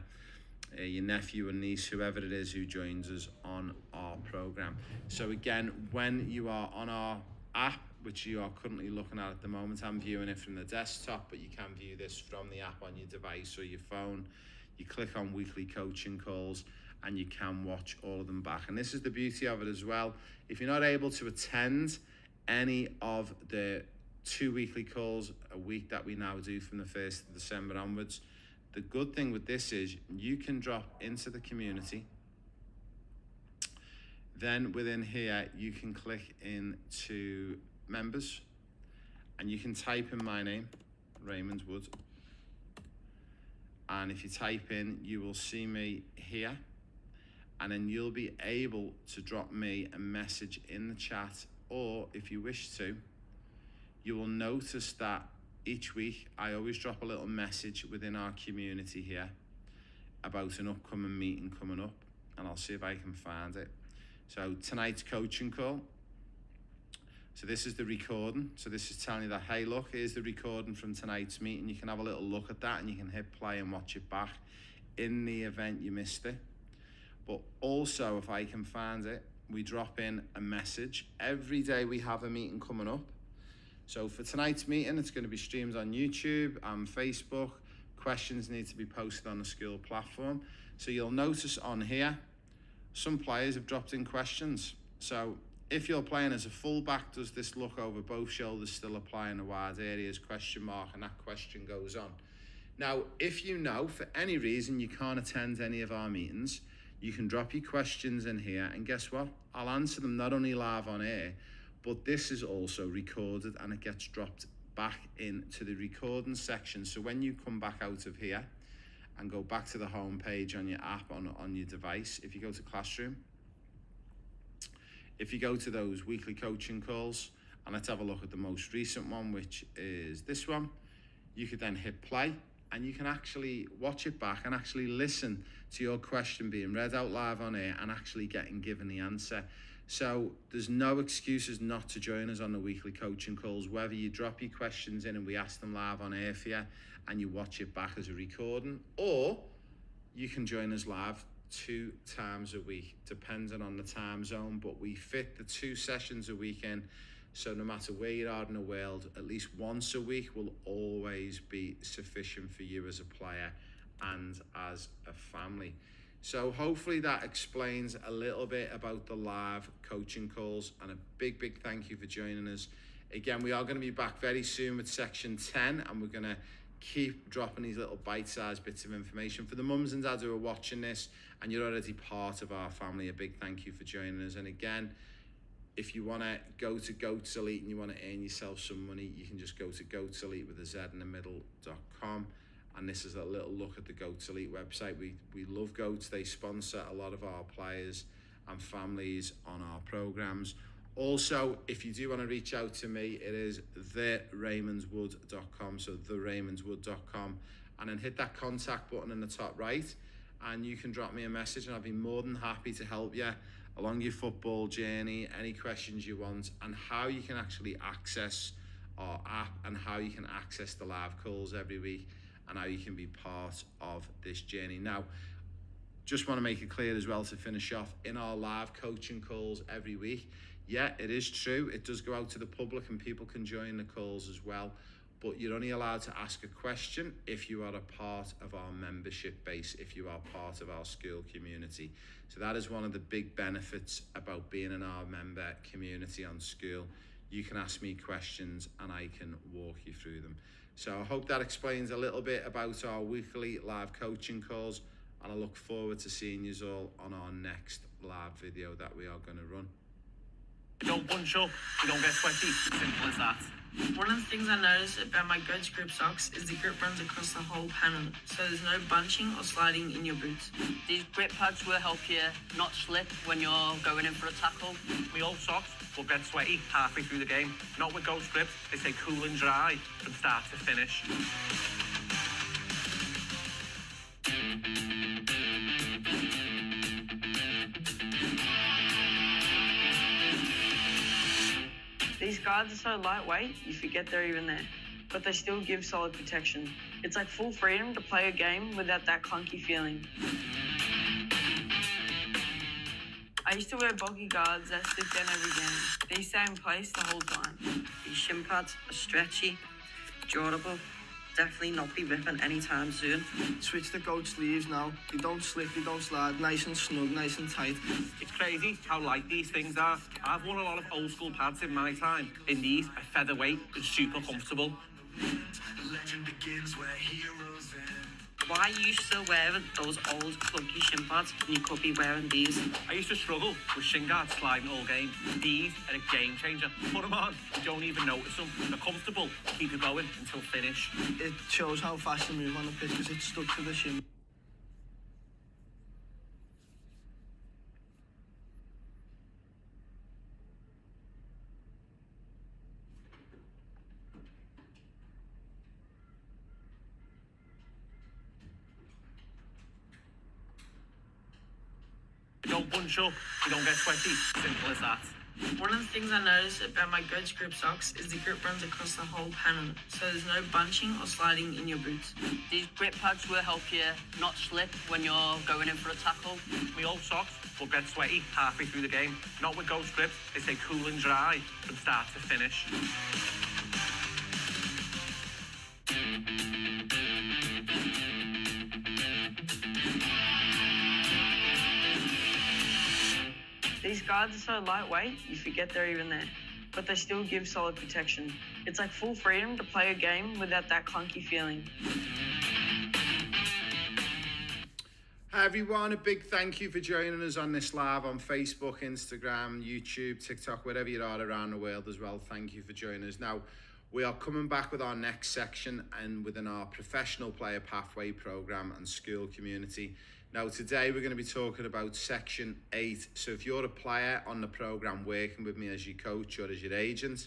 your nephew and niece, whoever it is who joins us on our program. So again, when you are on our app, which you are currently looking at the moment, I'm viewing it from the desktop, but you can view this from the app on your device or your phone. You click on weekly coaching calls and you can watch all of them back. And this is the beauty of it as well. If you're not able to attend any of the 2 weekly calls a week that we now do from the 1st of December onwards, the good thing with this is you can drop into the community. Then within here, you can click into members and you can type in my name, Raymond Wood. And if you type in, you will see me here. and then you'll be able to drop me a message in the chat, or if you wish to, you will notice that each week I always drop a little message within our community here about an upcoming meeting coming up, and I'll see if I can find it. So tonight's coaching call. So this is the recording. So this is telling you that, hey, look, here's the recording from tonight's meeting. You can have a little look at that and you can hit play and watch it back in the event you missed it. But also, if I can find it, we drop in a message. Every day we have a meeting coming up. So for tonight's meeting, it's going to be streamed on YouTube and Facebook. Questions need to be posted on the school platform. So you'll notice on here, some players have dropped in questions. So if you're playing as a fullback, does this look over both shoulders still apply in the wide areas? Question mark, and that question goes on. Now, if you know for any reason you can't attend any of our meetings, you can drop your questions in here, and guess what? I'll answer them not only live on air, but this is also recorded and it gets dropped back into the recording section. So when you come back out of here and go back to the home page on your app on your device, if you go to Classroom, if you go to those weekly coaching calls, and let's have a look at the most recent one, which is this one, you could then hit play and you can actually watch it back and actually listen to your question being read out live on air and actually getting given the answer. So there's no excuses not to join us on the weekly coaching calls, whether you drop your questions in and we ask them live on air for you and you watch it back as a recording, or you can join us live 2 times a week, depending on the time zone, but we fit the 2 sessions a week in. So no matter where you are in the world, at least once a week will always be sufficient for you as a player and as a family. So hopefully that explains a little bit about the live coaching calls, and a big thank you for joining us. Again, we are going to be back very soon with section 10, and we're going to keep dropping these little bite-sized bits of information. For the mums and dads who are watching this and you're already part of our family, a big thank you for joining us. And again, if you want to go to Goats Elite and you want to earn yourself some money, you can just go to goatselite with a Z in the middle.com. And this is a little look at the Goats Elite website. We love goats. They sponsor a lot of our players and families on our programs. Also, if you do want to reach out to me, it is theraymondswood.com. So theraymondswood.com, and then hit that contact button in the top right, and you can drop me a message, and I'll be more than happy to help you along your football journey, any questions you want, and how you can actually access our app, and how you can access the live calls every week, and how you can be part of this journey. Now, just want to make it clear as well to finish off, in our live coaching calls every week, yeah, it is true, it does go out to the public and people can join the calls as well, but you're only allowed to ask a question if you are a part of our membership base, if you are part of our school community. So that is one of the big benefits about being in our member community on school. You can ask me questions and I can walk you through them. So I hope that explains a little bit about our weekly live coaching calls, and I look forward to seeing you all on our next live video that we are going to run. You don't bunch up, you don't get sweaty. Simple as that. One of the things I noticed about my Goats Grip socks is the grip runs across the whole panel, so there's no bunching or sliding in your boots. These grip pads will help you not slip when you're going in for a tackle. My old socks will get sweaty halfway through the game. Not with Ghost Grip, they stay cool and dry from start to finish. These guards are so lightweight, you forget they're even there, but they still give solid protection. It's like full freedom to play a game without that clunky feeling. I used to wear bulky guards that slip down every game. They stay in place the whole time. These shin pads are stretchy, durable, definitely not be ripping anytime soon. Switch the goat sleeves now. They don't slip, they don't slide. Nice and snug, nice and tight. It's crazy how light these things are. I've worn a lot of old school pads in my time. In these, are featherweight and super comfortable. Legend begins where heroes end. Why are you still wearing those old clunky shin pads when you could be wearing these? I used to struggle with shin guards sliding all game. These are a game changer. Put them on, you don't even notice them. They're comfortable, keep you going until finish. It shows how fast you move on the pitch because it's stuck to the shin. bunch up, you don't get sweaty. Simple as that. One of the things I noticed about my Goats Grip socks is the grip runs across the whole panel, so there's no bunching or sliding in your boots. These grip pads will help you not slip when you're going in for a tackle. My old socks will get sweaty halfway through the game. Not with Ghost Grips, they stay cool and dry from start to finish. These guards are so lightweight, you forget they're even there, but they still give solid protection. It's like full freedom to play a game without that clunky feeling. Hi everyone, a big thank you for joining us on this live on Facebook, Instagram, YouTube, TikTok, wherever you are around the world as well. Thank you for joining us. Now, we are coming back with our next section and within our professional player pathway program and school community. Now, today we're going to be talking about section 8. So if you're a player on the program working with me as your coach or as your agent,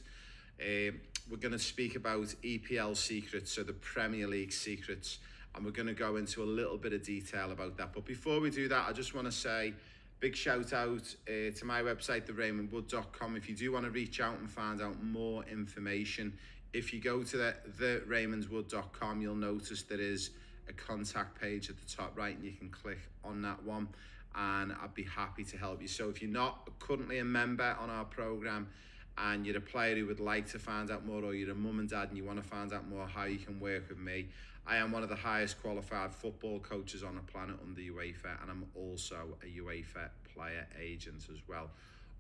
we're going to speak about EPL secrets, so the Premier League secrets, and we're going to go into a little bit of detail about that. But before we do that, I just want to say big shout out to my website, theraymondwood.com. If you do want to reach out and find out more information, if you go to theraymondswood.com, you'll notice there is a contact page at the top right, and you can click on that one, and I'd be happy to help you. So if you're not currently a member on our program and you're a player who would like to find out more, or you're a mum and dad and you want to find out more how you can work with me, I am one of the highest qualified football coaches on the planet under UEFA, and I'm also a UEFA player agent as well.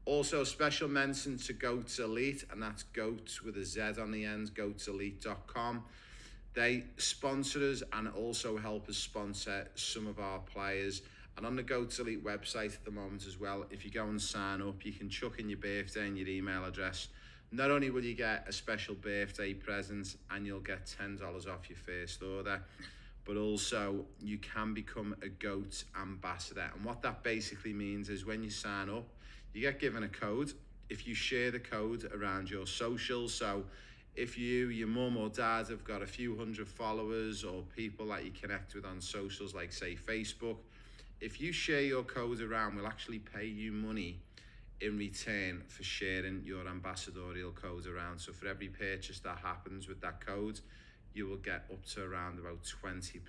Also, special mention to Goats Elite, and that's Goats with a Z on the end, goatselite.com. They sponsor us and also help us sponsor some of our players. And on the Goats Elite website at the moment as well, if you go and sign up, you can chuck in your birthday and your email address. Not only will you get a special birthday present and you'll get $10 off your first order, but also you can become a Goats ambassador. And what that basically means is when you sign up, you get given a code. If you share the code around your socials, so if you, your mum or dad have got a few hundred followers or people that you connect with on socials, like say Facebook, if you share your code around, we'll actually pay you money in return for sharing your ambassadorial code around. So for every purchase that happens with that code, you will get up to around about 20%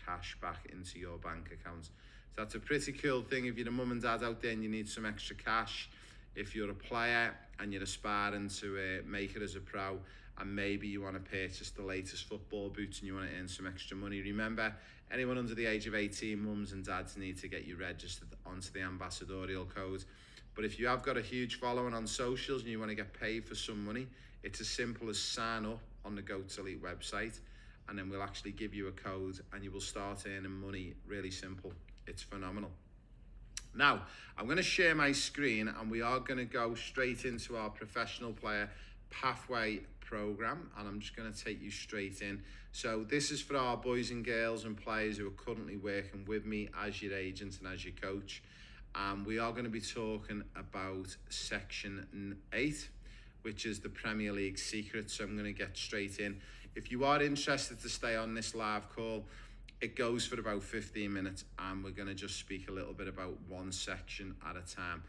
cash back into your bank account. So that's a pretty cool thing if you're a mum and dad out there and you need some extra cash. If you're a player and you're aspiring to make it as a pro, and maybe you want to purchase the latest football boots and you want to earn some extra money, remember, anyone under the age of 18, mums and dads need to get you registered onto the ambassadorial code. But if you have got a huge following on socials and you want to get paid for some money, it's as simple as sign up on the Goats Elite website, and then we'll actually give you a code and you will start earning money. Really simple. It's phenomenal. Now, I'm going to share my screen and we are going to go straight into our professional player pathway program, and I'm just going to take you straight in. So this is for our boys and girls and players who are currently working with me as your agent and as your coach. We are going to be talking about section 8, which is the Premier League secrets. So I'm going to get straight in. If you are interested to stay on this live call, it goes for about 15 minutes and we're going to just speak a little bit about one section at a time.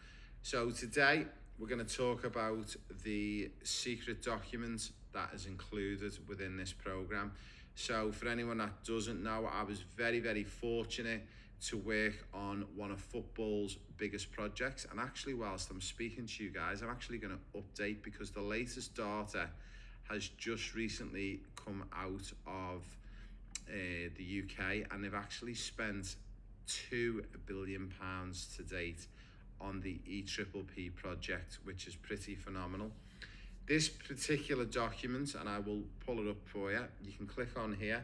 So today we're going to talk about the secret document that is included within this program. So for anyone that doesn't know, I was very, very fortunate to work on one of football's biggest projects. And actually, whilst I'm speaking to you guys, I'm actually going to update because the latest data has just recently come out of the UK, and they've actually spent £2 billion to date on the EPPP project, which is pretty phenomenal. This particular document, and I will pull it up for you, you can click on here,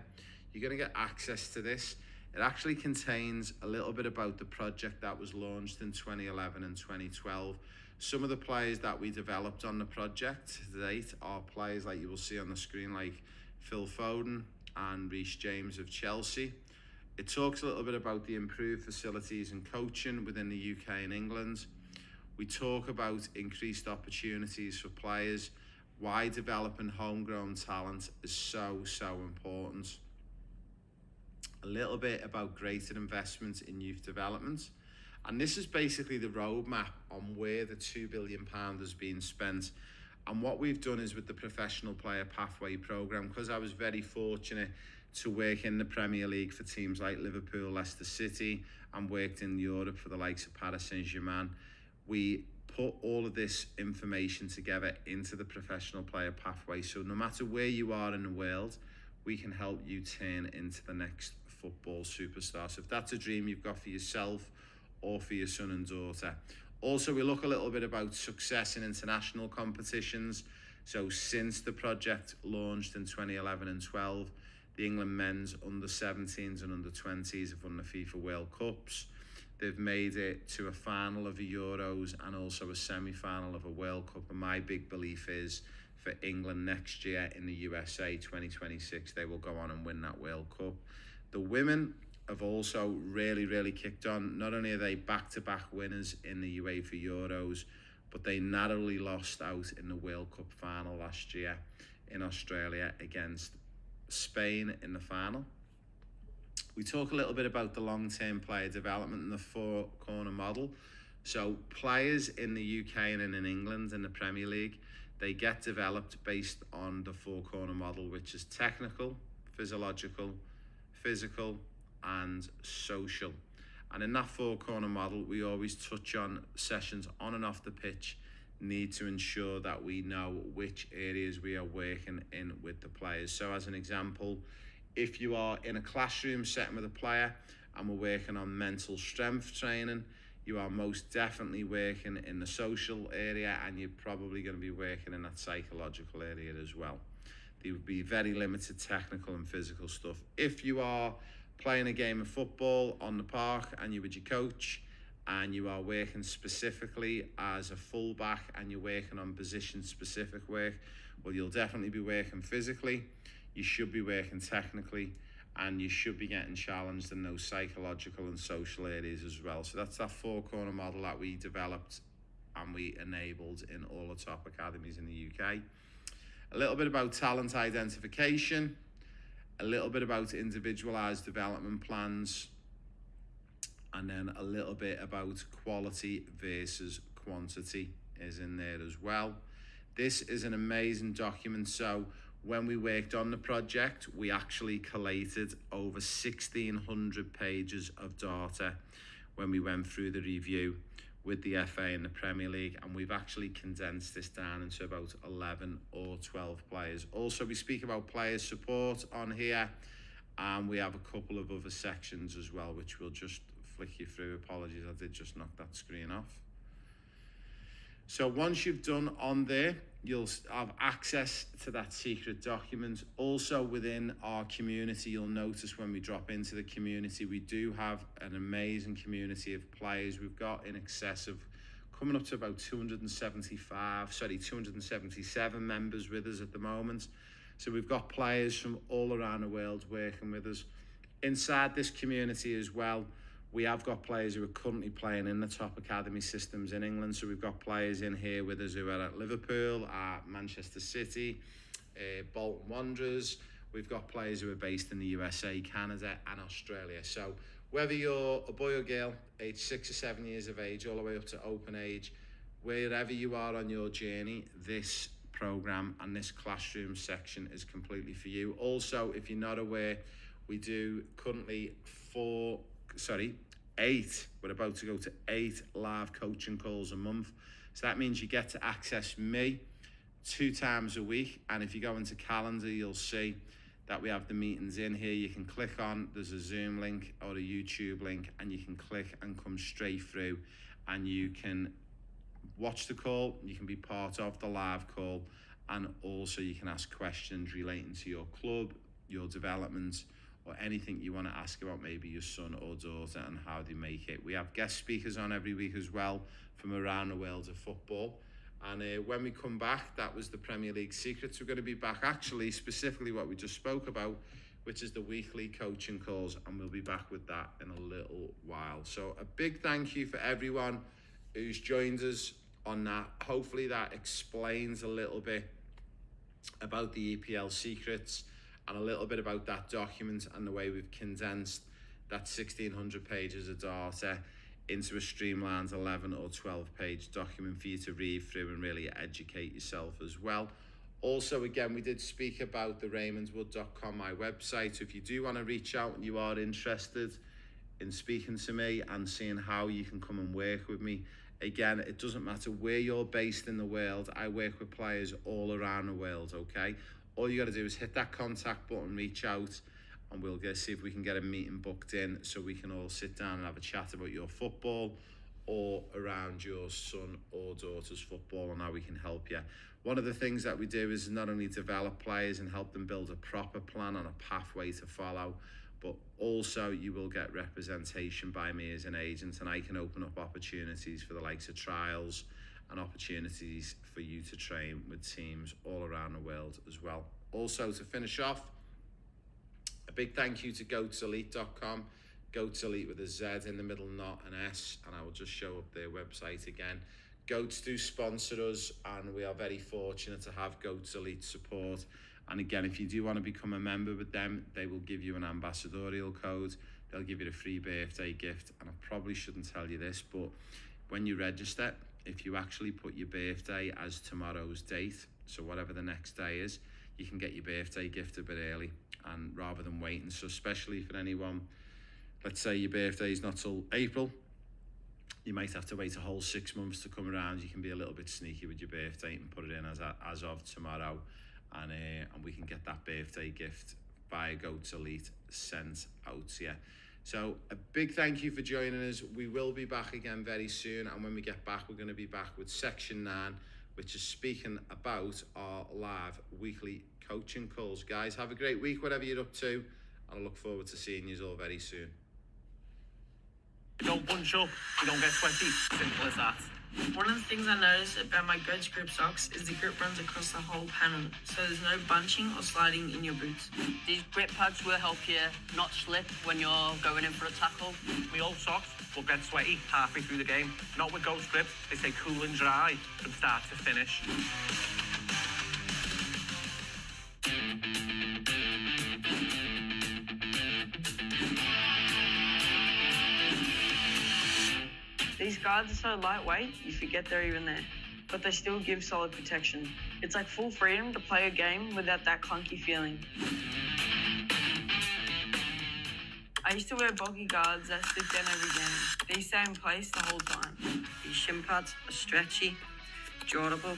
you're going to get access to this. It actually contains a little bit about the project that was launched in 2011 and 2012. Some of the players that we developed on the project to date are players like you will see on the screen, like Phil Foden and Reece James of Chelsea. It talks a little bit about the improved facilities and coaching within the UK and England. We talk about increased opportunities for players, why developing homegrown talent is so important. A little bit about greater investment in youth development. And this is basically the roadmap on where the £2 billion has been spent. And what we've done is with the Professional Player Pathway programme, because I was very fortunate to work in the Premier League for teams like Liverpool, Leicester City, and worked in Europe for the likes of Paris Saint-Germain, we put all of this information together into the Professional Player Pathway. So no matter where you are in the world, we can help you turn into the next football superstar. So if that's a dream you've got for yourself or for your son and daughter. Also, we look a little bit about success in international competitions. So since the project launched in 2011 and 12, the England men's under-17s and under-20s have won the FIFA World Cups. They've made it to a final of the Euros and also a semi-final of a World Cup. And my big belief is for England next year in the USA 2026, they will go on and win that World Cup. The women have also really kicked on. Not only are they back-to-back winners in the UEFA Euros, but they narrowly lost out in the World Cup final last year in Australia against Spain in the final. We talk a little bit about the long-term player development and the four-corner model. So players in the UK and in England in the Premier League, they get developed based on the four-corner model, which is technical, physiological, physical, and social. And in that four-corner model, we always touch on sessions on and off the pitch need to ensure that we know which areas we are working in with the players. So as an example, if you are in a classroom setting with a player and we're working on mental strength training, you are most definitely working in the social area, and you're probably going to be working in that psychological area as well. There would be very limited technical and physical stuff. If you are playing a game of football on the park and you're with your coach and you are working specifically as a fullback and you're working on position specific work, well, you'll definitely be working physically, you should be working technically, and you should be getting challenged in those psychological and social areas as well. So that's that four-corner model that we developed and we enabled in all the top academies in the UK. A little bit about talent identification, a little bit about individualized development plans, and then a little bit about quality versus quantity is in there as well. This is an amazing document. So when we worked on the project, we actually collated over 1,600 pages of data when we went through the review with the FA and the Premier League, and we've actually condensed this down into about 11 or 12 players. Also, we speak about player support on here, and we have a couple of other sections as well, which we'll just flick you through. Apologies, I did just knock that screen off. So once you've done on there, you'll have access to that secret document. Also within our community, you'll notice when we drop into the community, we do have an amazing community of players. We've got in excess of coming up to about 277 members with us at the moment. So we've got players from all around the world working with us. Inside this community as well, we have got players who are currently playing in the top academy systems in England. So we've got players in here with us who are at Liverpool, at Manchester City, Bolton Wanderers. We've got players who are based in the USA, Canada, and Australia. So whether you're a boy or girl, age 6 or 7 years of age, all the way up to open age, wherever you are on your journey, this program and this classroom section is completely for you. Also, if you're not aware, we do currently 8, we're about to go to 8 live coaching calls a month. So that means you get to access me 2 times a week. And if you go into calendar, you'll see that we have the meetings in here. You can click on, there's a Zoom link or a YouTube link, and you can click and come straight through, and you can watch the call, you can be part of the live call, and also you can ask questions relating to your club, your development, or anything you want to ask about maybe your son or daughter and how they make it. We have guest speakers on every week as well from around the world of football. And when we come back, that was the Premier League Secrets. We're going to be back actually specifically what we just spoke about, which is the weekly coaching calls, and we'll be back with that in a little while. So a big thank you for everyone who's joined us on that. Hopefully that explains a little bit about the EPL Secrets and a little bit about that document and the way we've condensed that 1,600 pages of data into a streamlined 11 or 12 page document for you to read through and really educate yourself as well. Also, again, we did speak about the RaymondsWood.com, my website. So if you do want to reach out and you are interested in speaking to me and seeing how you can come and work with me, again, it doesn't matter where you're based in the world. I work with players all around the world, okay? All you got to do is hit that contact button, reach out, and we'll see if we can get a meeting booked in so we can all sit down and have a chat about your football or around your son or daughter's football and how we can help you. One of the things that we do is not only develop players and help them build a proper plan and a pathway to follow, but also you will get representation by me as an agent, and I can open up opportunities for the likes of trials and opportunities for you to train with teams all around the world as well. Also, to finish off, a big thank you to GoatSElite.com. Goats Elite with a Z in the middle, not an S, and I will just show up their website again. Goats do sponsor us, and we are very fortunate to have Goats Elite support. And again, if you do want to become a member with them, they will give you an ambassadorial code. They'll give you a free birthday gift. And I probably shouldn't tell you this, but when you register, if you actually put your birthday as tomorrow's date, so whatever the next day is, you can get your birthday gift a bit early, and rather than waiting. So especially for anyone, let's say your birthday is not till April, you might have to wait a whole 6 months to come around. You can be a little bit sneaky with your birthday and put it in as of tomorrow, and we can get that birthday gift via Goats Elite sent out to you. So a big thank you for joining us. We will be back again very soon, and when we get back, we're going to be back with Section 9, which is speaking about our live weekly coaching calls. Guys, have a great week, whatever you're up to, and I look forward to seeing you all very soon. You don't bunch up, you don't get sweaty. Simple as that. One of the things I noticed about my Goats Grip socks is the grip runs across the whole panel, so there's no bunching or sliding in your boots. These grip pads will help you not slip when you're going in for a tackle. My old socks will get sweaty halfway through the game. Not with Ghost Grip, they stay cool and dry from start to finish. These guards are so lightweight, you forget they're even there, but they still give solid protection. It's like full freedom to play a game without that clunky feeling. I used to wear bulky guards that slip down every game. These stay in place the whole time. These shin pads are stretchy, durable,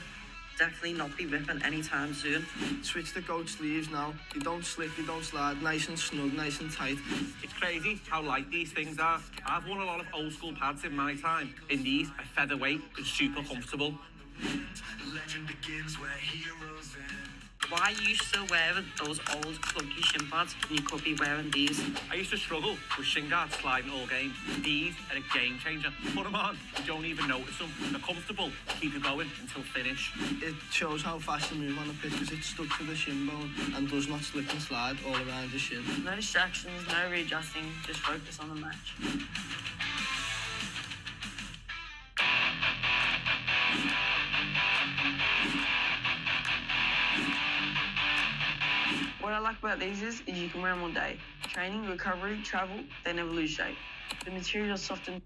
definitely not be ripping anytime soon. Switch to Goat sleeves now. They don't slip, they don't slide, nice and snug, nice and tight. It's crazy how light these things are. I've worn a lot of old school pads in my time. In these, a featherweight and super comfortable. Legend begins where heroes end. Why are you still wearing those old clunky shin pads when you could be wearing these? I used to struggle with shin guards sliding all game. These are a game changer. Put them on, you don't even notice them. They're comfortable, keep you going until finish. It shows how fast you move on the pitch because it's stuck to the shin bone and does not slip and slide all around the shin. No distractions, no readjusting, just focus on the match. What I like about these is you can wear them all day. Training, recovery, travel, they never lose shape. The material is soft and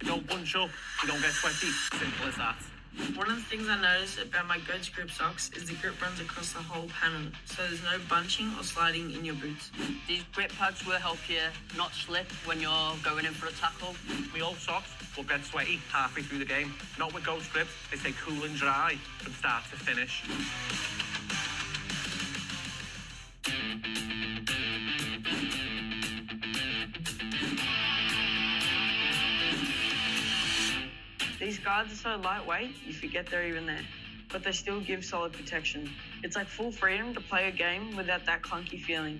You don't bunch up, you don't get sweaty. Simple as that. One of the things I noticed about my Goats Grip socks is the grip runs across the whole panel, so there's no bunching or sliding in your boots. These grip pads will help you not slip when you're going in for a tackle. My old socks will get sweaty halfway through the game. Not with Ghost Grip, they stay cool and dry from start to finish. These guards are so lightweight, you forget they're even there, but they still give solid protection. It's like full freedom to play a game without that clunky feeling.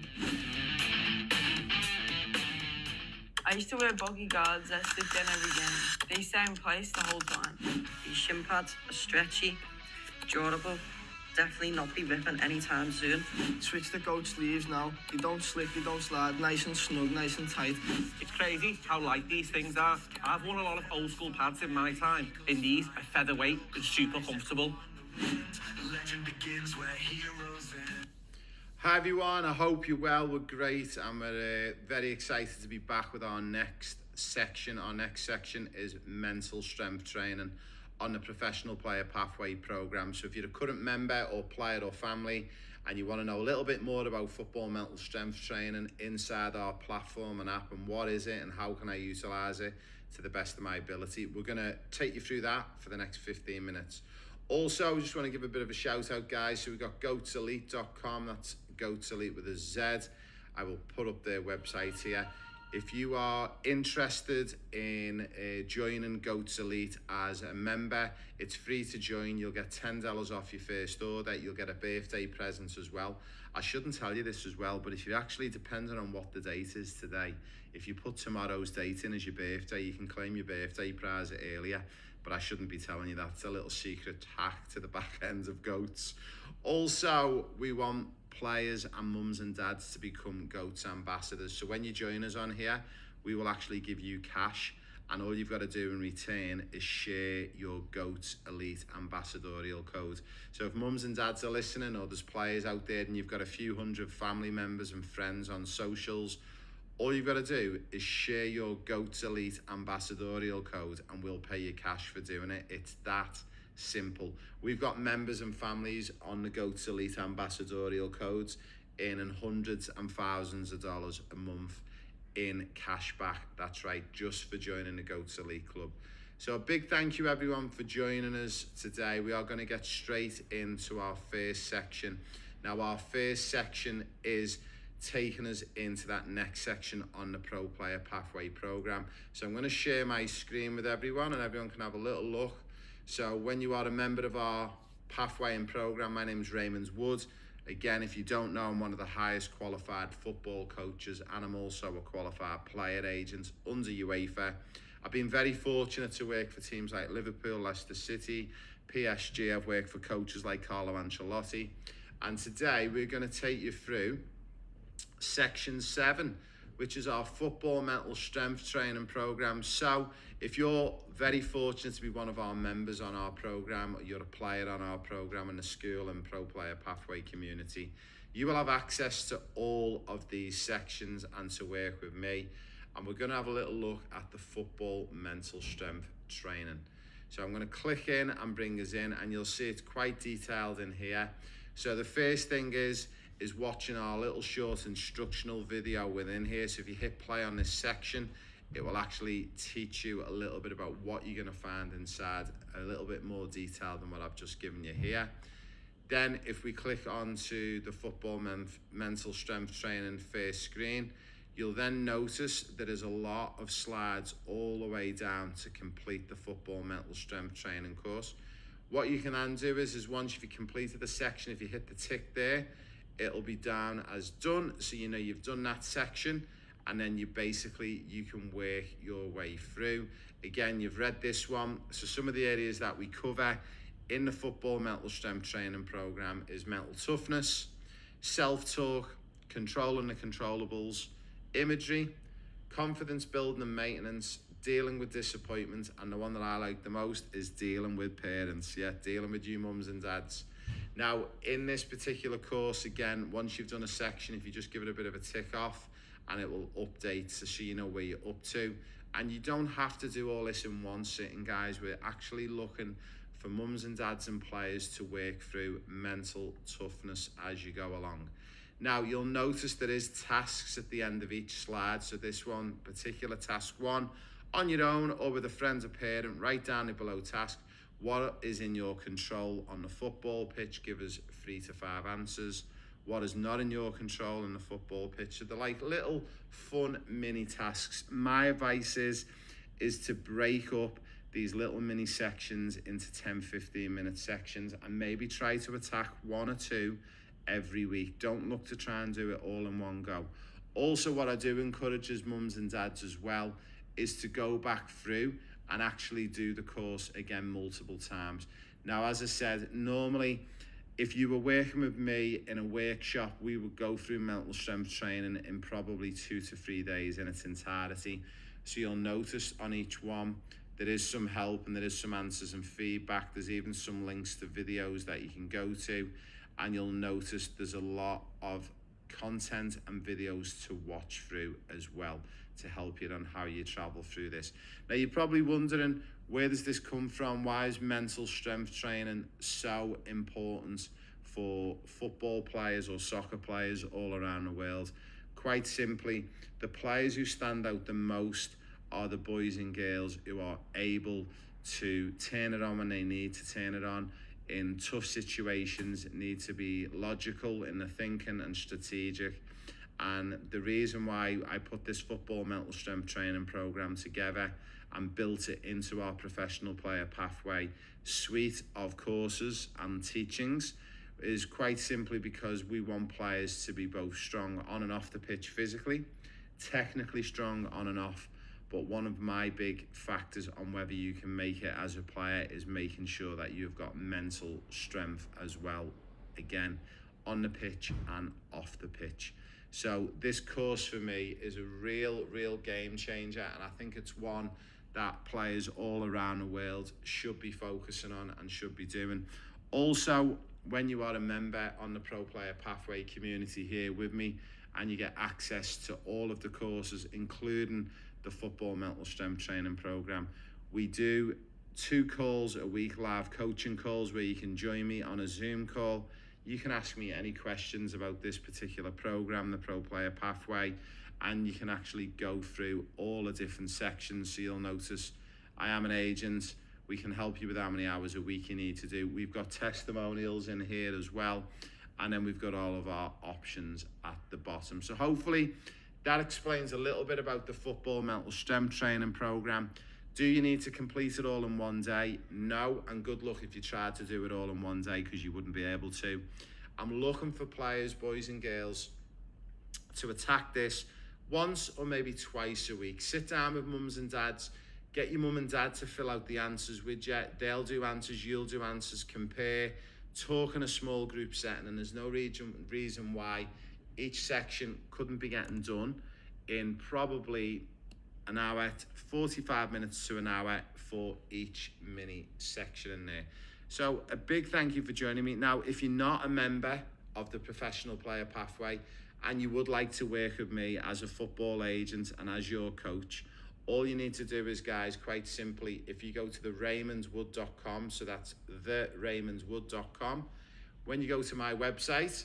I used to wear bulky guards that slip down every game. These stay in place the whole time. These shin pads are stretchy, durable, definitely not be ripping anytime soon. Switch the goat sleeves now. They don't slip, they don't slide. Nice and snug, nice and tight. It's crazy how light these things are. I've worn a lot of old school pads in my time, and these are featherweight and super comfortable. Legend begins where heroes end. Hi everyone, I hope you're well. We're great and we're very excited to be back with our next section. Our next section is mental strength training on the Professional Player Pathway Programme. So if you're a current member or player or family and you want to know a little bit more about football mental strength training inside our platform and app, and what is it and how can I utilise it to the best of my ability, we're going to take you through that for the next 15 minutes. Also, I just want to give a bit of a shout out, guys. So we've got goatselite.com, that's Goats Elite with a Z. I will put up their website here. If you are interested in joining Goats Elite as a member, it's free to join. You'll get $10 off your first order. You'll get a birthday present as well. I shouldn't tell you this as well, but if you're actually depending on what the date is today, if you put tomorrow's date in as your birthday, you can claim your birthday prize earlier. But I shouldn't be telling you that. It's a little secret hack to the back end of Goats. Also, we want players and mums and dads to become Goats ambassadors. So when you join us on here, we will actually give you cash, and all you've got to do in return is share your Goats Elite ambassadorial code. So if mums and dads are listening, or there's players out there and you've got a few hundred family members and friends on socials, all you've got to do is share your Goats Elite ambassadorial code and we'll pay you cash for doing it. It's that simple. We've got members and families on the Goats Elite ambassadorial codes earning hundreds and thousands of dollars a month in cash back. That's right, just for joining the Goats Elite Club. So a big thank you everyone for joining us today. We are going to get straight into our first section. Now our first section is taking us into that next section on the Pro Player Pathway Programme. So I'm going to share my screen with everyone and everyone can have a little look. So when you are a member of our pathway and programme, my name is Raymond Wood. Again, if you don't know, I'm one of the highest qualified football coaches and I'm also a qualified player agent under UEFA. I've been very fortunate to work for teams like Liverpool, Leicester City, PSG. I've worked for coaches like Carlo Ancelotti. And today we're going to take you through Section 7, which is our football mental strength training programme. So if you're very fortunate to be one of our members on our programme, or you're a player on our programme in the school and Pro Player Pathway community, you will have access to all of these sections and to work with me. And we're going to have a little look at the football mental strength training. So I'm going to click in and bring us in, and you'll see it's quite detailed in here. So the first thing is watching our little short instructional video within here. So if you hit play on this section, it will actually teach you a little bit about what you're going to find inside, a little bit more detail than what I've just given you here. Then if we click onto the football mental strength training first screen, you'll then notice that there's a lot of slides all the way down to complete the football mental strength training course. What you can then do is once you've completed the section, if you hit the tick there, it'll be down as done, so you know you've done that section, and then you can work your way through. Again, you've read this one, so some of the areas that we cover in the football mental strength training program is mental toughness, self-talk, controlling the controllables, imagery, confidence building and maintenance, dealing with disappointment, and the one that I like the most is dealing with parents. Yeah, dealing with you mums and dads. Now, in this particular course, again, once you've done a section, if you just give it a bit of a tick off, and it will update so you know where you're up to. And you don't have to do all this in one sitting, guys. We're actually looking for mums and dads and players to work through mental toughness as you go along. Now, you'll notice there is tasks at the end of each slide. So this one, particular task 1, on your own or with a friend or parent, write down it below task. What is in your control on the football pitch? Give us 3 to 5 answers. What is not in your control in the football pitch? So they're like little fun mini tasks. My advice is to break up these little mini sections into 10-15 minute sections and maybe try to attack 1 or 2 every week. Don't look to try and do it all in one go. Also, what I do encourage as mums and dads as well is to go back through and actually do the course again multiple times. Now, as I said, normally if you were working with me in a workshop, we would go through mental strength training in probably 2 to 3 days in its entirety. So you'll notice on each one, there is some help and there is some answers and feedback. There's even some links to videos that you can go to, and you'll notice there's a lot of content and videos to watch through as well to help you on how you travel through this. Now you're probably wondering, where does this come from? Why is mental strength training so important for football players or soccer players all around the world? Quite simply, the players who stand out the most are the boys and girls who are able to turn it on when they need to turn it on. In tough situations, need to be logical in the thinking and strategic. And the reason why I put this football mental strength training program together and built it into our professional player pathway suite of courses and teachings is quite simply because we want players to be both strong on and off the pitch physically, technically strong on and off. But one of my big factors on whether you can make it as a player is making sure that you've got mental strength as well, again, on the pitch and off the pitch. So this course for me is a real game changer, and I think it's one that players all around the world should be focusing on and should be doing. Also, when you are a member on the Pro Player Pathway community here with me, and you get access to all of the courses, including the football mental strength training program, we do 2 calls a week, live coaching calls, where you can join me on a Zoom call. You can ask me any questions about this particular program, the Pro Player Pathway, and you can actually go through all the different sections. So you'll notice I am an agent. We can help you with how many hours a week you need to do. We've got testimonials in here as well. And then we've got all of our options at the bottom. So hopefully that explains a little bit about the football mental strength training program. Do you need to complete it all in one day? No, and good luck if you tried to do it all in one day, because you wouldn't be able to. I'm looking for players, boys and girls, to attack this once or maybe twice a week. Sit down with mums and dads, get your mum and dad to fill out the answers with you. They'll do answers, you'll do answers, compare, talk in a small group setting, and there's no reason why each section couldn't be getting done in probably an hour, 45 minutes to an hour for each mini section in there. So a big thank you for joining me. Now, if you're not a member of the Professional Player Pathway and you would like to work with me as a football agent and as your coach, all you need to do is, guys, quite simply, if you go to theraymondswood.com, so that's theraymondswood.com, when you go to my website,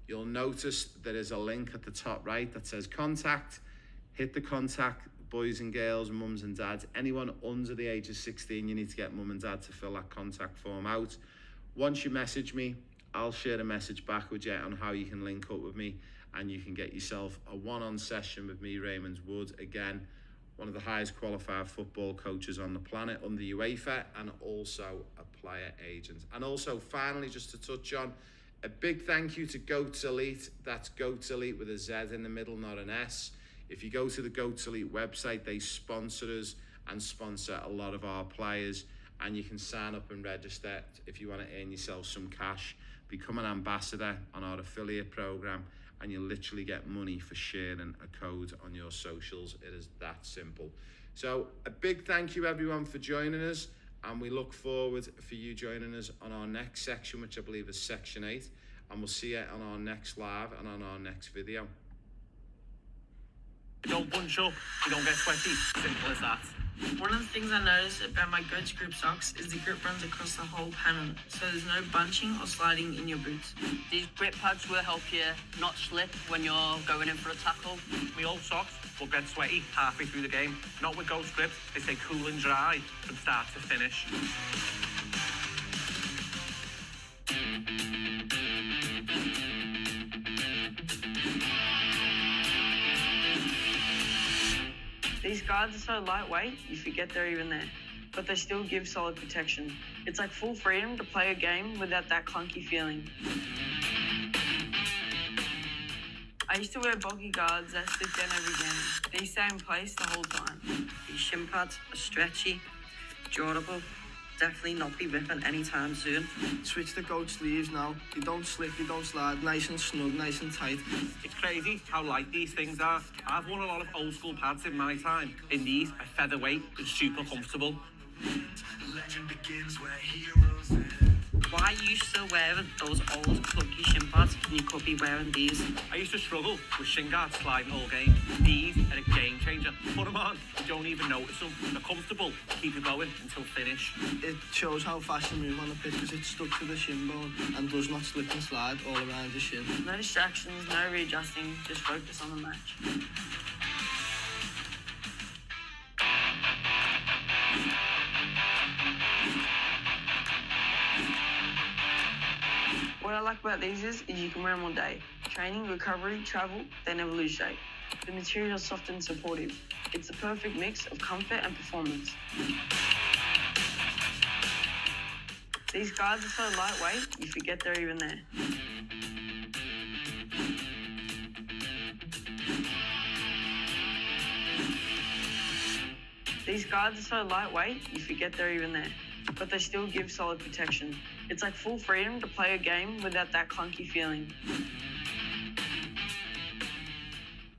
you'll notice there is a link at the top right that says contact. Hit the contact, boys and girls, mums and dads. Anyone under the age of 16, you need to get mum and dad to fill that contact form out. Once you message me, I'll share a message back with you on how you can link up with me, and you can get yourself a one-on session with me, Raymond Wood. Again, one of the highest qualified football coaches on the planet under UEFA, and also a player agent. And also, finally, just to touch on, a big thank you to Goats Elite. That's Goats Elite with a Z in the middle, not an S. If you go to the Goats Elite website, they sponsor us and sponsor a lot of our players, and you can sign up and register if you want to earn yourself some cash. Become an ambassador on our affiliate program, and you literally get money for sharing a code on your socials. It is that simple. So a big thank you, everyone, for joining us, and we look forward for you joining us on our next section, which I believe is section 8, and we'll see you on our next live and on our next video. You don't bunch up, you don't get sweaty. Simple as that. One of the things I noticed about my Goats Grip socks is the grip runs across the whole panel, so there's no bunching or sliding in your boots. These grip pads will help you not slip when you're going in for a tackle. My old socks will get sweaty halfway through the game. Not with Ghost Grips, they stay cool and dry from start to finish. These guards are so lightweight, you forget they're even there, but they still give solid protection. It's like full freedom to play a game without that clunky feeling. I used to wear bulky guards that slip down every game. These stay in place the whole time. These shin pads are stretchy, durable, definitely not be ripping anytime soon. Switch the goat sleeves now. They don't slip, they don't slide. Nice and snug, nice and tight. It's crazy how light these things are. I've worn a lot of old school pads in my time. In these, are featherweight and super comfortable. Legend begins where heroes end. Why are you still wearing those old clunky shin pads when you could be wearing these? I used to struggle with shin guards sliding all game. These are a game changer. Put them on, you don't even notice them. They're comfortable, keep you going until finish. It shows how fast you move on the pitch because it's stuck to the shin bone and does not slip and slide all around your shin. No distractions, no readjusting, just focus on the match. What I like about these is you can wear them all day. Training, recovery, travel, they never lose shape. The material is soft and supportive. It's the perfect mix of comfort and performance. These guards are so lightweight, you forget they're even there. These guards are so lightweight, you forget they're even there. But they still give solid protection. It's like full freedom to play a game without that clunky feeling.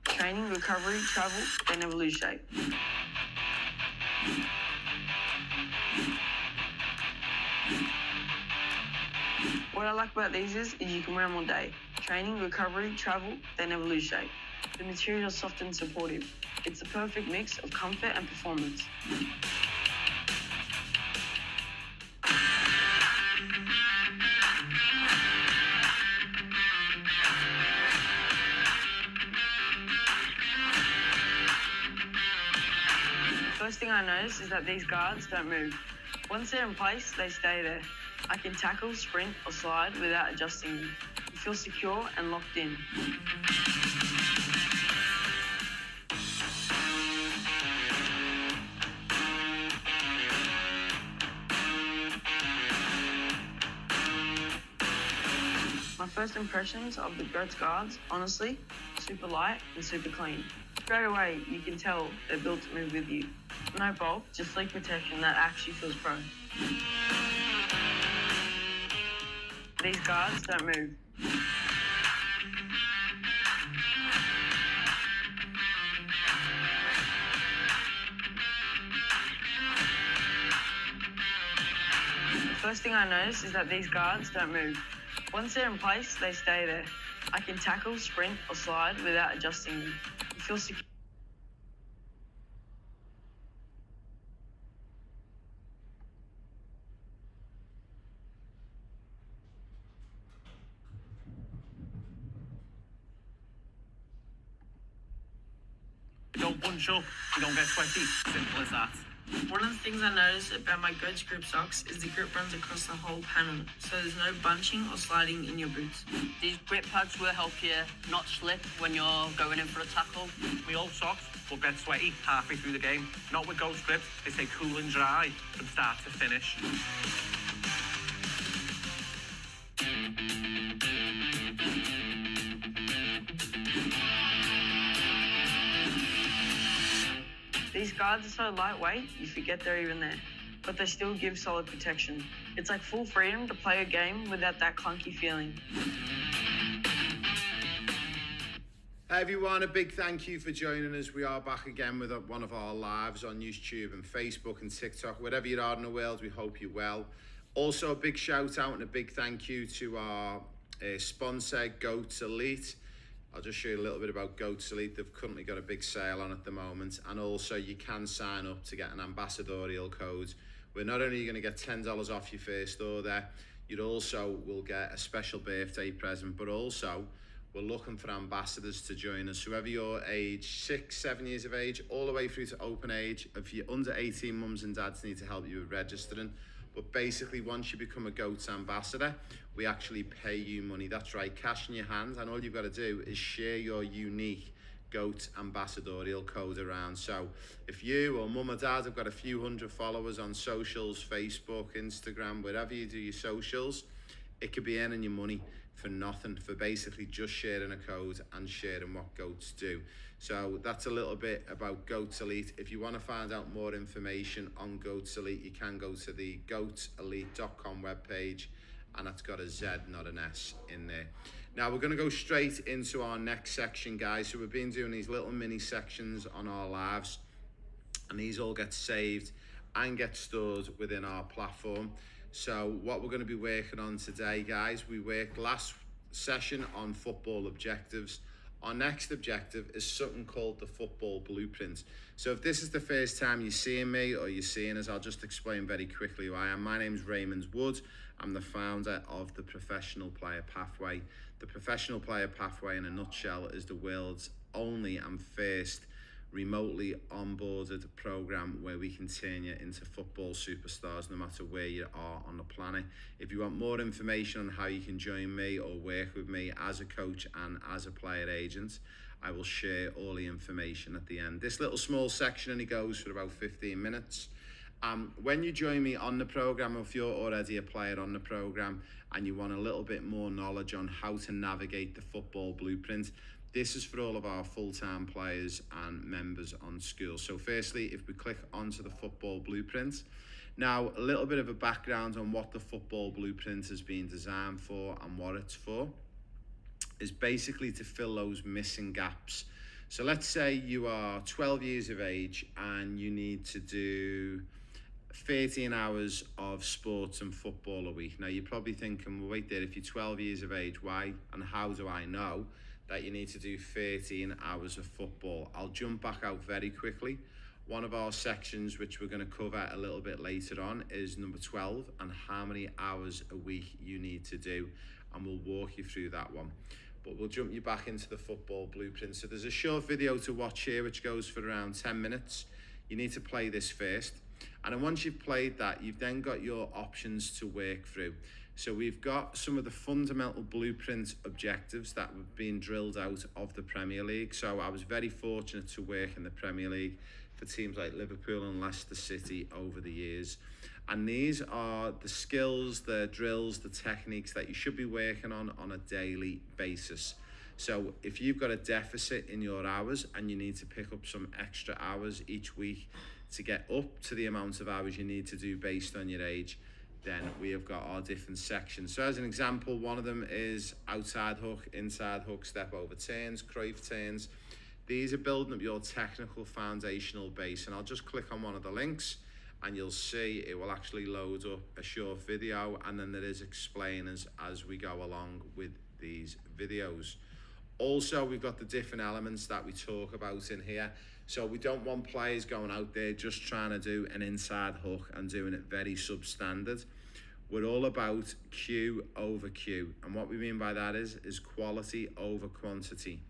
Training, recovery, travel, they never lose shape. What I like about these is you can wear them all day. Training, recovery, travel, they never lose shape. The material is soft and supportive. It's the perfect mix of comfort and performance. First thing I notice is that these guards don't move. Once they're in place, they stay there. I can tackle, sprint, or slide without adjusting them. You feel secure and locked in. My first impressions of the GOATS guards, honestly, super light and super clean. Straight away, you can tell they're built to move with you. No bulk, just sleek protection that actually feels pro. These guards don't move. The first thing I notice is that these guards don't move. Once they're in place, they stay there. I can tackle, sprint, or slide without adjusting them. You feel secure. You don't bunch up, you don't get sweaty. Simple as that. One of the things I noticed about my GOATS grip socks is the grip runs across the whole panel, so there's no bunching or sliding in your boots. These grip pads will help you not slip when you're going in for a tackle. My old socks will get sweaty halfway through the game. Not with Ghost Grips, they stay cool and dry from start to finish. These guards are so lightweight, you forget they're even there. But they still give solid protection. It's like full freedom to play a game without that clunky feeling. Hey everyone, a big thank you for joining us. We are back again with one of our lives on YouTube and Facebook and TikTok. Wherever you are in the world, we hope you're well. Also, a big shout out and a big thank you to our sponsor, Goats Elite. I'll just show you a little bit about Goats Elite. They've currently got a big sale on at the moment, and also you can sign up to get an ambassadorial code where not only are you going to get $10 off your first order, you also will get a special birthday present, but also we're looking for ambassadors to join us. Whoever your age, 6, 7 years of age, all the way through to open age. If you're under 18, mums and dads need to help you with registering. But basically, once you become a GOATS ambassador, we actually pay you money. That's right, cash in your hand, and all you've got to do is share your unique GOAT ambassadorial code around. So if you or mum or dad have got a few hundred followers on socials, Facebook, Instagram, wherever you do your socials, it could be earning your money for nothing, for basically just sharing a code and sharing what GOATs do. So that's a little bit about GOATs Elite. If you want to find out more information on GOATs Elite, you can go to the goatselite.com webpage, and that's got a Z, not an S in there. Now we're going to go straight into our next section, guys. So we've been doing these little mini sections on our lives, and these all get saved and get stored within our platform. So what we're going to be working on today, guys, we worked last session on football objectives. Our next objective is something called the football blueprint. So if this is the first time you're seeing me or you're seeing us, I'll just explain very quickly who I am. My name's Raymond Wood. I'm the founder of the Professional Player Pathway. The Professional Player Pathway, in a nutshell, is the world's only and first remotely onboarded program where we can turn you into football superstars no matter where you are on the planet. If you want more information on how you can join me or work with me as a coach and as a player agent, I will share all the information at the end. This little small section only goes for about 15 minutes. When you join me on the program, if you're already a player on the program and you want a little bit more knowledge on how to navigate the football blueprint, this is for all of our full-time players and members on school. So firstly, if we click onto the football blueprint, now a little bit of a background on what the football blueprint has been designed for and what it's for is basically to fill those missing gaps. So let's say you are 12 years of age and you need to do 13 hours of sports and football a week. Now you're probably thinking, well, wait there, if you're 12 years of age, why and how do I know that you need to do 13 hours of football? I'll jump back out very quickly. One of our sections, which we're going to cover a little bit later on, is number 12 and how many hours a week you need to do, and we'll walk you through that one. But we'll jump you back into the football blueprint. So there's a short video to watch here which goes for around 10 minutes. You need to play this first, and then once you've played that, you've then got your options to work through. So we've got some of the fundamental blueprint objectives that have been drilled out of the Premier League. So I was very fortunate to work in the Premier League for teams like Liverpool and Leicester City over the years. And these are the skills, the drills, the techniques that you should be working on a daily basis. So if you've got a deficit in your hours and you need to pick up some extra hours each week to get up to the amount of hours you need to do based on your age, then we have got our different sections. So as an example, one of them is outside hook, inside hook, step over turns, Cruyff turns. These are building up your technical foundational base, and I'll just click on one of the links and you'll see it will actually load up a short video, and then there is explainers as we go along with these videos. Also, we've got the different elements that we talk about in here. So we don't want players going out there just trying to do an inside hook and doing it very substandard. We're all about Q over Q, and what we mean by that is quality over quantity.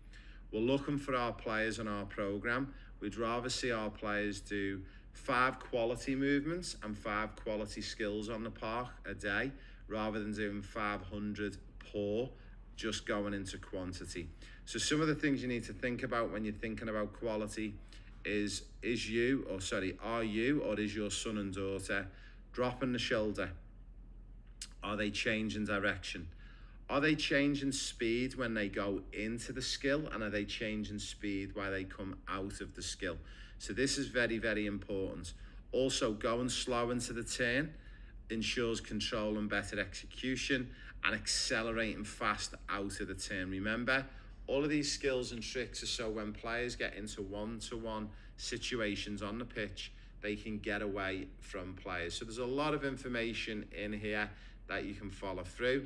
We're looking for our players on our program. We'd rather see our players do 5 quality movements and 5 quality skills on the park a day, rather than doing 500 poor, just going into quantity. So some of the things you need to think about when you're thinking about quality is you, or sorry, are you or is your son and daughter dropping the shoulder? Are they changing direction? Are they changing speed when they go into the skill, and are they changing speed while they come out of the skill? So this is very, very important. Also, going slow into the turn ensures control and better execution, and accelerating fast out of the turn. Remember, all of these skills and tricks are so when players get into one-to-one situations on the pitch, they can get away from players. So there's a lot of information in here that you can follow through.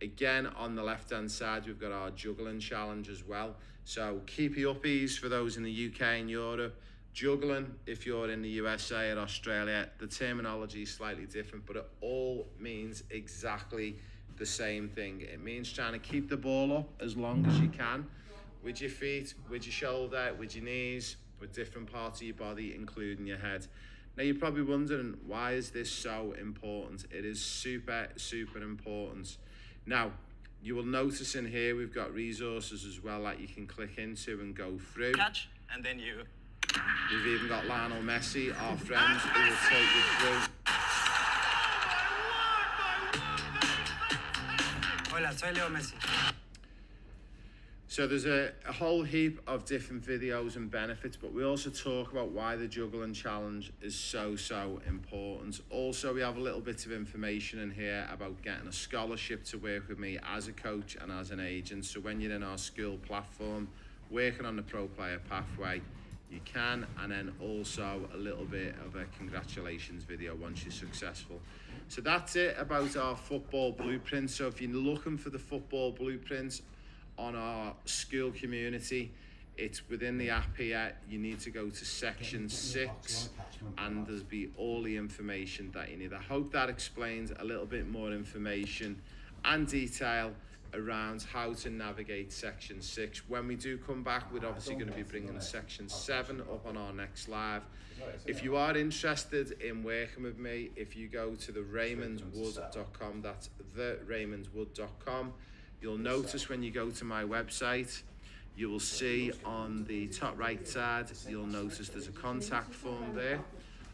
Again, on the left-hand side, we've got our juggling challenge as well. So keepy uppies for those in the UK and Europe. Juggling, if you're in the USA or Australia, the terminology is slightly different, but it all means exactly the same thing. It means trying to keep the ball up as long as you can, with your feet, with your shoulder, with your knees, with different parts of your body, including your head. Now you're probably wondering, why is this so important? It is super, super important. Now, you will notice in here we've got resources as well that you can click into and go through. Catch, and then you. We've even got Lionel Messi, our friends, who will take you through. Well, Hola, soy Leo Messi. So there's a whole heap of different videos and benefits, but we also talk about why the juggling challenge is so important. Also, we have a little bit of information in here about getting a scholarship to work with me as a coach and as an agent. So when you're in our school platform, working on the pro player pathway, you can, and then also a little bit of a congratulations video once you're successful. So that's it about our football blueprint. So if you're looking for the football blueprints on our school community, it's within the app here. You need to go to section 6 and there's be all the information that you need. I hope that explains a little bit more information and detail around how to navigate section 6. When we do come back, we're obviously going to be bringing section 7 up on our next live. If you are interested in working with me, if you go to theraymondswood.com, that's theraymondswood.com, you'll notice when you go to my website, you will see on the top right side, you'll notice there's a contact form there.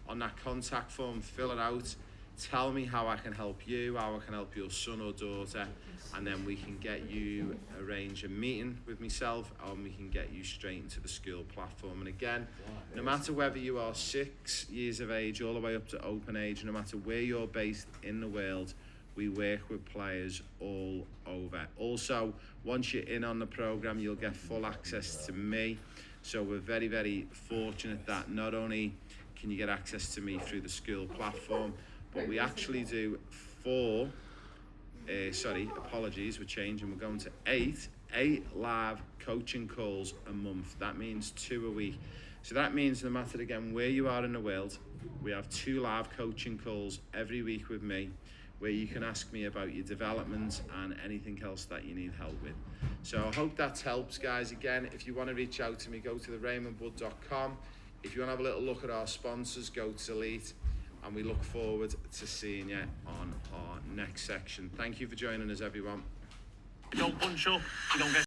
On that contact form, fill it out. Tell me how I can help you, how I can help your son or daughter, and then we can get you arrange a meeting with myself, and we can get you straight into the school platform. And again, no matter whether you are 6 years of age all the way up to open age, no matter where you're based in the world, we work with players all over. Also, once you're in on the program, you'll get full access to me. So we're very fortunate that not only can you get access to me through the school platform, but we actually do 4, apologies, we're changing, we're going to 8 live coaching calls a month. That means 2 a week. So that means no matter, again, where you are in the world, we have 2 live coaching calls every week with me, where you can ask me about your development and anything else that you need help with. So I hope that helps, guys. Again, if you want to reach out to me, go to theraymondswood.com. If you want to have a little look at our sponsors, go to Elite. And we look forward to seeing you on our next section. Thank you for joining us, everyone. You don't punch up, you don't get